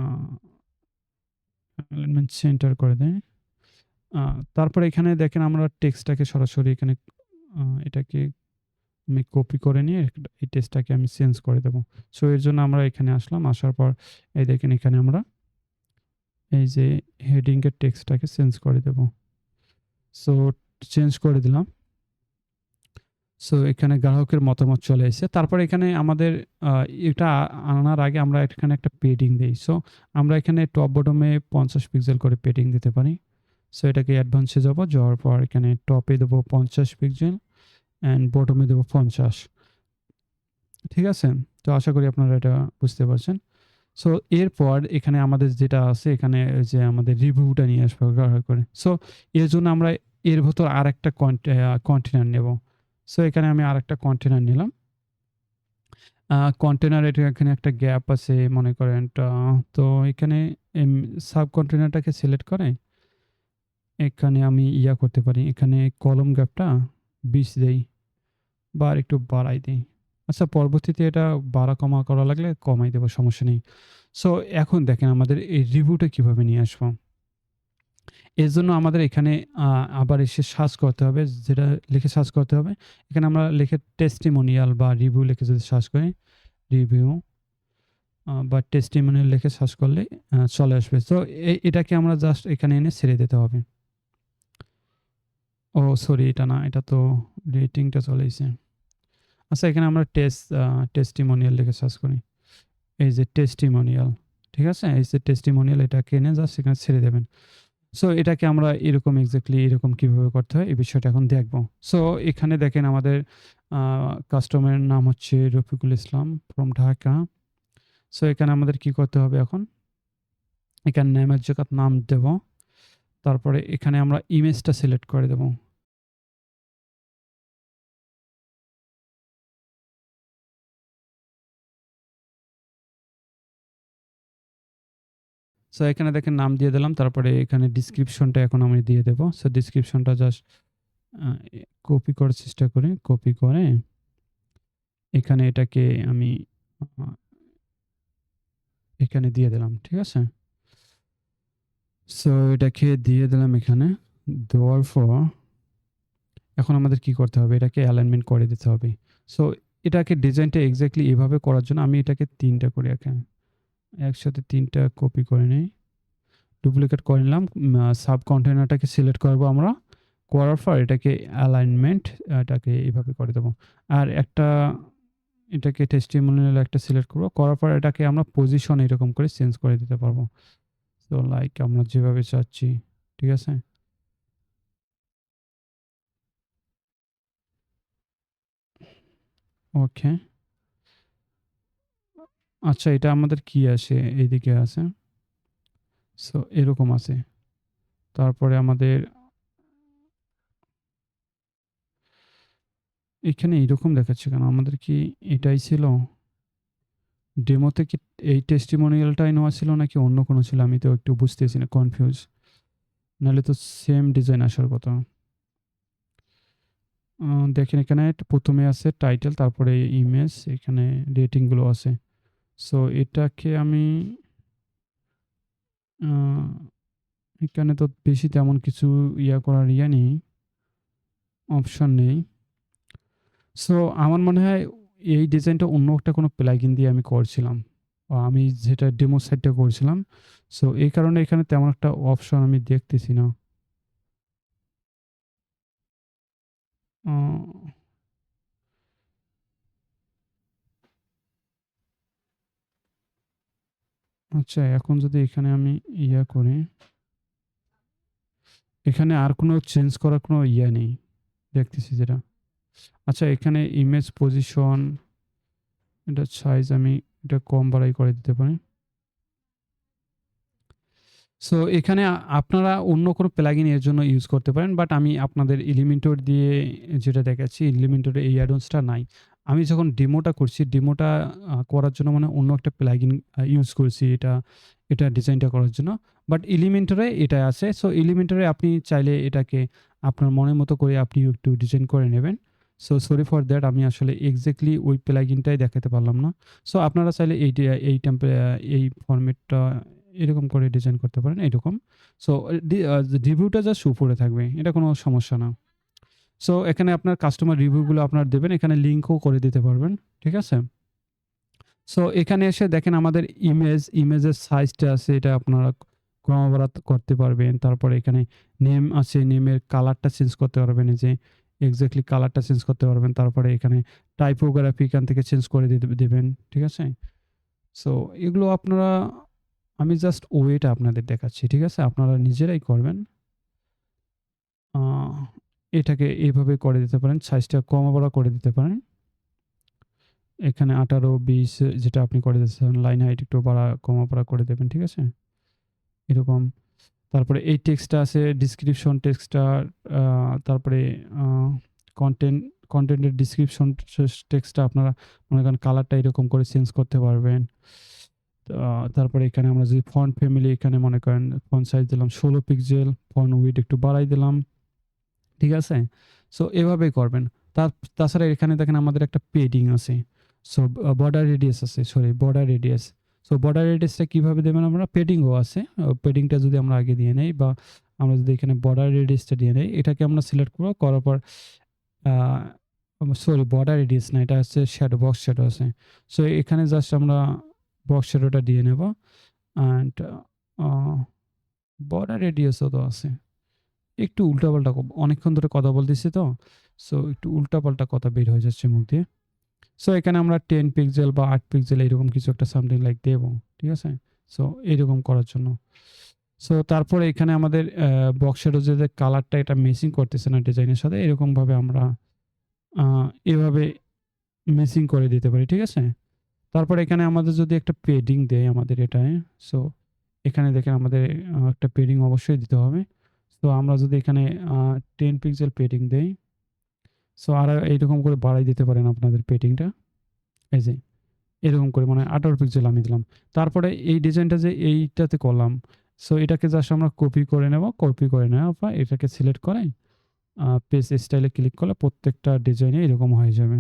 এলিমেন্ট সেন্টার করে দেই। আ তারপরে এখানে দেখেন আমরা টেক্সটটাকে সরাসরি এখানে এটাকে আমি কপি করে নিয়ে এই টেক্সটটাকে আমি চেঞ্জ করে দেব। সো এর জন্য আমরা এখানে আসলাম। আসার পর এই দেখেন এখানে আমরা এই যে হেডিং এর টেক্সটটাকে চেঞ্জ করে দেব। সো চেঞ্জ করে দিলাম। সো এখানে গ্রাহকের মতামত চলে এসেছে। তারপরে এখানে আমাদের আ এটা আনার আগে আমরা এখানে একটা পেডিং দেই। সো আমরা এখানে টপ বটমে ৫০ পিক্সেল করে পেডিং দিতে পারি। সো এটাকে অ্যাডভান্স এ যাবো। যাওয়ার পর এখানে টপে দেবো ৫০ পিক্সেল অ্যান্ড বটমে দেবো ৫০। ঠিক আছে? তো আশা করি আপনারা এটা বুঝতে পারছেন। সো এরপর এখানে আমাদের যেটা আছে এখানে যে আমাদের রিভিউটা নিয়ে আসবো ব্যবহার করে। সো এর জন্য আমরা এর ভেতর আরেকটা কন্টেইনার নেব। সো এখানে আমি আরেকটা কন্টেইনার নিলাম। কন্টেইনার এটা এখানে একটা গ্যাপ আছে মনে করেন তো এখানে সাব কন্টেইনারটাকে সিলেক্ট করে এখানে আমি করতে পারি। এখানে কলাম গ্যাপটা ২০ দেই বা আরেকটু বাড়াই দেই। আচ্ছা পরবর্তীতে এটা বাড়া কমা করা লাগলে কমাই দেব, সমস্যা নেই। সো এখন দেখেন আমাদের এই রিভিউটা কিভাবে নিয়ে আসবো। এর জন্য আমাদের এখানে আ আবার এসে সার্চ করতে হবে। যেটা লিখে সার্চ করতে হবে। এখানে আমরা লিখে টেস্টিমোনিয়াল বা রিভিউ লিখে যদি সার্চ করি, রিভিউ বা টেস্টিমোনিয়াল লিখে সার্চ করলে চলে আসবে। সো এটাকে আমরা জাস্ট এখানে এনে ছেড়ে দিতে হবে। ও সরি এটা না, এটা তো রেটিংটা চলে এসেছে। আচ্ছা এখানে আমরা টেস্টিমোনিয়াল লিখে সার্চ করি। এই যে টেস্টিমোনিয়াল, ঠিক আছে? এই যে টেস্টিমোনিয়াল এটাকে এনে জাস্ট এখানে ছেড়ে দেবেন। সো এটাকে আমরা এরকম এক্সাক্টলি এরকম কিভাবে করতে হয় এই বিষয়টা এখন দেখব। সো এখানে দেখেন আমাদের আ কাস্টমারের নাম হচ্ছে রফিকুল ইসলাম ফ্রম ঢাকা। সো এখানে আমাদের কি করতে হবে এখন? এখানে নামের জায়গায় নাম দেব। তারপরে এখানে আমরা ইমেজটা সিলেক্ট করে দেব। সো এখানে দেখেন নাম দিয়ে দিলাম। তারপরে এখানে ডেসক্রিপশনটা এখন আমি দিয়ে দেব। সো ডেসক্রিপশনটা জাস্ট আ কপি করার চেষ্টা করি। কপি করে এখানে এটাকে আমি আ এখানে দিয়ে দিলাম। ঠিক আছে? সো এটাকে দিয়ে দিলাম এখানে। দেওয়ার পর এখন আমাদের কি করতে হবে? এটাকে অ্যালাইনমেন্ট করে দিতে হবে। সো এটাকে ডিজাইনটা এক্সাক্টলি এভাবে করার জন্য আমি এটাকে ৩ টা করি এখানে। একসাথে ৩ টা কপি করে নেই। ডুপ্লিকেট করে নিলাম। সাব কন্টেইনারটাকে সিলেক্ট করব আমরা। করার পর এটাকে অ্যালাইনমেন্ট এটাকে এভাবে করে দেব। আর একটা এটাকে টেস্টিমোনিয়াল একটা সিলেক্ট করব। করার পর এটাকে আমরা পজিশন এরকম করে চেঞ্জ করে দিতে পারবো। সো লাইক আমরা যেভাবে চাচ্ছি। ঠিক আছে? ওকে। আচ্ছা এটা আমাদের কি আসে? এইদিকে আছে। সো এরকম আছে। তারপরে আমাদের এখানে এরকম দেখাচ্ছে কেন? আমাদের কি এটাই ছিল? ডেমোতে কি এই টেস্টিমোনিয়ালটাই নেওয়া ছিল নাকি অন্য কোনো ছিল? আমি তো একটু বুঝতেছি না, কনফিউজ। নাহলে তো সেম ডিজাইন আসার কথা। আ দেখেন এখানে ১ম এ আছে টাইটেল, তারপরে ইমেজ, এখানে রেটিং গুলো আছে। সো এটাকে আমি আ এখানে তো বেশি তেমন কিছু করার নেই, অপশন নেই। সো আমার মনে হয় এই ডিজাইনটা অন্য একটা কোনো প্লাগইন দিয়ে আমি করছিলাম। আমি যেটা ডেমো সাইটটা করছিলাম। সো এই কারণে এখানে তেমন একটা অপশন আমি দেখতেছি না। আ আচ্ছা এখন যদি এখানে আমি করি, এখানে আর কোনো চেঞ্জ করার কোনো নেই। দেখতেছি যেটা। আচ্ছা এখানে ইমেজ পজিশন এটার সাইজ আমি এটা কম বাড়াই করে দিতে পারি। সো এখানে আপনারা অন্য কোনো প্লাগইন এর জন্য ইউজ করতে পারেন। বাট আমি আপনাদের এলিমেন্টর দিয়ে যেটা দেখাচ্ছি, এলিমেন্টর এই অ্যাডন্সটা নাই। আমি যখন ডেমোটা করছি, ডেমোটা করার জন্য মানে অন্য একটা প্লাগইন ইউজ করছি এটা ডিজাইনটা করার জন্য। বাট এলিমেন্টরে এটা আছে। সো এলিমেন্টরে আপনি চাইলে এটাকে আপনার মনের মতো করে আপনিও একটু ডিজাইন করে নেবেন। সো সরি ফর দ্যাট আমি আসলে এক্সাক্টলি ওই প্লাগইনটাই দেখাতে পারলাম না। সো আপনারা চাইলে এই ফরমেটটা এরকম করে ডিজাইন করতে পারেন, এরকম। সো রিভিউটা জাস্ট উপরে থাকবে। এটা কোনো সমস্যা না। সো এখানে আপনার কাস্টমার রিভিউগুলো আপনার দেবেন। এখানে লিঙ্কও করে দিতে পারবেন। ঠিক আছে? সো এখানে এসে দেখেন আমাদের ইমেজের সাইজটা আছে এটা আপনারা ক্রমবর্ধমান করতে পারবেন। তারপরে এখানে নেম আছে, নেমের কালারটা চেঞ্জ করতে পারবেন। এই যে এক্সাক্টলি কালারটা চেঞ্জ করতে পারবেন। তারপরে এখানে টাইপোগ্রাফি এখান থেকে চেঞ্জ করে দিবেন। ঠিক আছে? সো এগুলো আপনারা আমি জাস্ট ওয়েটা আপনাদের দেখাচ্ছি। ঠিক আছে? আপনারা নিজেরাই করবেন। আ এটাকে এভাবে করে দিতে পারেন। সাইজটা কমা-বাড়া করে দিতে পারেন। এখানে ১৮, ২০ যেটা আপনি করে দিচ্ছেন, লাইন হাইট একটু কমা-বাড়া করে দেবেন। ঠিক আছে? এরকম। তারপরে এই টেক্সটটা আছে ডেসক্রিপশন টেক্সটটা আ তারপরে আ কনটেন্ট কনটেন্টের ডেসক্রিপশন টেক্সটটা আপনারা মনে করেন কালারটা এরকম করে চেঞ্জ করতে পারবেন। তারপরে এখানে আমরা যদি ফন্ট ফ্যামিলি এখানে মনে করেন ফন্ট সাইজ দিলাম ১৬ পিক্সেল, ফন্ট উইডথ একটু বাড়াই দিলাম। ঠিক আছে? সো এভাবেই করবেন। তাছাড়া এখানে দেখেন আমাদের একটা পেডিং আছে। সো বর্ডার রেডিয়াস আছে, sorry border radius. So border রেডিয়াসটা কিভাবে দেবেন আমরা? পেডিংও আছে। পেডিংটা যদি আমরা আগে দিয়ে নেই বা আমরা যদি এখানে বর্ডার রেডিয়াসটা দিয়ে নেই, এটাকে আমরা সিলেক্ট করব। করার পর আ সরি বর্ডার রেডিয়াস না, এটা হচ্ছে শ্যাডো, বক্স শ্যাডো আছে। সো এখানে জাস্ট আমরা বক্স শ্যাডোটা দিয়ে নেব। অ্যান্ড আ বর্ডার রেডিয়াসও তো আছে। একটু উল্টাপাল্টা অনেকক্ষণ ধরে কথা বলতেছি তো। সো একটু উল্টাপাল্টা কথা বের হয়ে যাচ্ছে মুখ দিয়ে। সো এখানে আমরা 10 পিক্সেল বা 8 পিক্সেল এরকম কিছু একটা সামথিং লাইক দেব। ঠিক আছে? সো এরকম করার জন্য। সো তারপরে এখানে আমাদের বক্স শ্যাডো যে কালারটা এটা ম্যাচিং করতেছে না ডিজাইনের সাথে, এরকমভাবে আমরা আ এভাবে ম্যাচিং করে দিতে পারি। ঠিক আছে? তারপরে এখানে আমাদের যদি একটা পেডিং দেয় আমাদের এটায়, সো এখানে দেখেন আমাদের একটা পেডিং অবশ্যই দিতে হবে। সো আমরা যদি এখানে 10 পিক্সেল পেডিং দেই, সো আরো এইরকম করে বাড়াই দিতে পারেন আপনাদের পেডিংটা। এই যে এরকম করে মানে 18 পিক্সেল আমি দিলাম। তারপরে এই ডিজাইনটা যে এইটাতে করলাম, সো এটাকে জাস্ট আমরা কপি করে নেব। কপি করে নেওয়ার পর এটাকে সিলেক্ট করে পেস্ট স্টাইলে ক্লিক করলে প্রত্যেকটা ডিজাইনে এরকম হয়ে যাবে।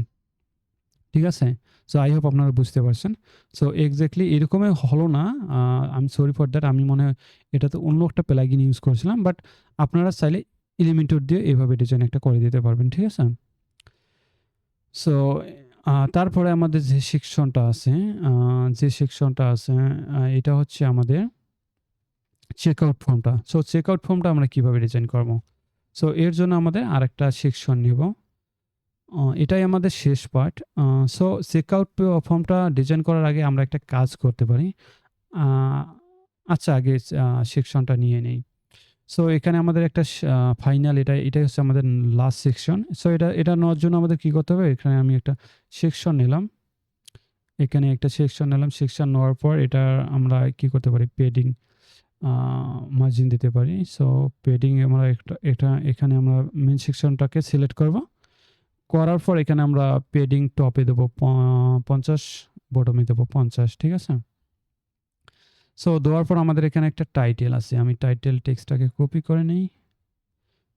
ঠিক আছে? সো আই হোপ আপনারা বুঝতে পারছেন। সো এক্সাক্টলি এরকমই হলো না। I am sorry for that. আমি মনে হয় এটাতে অন্য একটা প্লাগইন ইউজ করছিলাম। বাট আপনারা চাইলে এলিমেন্টর দিয়ে এভাবে ডিজাইন একটা করে দিতে পারবেন। ঠিক আছে? সো তারপরে আমাদের যে সেকশনটা আছে, এটা হচ্ছে আমাদের চেকআউট ফর্মটা। সো চেকআউট ফর্মটা আমরা কিভাবে ডিজাইন করব? সো এর জন্য আমাদের আরেকটা সেকশন নিব। এটাই আমাদের শেষ পার্ট। সো চেকআউট ফর্মটা ডিজাইন করার আগে আমরা একটা কাজ করতে পারি। আ আচ্ছা আগে সেকশনটা নিয়ে নেই। সো এখানে আমাদের একটা ফাইনাল এটাই হচ্ছে আমাদের লাস্ট সেকশন। সো এটা নেওয়ার জন্য আমাদের কি করতে হবে? এখানে আমি একটা সেকশন নিলাম। এখানে একটা সেকশন নিলাম। সেকশন নেওয়ার পর এটা আমরা কি করতে পারি? পেডিং আ মার্জিন দিতে পারি। সো পেডিং আমরা এখানে আমরা মেইন সেকশনটাকে সিলেক্ট করব। করার পর এখানে আমরা পেডিং টপে দেব ৫০, বটমে দেব ৫০। ঠিক আছে? সো দেওয়ার পর আমাদের এখানে একটা টাইটেল আছে। আমি টাইটেল টেক্সটটাকে কপি করে নেই।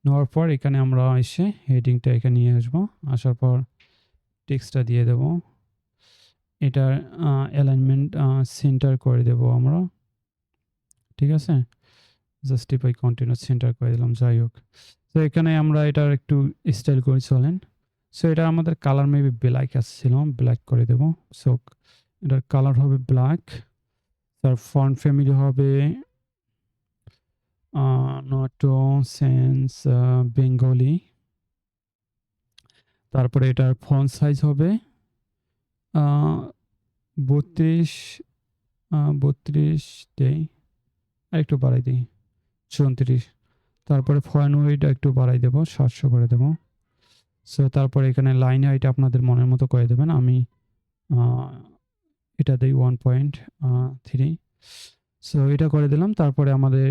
নেওয়ার পর এখানে আমরা এসে হেডিংটা এখানে নিয়ে আসবো। আসার পর টেক্সটটা দিয়ে দেব। এটার অ্যালাইনমেন্ট সেন্টার করে দেব আমরা। ঠিক আছে? জাস্টিফাই কন্টিনিউয়াস সেন্টার করে দিলাম। যাই হোক। তো এখানে আমরা এটার একটু স্টাইল করে চলেন। সো এটা আমাদের কালার মেবি ব্ল্যাক আসছিল। ব্ল্যাক করে দেব। সো এটার কালার হবে ব্ল্যাক। তার ফন্ট ফ্যামিলি হবে নোটো সেন্স বেঙ্গলি। তারপরে এটার ফন্ট সাইজ হবে আ ৩২ ৩২ দেই। আরেকটু বাড়াই দেই ৩৪। তারপরে ফন্ট ওয়েট একটু বাড়াই দেব। ৭০০ করে দেব। সো তারপরে এখানে লাইন হাইট আপনাদের মনের মতো করে দেবেন। আমি আ এটা দেই 1.3। সো এটা করে দিলাম। তারপরে আমাদের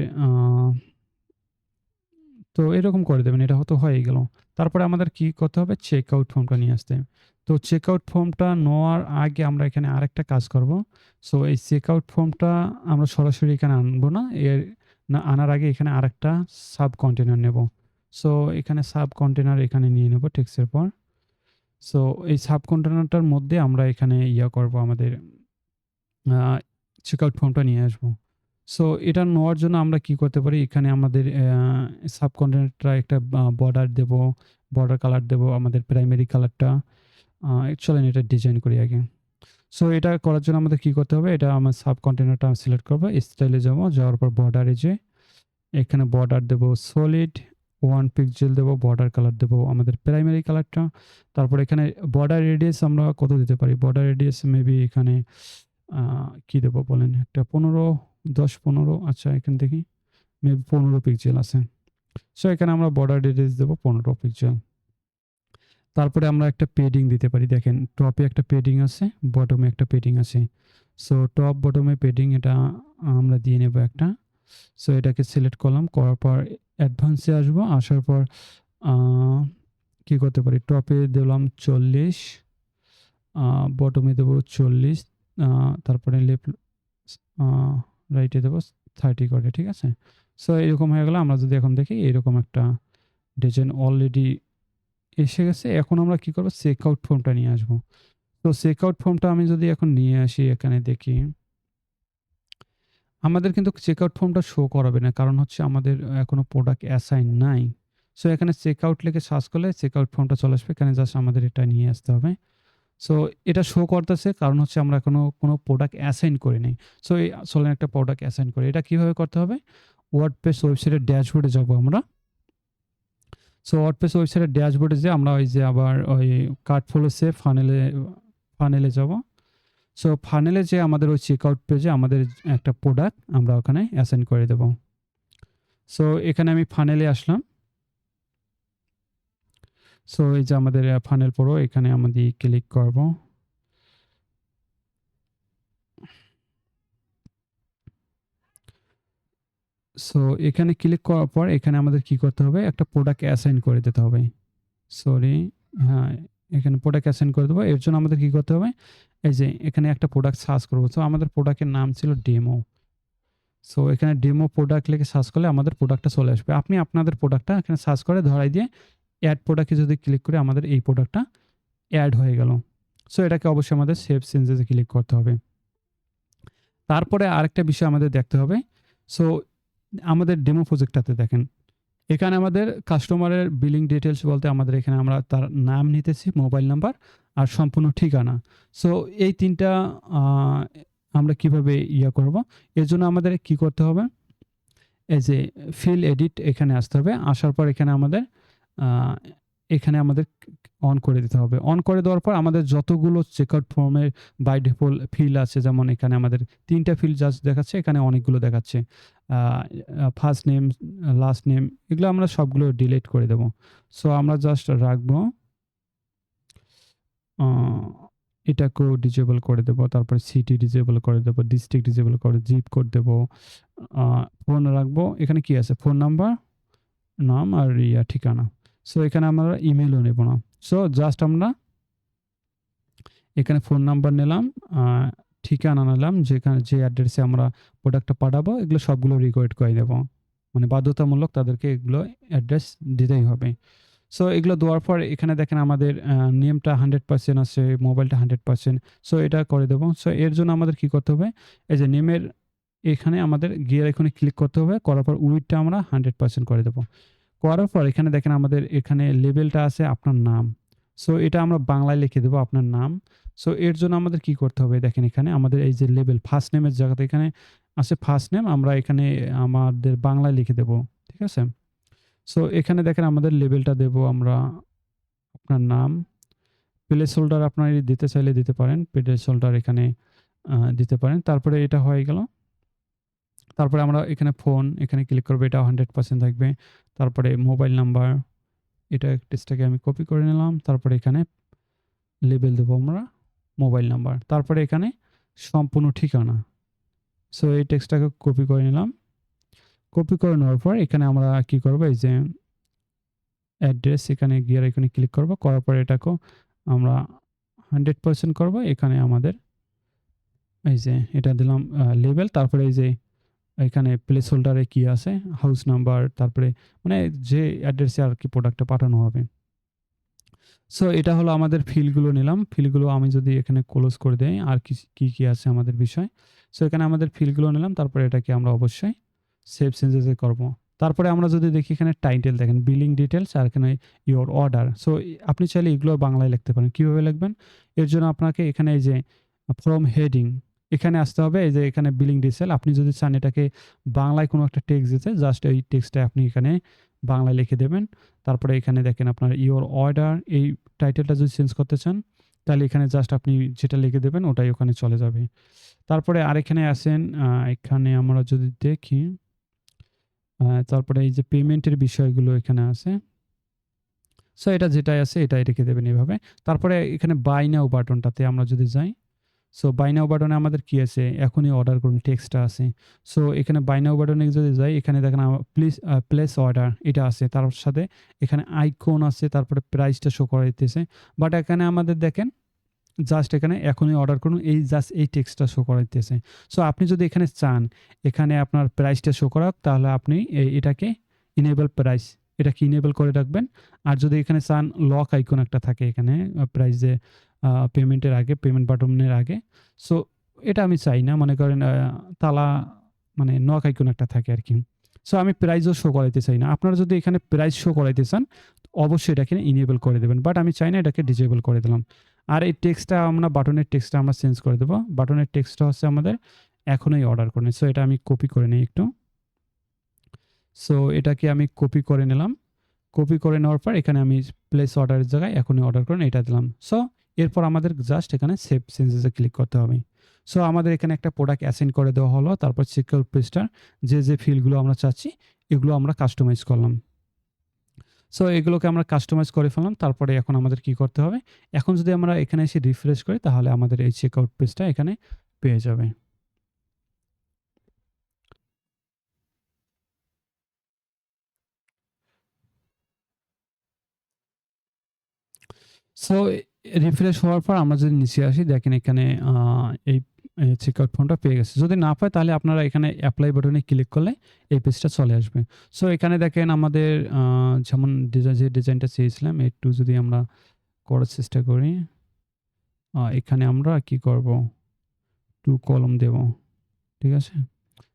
তো এরকম করে দেবেন। এটা হয়তো হয়েই গেল। তারপরে আমাদের কি করতে হবে? চেকআউট ফর্মটা নিয়ে আসতে। তো চেকআউট ফর্মটা নেওয়ার আগে আমরা এখানে আরেকটা কাজ করব। সো এই চেকআউট ফর্মটা আমরা সরাসরি এখানে আনবো না। আনার আগে এখানে আরেকটা সাব কন্টেইনার নেব। সো এখানে সাব কন্টেইনার এখানে নিয়ে নেব টেক্সটের পর। সো এই সাব কন্টেইনারটার মধ্যে আমরা এখানে করব আমাদের আ চেকআউট ফর্মটা নিয়ে আসবো। সো এটা নেওয়ার জন্য আমরা কি করতে পারি? এখানে আমাদের সাবকন্টেন্টটা একটা বর্ডার দেব, বর্ডার কালার দেব আমাদের প্রাইমারি কালারটা। চলেন এটা ডিজাইন করি আগে। সো এটা করার জন্য আমাদের কি করতে হবে? এটা আমার সাবকন্টেন্টটা আমি সিলেক্ট করব। স্টাইলে যাব। যাওয়ার পর বর্ডারে যেয়ে এখানে বর্ডার দেব সলিড 1 পিক্সেল দেব, বর্ডার কালার দেব আমাদের প্রাইমারি কালারটা। তারপর এখানে বর্ডার রেডিয়াস আমরা কত দিতে পারি? বর্ডার রেডিয়াস মেবি এখানে কি দেব বলেন? একটা 15, 10, 15 আচ্ছা এখানে দেখি। মেবি 15 পিক্সেল আছে। সো এখানে আমরা বর্ডার রেডিয়াস দেব 15 পিক্সেল। তারপরে আমরা একটা পেডিং দিতে পারি। দেখেন টপে একটা পেডিং আছে, বটমে একটা পেডিং আছে। সো টপ বটমে পেডিং এটা আমরা দিয়ে নেব একটা। সো এটাকে সিলেক্ট করলাম। করার পর অ্যাডভান্সে আসবো। আসার পর আ কি করতে পারি? টপে দিলাম 40, বটমে দেব 40, আ তারপরে লেফট আ রাইটে দেব 30 করে। ঠিক আছে? সো এরকম হয়ে গেল। আমরা যদি এখন দেখি এরকম একটা ডিজাইন অলরেডি এসে গেছে। এখন আমরা কি করব? চেকআউট ফর্মটা নিয়ে আসবো। তো চেকআউট ফর্মটা আমি যদি এখন নিয়ে আসি এখানে দেখি। আমাদের কিন্তু চেকআউট ফর্মটা শো করাবে না। কারণ হচ্ছে আমাদের এখনো প্রোডাক্ট অ্যাসাইন নাই। সো এখানে চেকআউট লিখে সার্চ করলে চেকআউট ফর্মটা চলে আসবে। এখানে জাস্ট আমাদের এটা নিয়ে আসতে হবে। সো এটা শো করতেছে কারণ হচ্ছে আমরা এখনো কোনো প্রোডাক্ট অ্যাসাইন করি নাই। সো চলেন একটা প্রোডাক্ট অ্যাসাইন করি। এটা কিভাবে করতে হবে? ওয়ার্ডপ্রেস ওয়েবসাইটের ড্যাশবোর্ডে যাবো আমরা। সো ওয়ার্ডপ্রেস ওয়েবসাইটের ড্যাশবোর্ডে যেয়ে আমরা ওই যে আবার ওই কার্ট ফলো সেভ ফানেলে যাবো। সো ফানেলে যেয়ে আমাদের ওই চেকআউট পেজে আমাদের একটা প্রোডাক্ট আমরা ওখানে অ্যাসাইন করে দেব। সো এখানে আমি ফানেলে আসলাম। সো এই যে আমাদের ফানেল প্রো এখানে আমাদের ক্লিক করব। সো এখানে ক্লিক করার পর এখানে আমাদের কি করতে হবে? একটা প্রোডাক্ট অ্যাসাইন করে দিতে হবে। সরি, হ্যাঁ, এখানে প্রোডাক্ট অ্যাসাইন করে দেবো। এর জন্য আমাদের কি করতে হবে? এই যে এখানে একটা প্রোডাক্ট সার্চ করব। সো আমাদের প্রোডাক্টের নাম ছিল ডেমো। সো এখানে ডেমো প্রোডাক্ট লিখে সার্চ করলে আমাদের প্রোডাক্টটা চলে আসবে। আপনি আপনাদের প্রোডাক্টটা এখানে সার্চ করে ধরাই দিয়ে এড প্রোডাক্টে যদি ক্লিক করি আমাদের এই প্রোডাক্টটা এড হয়ে গেল। সো এটাকে অবশ্যই আমাদের সেভ চেঞ্জেসে ক্লিক করতে হবে। তারপরে আরেকটা বিষয় আমাদের দেখতে হবে। সো আমাদের ডেমো প্রজেক্টটাতে দেখেন, এখানে আমাদের কাস্টমারের বিলিং ডিটেইলস বলতে আমাদের এখানে আমরা তার নাম নিতেছি, মোবাইল নাম্বার আর সম্পূর্ণ ঠিকানা। সো এই ৩ টা আ আমরা কিভাবে করব? এর জন্য আমাদের কি করতে হবে? এই যে ফিল এডিট এখানে আসতে হবে। আসার পর এখানে আমাদের আ এখানে আমাদের অন করে দিতে হবে। অন করে দেওয়ার পর আমাদের যতগুলো চেকআউট ফর্মের বাই ডিফল্ট ফিল্ড আছে, যেমন এখানে আমাদের ৩ টা ফিল্ড জাস্ট দেখাচ্ছে, এখানে অনেকগুলো দেখাচ্ছে। আ ফার্স্ট নেম, লাস্ট নেম এগুলো আমরা সবগুলো ডিলিট করে দেব। সো আমরা জাস্ট রাখবো। আ এটাকেও ডিসেবল করে দেব। তারপরে সিটি ডিসেবল করে দেব, ডিস্ট্রিক্ট ডিসেবল করে জিপ কোড দেব। আ ফোন রাখবো। এখানে কি আছে? ফোন নাম্বার, নাম আর ঠিকানা। সো এখানে আমরা ইমেইলও নেব না। সো জাস্ট আমরা এখানে ফোন নাম্বার নিলাম, আ ঠিকানা নিলাম, যেখানে যে অ্যাড্রেসে আমরা প্রোডাক্টটা পাঠাবো এগুলো সবগুলো রিকোয়েড করে দেব। মানে বাধ্যতামূলক তাদেরকে এগুলো অ্যাড্রেস দিতেই হবে। সো এগুলো দেওয়ার পর এখানে দেখেন আমাদের নেমটা 100% আছে, মোবাইলটা 100%। সো এটা করে দেব। সো এর জন্য আমাদের কি করতে হবে? এই যে নেমের এখানে আমাদের গিয়ে এখানে ক্লিক করতে হবে। করার পর উইডথটা আমরা 100% করে দেব। করার পর এখানে দেখেন আমাদের এখানে লেবেলটা আছে আপনার নাম। সো এটা আমরা বাংলায় লিখে দেব আপনার নাম। সো এর জন্য আমাদের কি করতে হবে? দেখেন এখানে আমাদের এই যে লেবেল ফার্স্ট নেমের জায়গাতে এখানে আছে ফার্স্ট নেম, আমরা এখানে আমাদের বাংলায় লিখে দেব। ঠিক আছে? সো এখানে দেখেন আমাদের লেবেলটা দেব আমরা আপনার নাম। প্লেস হোল্ডার আপনারা দিতে চাইলে দিতে পারেন। প্লেস হোল্ডার এখানে দিতে পারেন। তারপরে এটা হয়ে গেল। তারপরে আমরা এখানে ফোন এখানে ক্লিক করব, এটাও 100% থাকবে। তারপরে মোবাইল নাম্বার, এটা টেক্সটটাকে আমি কপি করে নিলাম। তারপরে এখানে লেবেল দেব আমরা মোবাইল নাম্বার। তারপরে এখানে সম্পূর্ণ ঠিকানা। সো এই টেক্সটটাকে কপি করে নিলাম। কপি করে নেওয়ার পর এখানে আমরা কি করব? এই যে অ্যাড্রেস এখানে গিয়ে এখানে ক্লিক করব। করার পর এটাকেও আমরা 100% করব। এখানে আমাদের এই যে এটা দিলাম লেবেল। তারপরে এই যে এখানে প্লেস হোল্ডারে কি আছে? হাউস নাম্বার, তারপরে মানে যে অ্যাড্রেসে আরকি প্রোডাক্টটা পাঠানো হবে। সো এটা হলো আমাদের ফিল্ডগুলো নিলাম। ফিল্ডগুলো আমি যদি এখানে ক্লোজ করে দেই আর কি আছে আমাদের বিষয়। সো এখানে আমাদের ফিল্ডগুলো নিলাম। তারপরে এটাকে আমরা অবশ্যই সেভ চেঞ্জেস এ করব। তারপরে আমরা যদি দেখি এখানে টাইটেল দেখেন বিলিং ডিটেইলস আর এখানে ইওর অর্ডার। সো আপনি চাইলে এগুলো বাংলায় লিখতে পারেন। কিভাবে লিখবেন? এর জন্য আপনাকে এখানে এই যে ফ্রম হেডিং এখানে আসতে হবে। এই যে এখানে বিলিং ডিটেইল আপনি যদি চান এটাকে বাংলায় কোনো একটা টেক্সট দিতে জাস্ট এই টেক্সটটা আপনি এখানে বাংলায় লিখে দেবেন। তারপরে এখানে দেখেন আপনার ইওর অর্ডার এই টাইটেলটা যদি চেঞ্জ করতে চান তাহলে এখানে জাস্ট আপনি যেটা লিখে দেবেন ওটাই ওখানে চলে যাবে। তারপরে আরেকখানে আসেন এখানে আমরা যদি দেখি তারপরে এই যে পেমেন্টের বিষয়গুলো এখানে আছে। সো এটা যেটাই আছে এটাই রেখে দেবেন এভাবে। তারপরে এখানে বাই নাও বাটনটাতে আমরা যদি যাই, সো বাই নাও বাটনে আমাদের কি আছে? এখনই অর্ডার করুন টেক্সটটা আছে। সো এখানে বাই নাও বাটনে যদি যাই এখানে দেখেন প্লিজ প্লেস অর্ডার এটা আছে। তার সাথে এখানে আইকন আছে তারপরে প্রাইসটা শো করাইতেছে। বাট এখানে আমাদের দেখেন জাস্ট এখানে এখনই অর্ডার করুন এই জাস্ট এই টেক্সটটা শো করাইতেছে। সো আপনি যদি এখানে চান এখানে আপনার প্রাইসটা শো করাক তাহলে আপনি এটাকে ইনেবল প্রাইস এটাকে ইনেবল করে রাখবেন। আর যদি এখানে চান লক আইকন একটা থাকে এখানে প্রাইসে পেমেন্টের আগে পেমেন্ট বাটনের আগে। সো এটা আমি চাই না মনে করেন তালা মানে নক আইকন একটা থাকে আরকি। সো আমি প্রাইসও শো করাইতে চাই না। আপনারা যদি এখানে প্রাইস শো করাইতে চান অবশ্যই এটাকে ইনেবল করে দেবেন। বাট আমি চাই না এটাকে ডিসেবল করে দিলাম। আর এই টেক্সটটা আমরা বাটনের টেক্সটটা আমরা চেঞ্জ করে দেব। বাটনের টেক্সটটা হচ্ছে আমাদের এখনই অর্ডার করুন। সো এটা আমি কপি করে নেই একটু। সো এটাকে আমি কপি করে নিলাম। কপি করে নেওয়ার পর এখানে আমি প্লেস অর্ডারের জায়গায় এখনই অর্ডার করুন এটা দিলাম। সো এরপর আমাদের জাস্ট এখানে সেভ চেঞ্জেস এ ক্লিক করতে হবে। সো আমাদের এখানে একটা প্রোডাক্ট অ্যাসাইন করে দেওয়া হলো। তারপর চেকআউট পেজটার যে ফিল্ডগুলো আমরা চাচ্ছি এগুলো আমরা কাস্টমাইজ করলাম। সো এগুলোকে আমরা কাস্টমাইজ করে ফেললাম। তারপরে এখন আমাদের কি করতে হবে? এখন যদি আমরা এখানে এসে রিফ্রেশ করি তাহলে আমাদের এই চেকআউট পেজটা এখানে পেয়ে যাবে। সো রিফ্রেশ হওয়ার পর আমরা যদি নিচে আসি দেখেন এখানে এই চেকআউট ফর্মটা পেয়ে গেছে। যদি না পায় তাহলে আপনারা এখানে এপ্লাই বাটনে ক্লিক করলে এই পেজটা চলে আসবে। সো এখানে দেখেন আমাদের যেমন যে ডিজাইনটা চেয়েছিলাম একটু যদি আমরা করার চেষ্টা করি। এখানে আমরা কি করব? 2 কলাম দেব। ঠিক আছে?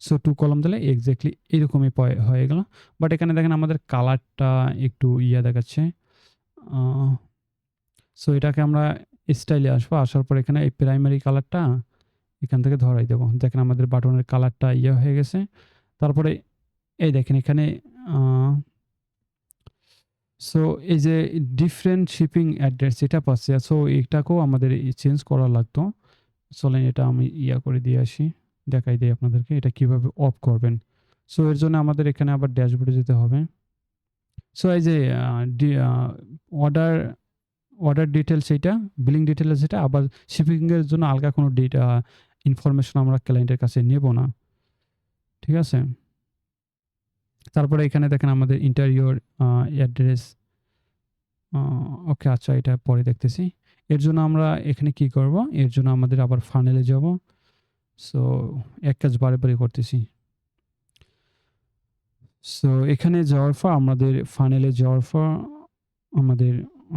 সো 2 কলাম দিলে এক্সাক্টলি এরকমই হয়ে গেল। বাট এখানে দেখেন আমাদের কালারটা একটু দেখাচ্ছে। আ সো এটাকে আমরা স্টাইলে আসবো। আসার পর এখানে এই প্রাইমারি কালারটা এখান থেকে ধরাই দেব। দেখেন আমাদের বাটনের কালারটা হয়ে গেছে। তারপরে এই দেখেন এখানে আ সো এই যে ডিফারেন্ট শিপিং অ্যাড্রেস যেটা পাচ্ছি সো এটাকেও আমাদের চেঞ্জ করা লাগতো। চলেন এটা আমি করে দিয়ে আসি। দেখাই দেই আপনাদেরকে এটা কিভাবে অফ করবেন। সো এর জন্য আমাদের এখানে আবার ড্যাশবোর্ডে যেতে হবে। সো এই যে আ ডি আ অর্ডার অর্ডার ডিটেইলস এইটা, বিলিং ডিটেইলস যেটা আবার শিপিং এর জন্য আলগা কোনো ইনফরমেশন আমরা ক্লায়েন্টের কাছে নেব না। ঠিক আছে? তারপরে এখানে দেখেন আমাদের ইন্টেরিয়র অ্যাড্রেস আ ওকে আচ্ছা এটা পরে দেখতেছি। এর জন্য আমরা এখানে কি করব? এর জন্য আমাদের আবার ফানেলে যাব। সো এক কাজ বারে করতেছি। সো এখানে যাওয়ার পর আমাদের ফানেলে যাওয়ার পর আমাদের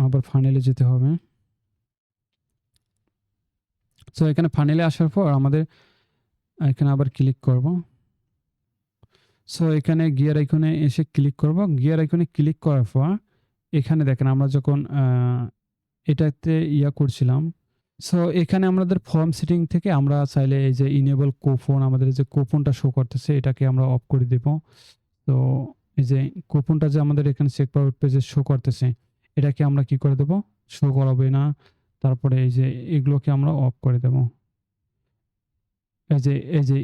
আবার ফানেলে যেতে হবে। সো এখানে ফানেলে আসার পর আমাদের এখানে আবার ক্লিক করব। সো এখানে গিয়ার আইকনে এসে ক্লিক করব। গিয়ার আইকনে ক্লিক করার পর এখানে দেখেন আমরা যখন এটাতে করছিলাম। সো এখানে আমাদের ফর্ম সেটিং থেকে আমরা চাইলে এই যে ইনেবল কুপন আমাদের যে কুপনটা শো করতেছে এটাকে আমরা অফ করে দেব। তো এই যে কুপনটা যে আমাদের এখানে চেকআউট পেজে শো করতেছে এটাকে আমরা কি করে দেব? শো করাবে না। তারপরে এই যে এগুলোকে আমরা অফ করে দেব। এই যে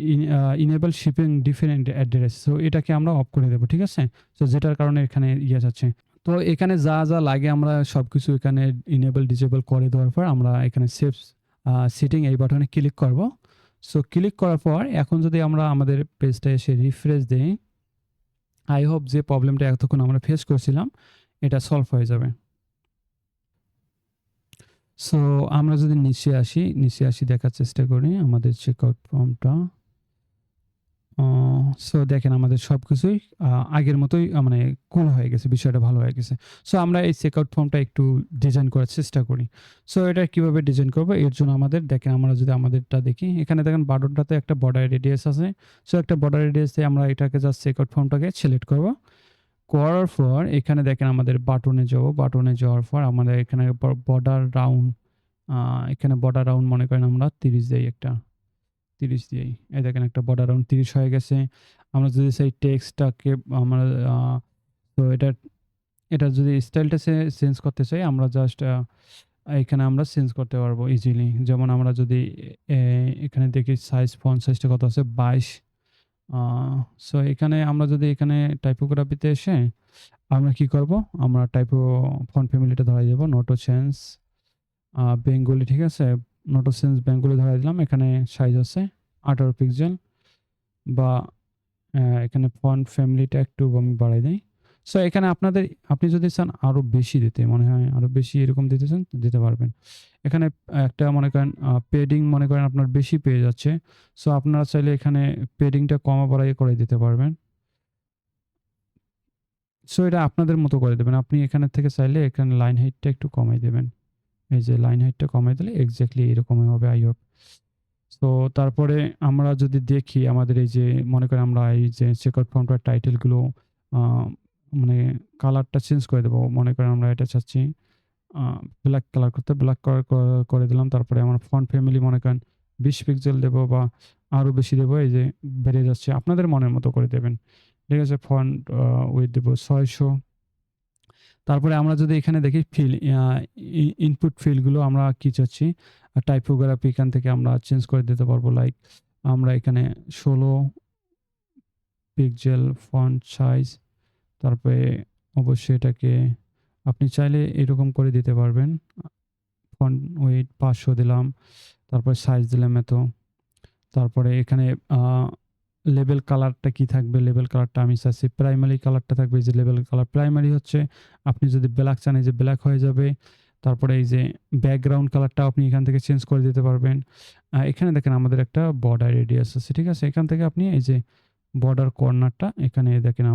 enable shipping different address so এটাকে আমরা অফ করে দেব। ঠিক আছে? সো যেটার কারণে এখানে যাচ্ছে। তো এখানে যা লাগে আমরা সবকিছু এখানে ইনেবল ডিসেবল করে দেওয়ার পর আমরা এখানে সেভ সেটিং এই বাটনে ক্লিক করব। সো ক্লিক করার পর এখন যদি আমরা আমাদের পেজটা এসে রিফ্রেশ দেই, আই হোপ যে প্রবলেমটা এতক্ষণ আমরা ফেস করছিলাম এটা সলভ হয়ে যাবে। সো আমরা যদি নিচে আসি দেখার চেষ্টা করি আমাদের চেকআউট ফর্মটা। সো দেখেন আমাদের সবকিছুই আগের মতোই মানে কুল হয়ে গেছে। বিষয়টা ভালো হয়ে গেছে। সো আমরা এই চেকআউট ফর্মটা একটু ডিজাইন করার চেষ্টা করি। সো এটা কিভাবে ডিজাইন করব? এর জন্য আমাদের দেখেন আমরা যদি আমাদেরটা দেখি, এখানে দেখেন বাটনটাতে একটা বর্ডার রেডিয়াস আছে। সো একটা বর্ডার রেডিয়াস দিয়ে আমরা এটাকে জাস্ট চেকআউট ফর্মটাকে সিলেক্ট করব। করার পর এখানে দেখেন আমাদের বাটনে যাব। বাটনে যাওয়ার পর আমাদের এখানে বর্ডার রাউন্ড এখানে বর্ডার রাউন্ড মনে করেন আমরা 30 দেই একটা। 30 দিয়েই। এই দেখেন একটা বর্ডার রাউন্ড 30 হয়ে গেছে। আমরা যদি সেই টেক্সটটাকে আমরা আ তো এটা যদি স্টাইলটা চেঞ্জ করতে চাই আমরা জাস্ট এখানে আমরা চেঞ্জ করতে পারবো ইজিলি। যেমন আমরা যদি এ এখানে দেখি সাইজ ফন্ট সাইজটা কত আছে 22 আ সো এখানে আমরা যদি এখানে টাইপোগ্রাফিতে এসে আমরা কি করব? আমরা ফন্ট ফ্যামিলিটা ধরাই দেব। নোটো চেঞ্জ বেঙ্গলি ঠিক আছে? নোটো চেঞ্জ বেঙ্গলি ধরাই দিলাম। এখানে সাইজ আছে 18 পিক্সেল বা এখানে ফন্ট ফ্যামিলিটা একটু আমি বাড়াই দেই। সো এখানে আপনি যদি চান আরো বেশি দিতে মনে হয় আরো বেশি এরকম দিতে চান দিতে পারবেন। এখানে একটা মনে করেন পেডিং মনে করেন আপনার বেশি পেয়ে যাচ্ছে। সো আপনারা চাইলে এখানে পেডিংটা কমা বাড়াই করে দিতে পারবেন। সো এটা আপনাদের মতো করে দেবেন। আপনি এখানে থেকে চাইলে এখানে লাইন হাইটটা একটু কমাই দেবেন। এই যে লাইন হাইটটা কমাই দিলে এক্সাক্টলি এরকমই হবে আই হোপ। সো তারপরে আমরা যদি দেখি আমাদের এই যে মনে করেন আমরা এই যে চেকআউট ফর্মটার টাইটেলগুলো আ মানে কালারটা চেঞ্জ করে দেব। মনে করেন আমরা এটা চাচ্ছি আ ব্লাক কালার করতে। ব্লাক কালার করে দিলাম। তারপরে আমার ফন্ট ফ্যামিলি মনে করেন 20 পিক্সেল দেব বা আরো বেশি দেব। এই যে বেড়ে যাচ্ছে। আপনাদের মনের মতো করে দেবেন। ঠিক আছে? ফন্ট উইডথ দেব 600। তারপরে আমরা যদি এখানে দেখি ইনপুট ফিল্ডগুলো আমরা কি চাচ্ছি? টাইপোগ্রাফি এখান থেকে আমরা চেঞ্জ করে দিতে পারবো। লাইক আমরা এখানে 16 পিক্সেল ফন্ট সাইজ তারপরে অবশ্যই এটাকে আপনি চাইলে এরকম করে দিতে পারবেন। ফন্ট ওয়েট 500 দিলাম। তারপরে সাইজ দিলাম এত। তারপরে এখানে আ লেবেল কালারটা কি থাকবে? লেবেল কালারটা আমি চাচ্ছি প্রাইমারি কালারটা থাকবে এই যে লেবেল কালার। প্রাইমারি হচ্ছে আপনি যদি ব্লাক চান এই যে ব্লাক হয়ে যাবে। তারপরে এই যে ব্যাকগ্রাউন্ড কালারটাও আপনি এখান থেকে চেঞ্জ করে দিতে পারবেন। এখানে দেখেন আমাদের একটা বর্ডার রেডিয়াস আছে। ঠিক আছে? এখান থেকে আপনি এই যে বর্ডার কর্নারটা এখানে দেখেন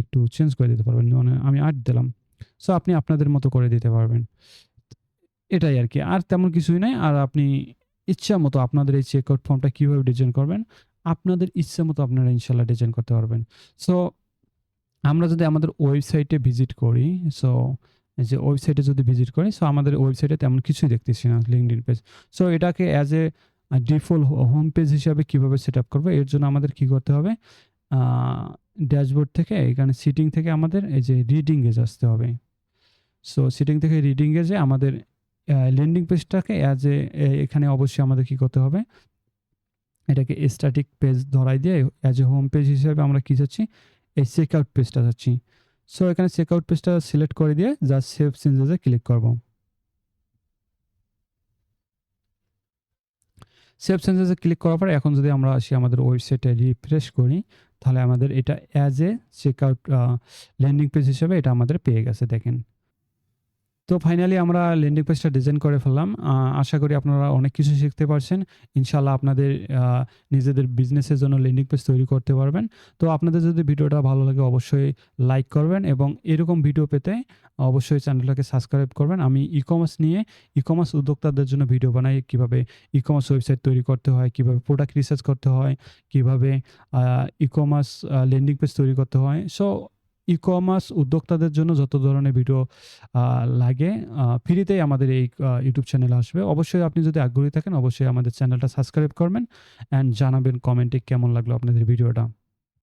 একটু চেঞ্জ করে দিতে পারবেন। মানে আমি 8 দিলাম। সো আপনি আপনাদের মতো করে দিতে পারবেন। এটাই আরকি। আর তেমন কিছুই নাই। আর আপনি ইচ্ছামতো আপনাদের এই চেকআউট ফর্মটা কিভাবে ডিজাইন করবেন, আপনাদের ইচ্ছামতো আপনারা ইনশাআল্লাহ ডিজাইন করতে পারবেন। সো আমরা যদি আমাদের ওয়েবসাইটে ভিজিট করি, সো এই যে ওয়েবসাইটে যদি ভিজিট করি, সো আমাদের ওয়েবসাইটে তেমন কিছুই দেখতেছি না লিঙ্কডইন পেজ। সো এটাকে as a default home page হিসাবে কিভাবে সেটআপ করব? এর জন্য আমাদের কি করতে হবে? আ ড্যাশবোর্ড থেকে এখানে সিটিং থেকে আমাদের এই যে রিডিং এ আসতে হবে। সো সিটিং থেকে রিডিং এ যেয়ে আমাদের ল্যান্ডিং পেজটাকে এখানে অবশ্যই আমাদের কি করতে হবে? এটাকে স্ট্যাটিক পেজ ধরাই দিয়ে অ্যাজ এ হোম পেজ হিসেবে আমরা কি চাচ্ছি? এই চেকআউট পেজটা চাচ্ছি। সো এখানে চেকআউট পেজটা সিলেক্ট করে দিয়ে জাস্ট সেভ চেঞ্জেস এ ক্লিক করব। সেভ চেঞ্জেস এ ক্লিক করার পরে এখন যদি আমরা আসি আমাদের ওয়েবসাইটে রিফ্রেশ করি, তাহলে আমাদের এটা as a checkout landing page হিসেবে এটা আমাদের পেয়ে গেছে দেখেন। তো ফাইনালি আমরা ল্যান্ডিং পেজটা ডিজাইন করে ফেললাম। আশা করি আপনারা অনেক কিছু শিখতে পারছেন। ইনশাআল্লাহ আপনাদের আ নিজেদের বিজনেসের জন্য ল্যান্ডিং পেজ তৈরি করতে পারবেন। তো আপনাদের যদি ভিডিওটা ভালো লাগে অবশ্যই লাইক করবেন এবং এরকম ভিডিও পেতে অবশ্যই চ্যানেলটাকে সাবস্ক্রাইব করবেন। আমি ই-কমার্স উদ্যোক্তাদের জন্য ভিডিও বানাই। কিভাবে ই-কমার্স ওয়েবসাইট তৈরি করতে হয়, কিভাবে প্রোডাক্ট রিসার্চ করতে হয়, কিভাবে ই-কমার্স ল্যান্ডিং পেজ তৈরি করতে হয়। সো ই-কমার্স উদ্যোক্তাদের জন্য যত ধরনের ভিডিও লাগে ফ্রিতেই আমাদের এই ইউটিউব চ্যানেলে আসবে। অবশ্যই আপনি যদি আগ্রহী থাকেন অবশ্যই আমাদের চ্যানেলটা সাবস্ক্রাইব করবেন অ্যান্ড জানাবেন কমেন্টে কেমন লাগলো আপনাদের ভিডিওটা।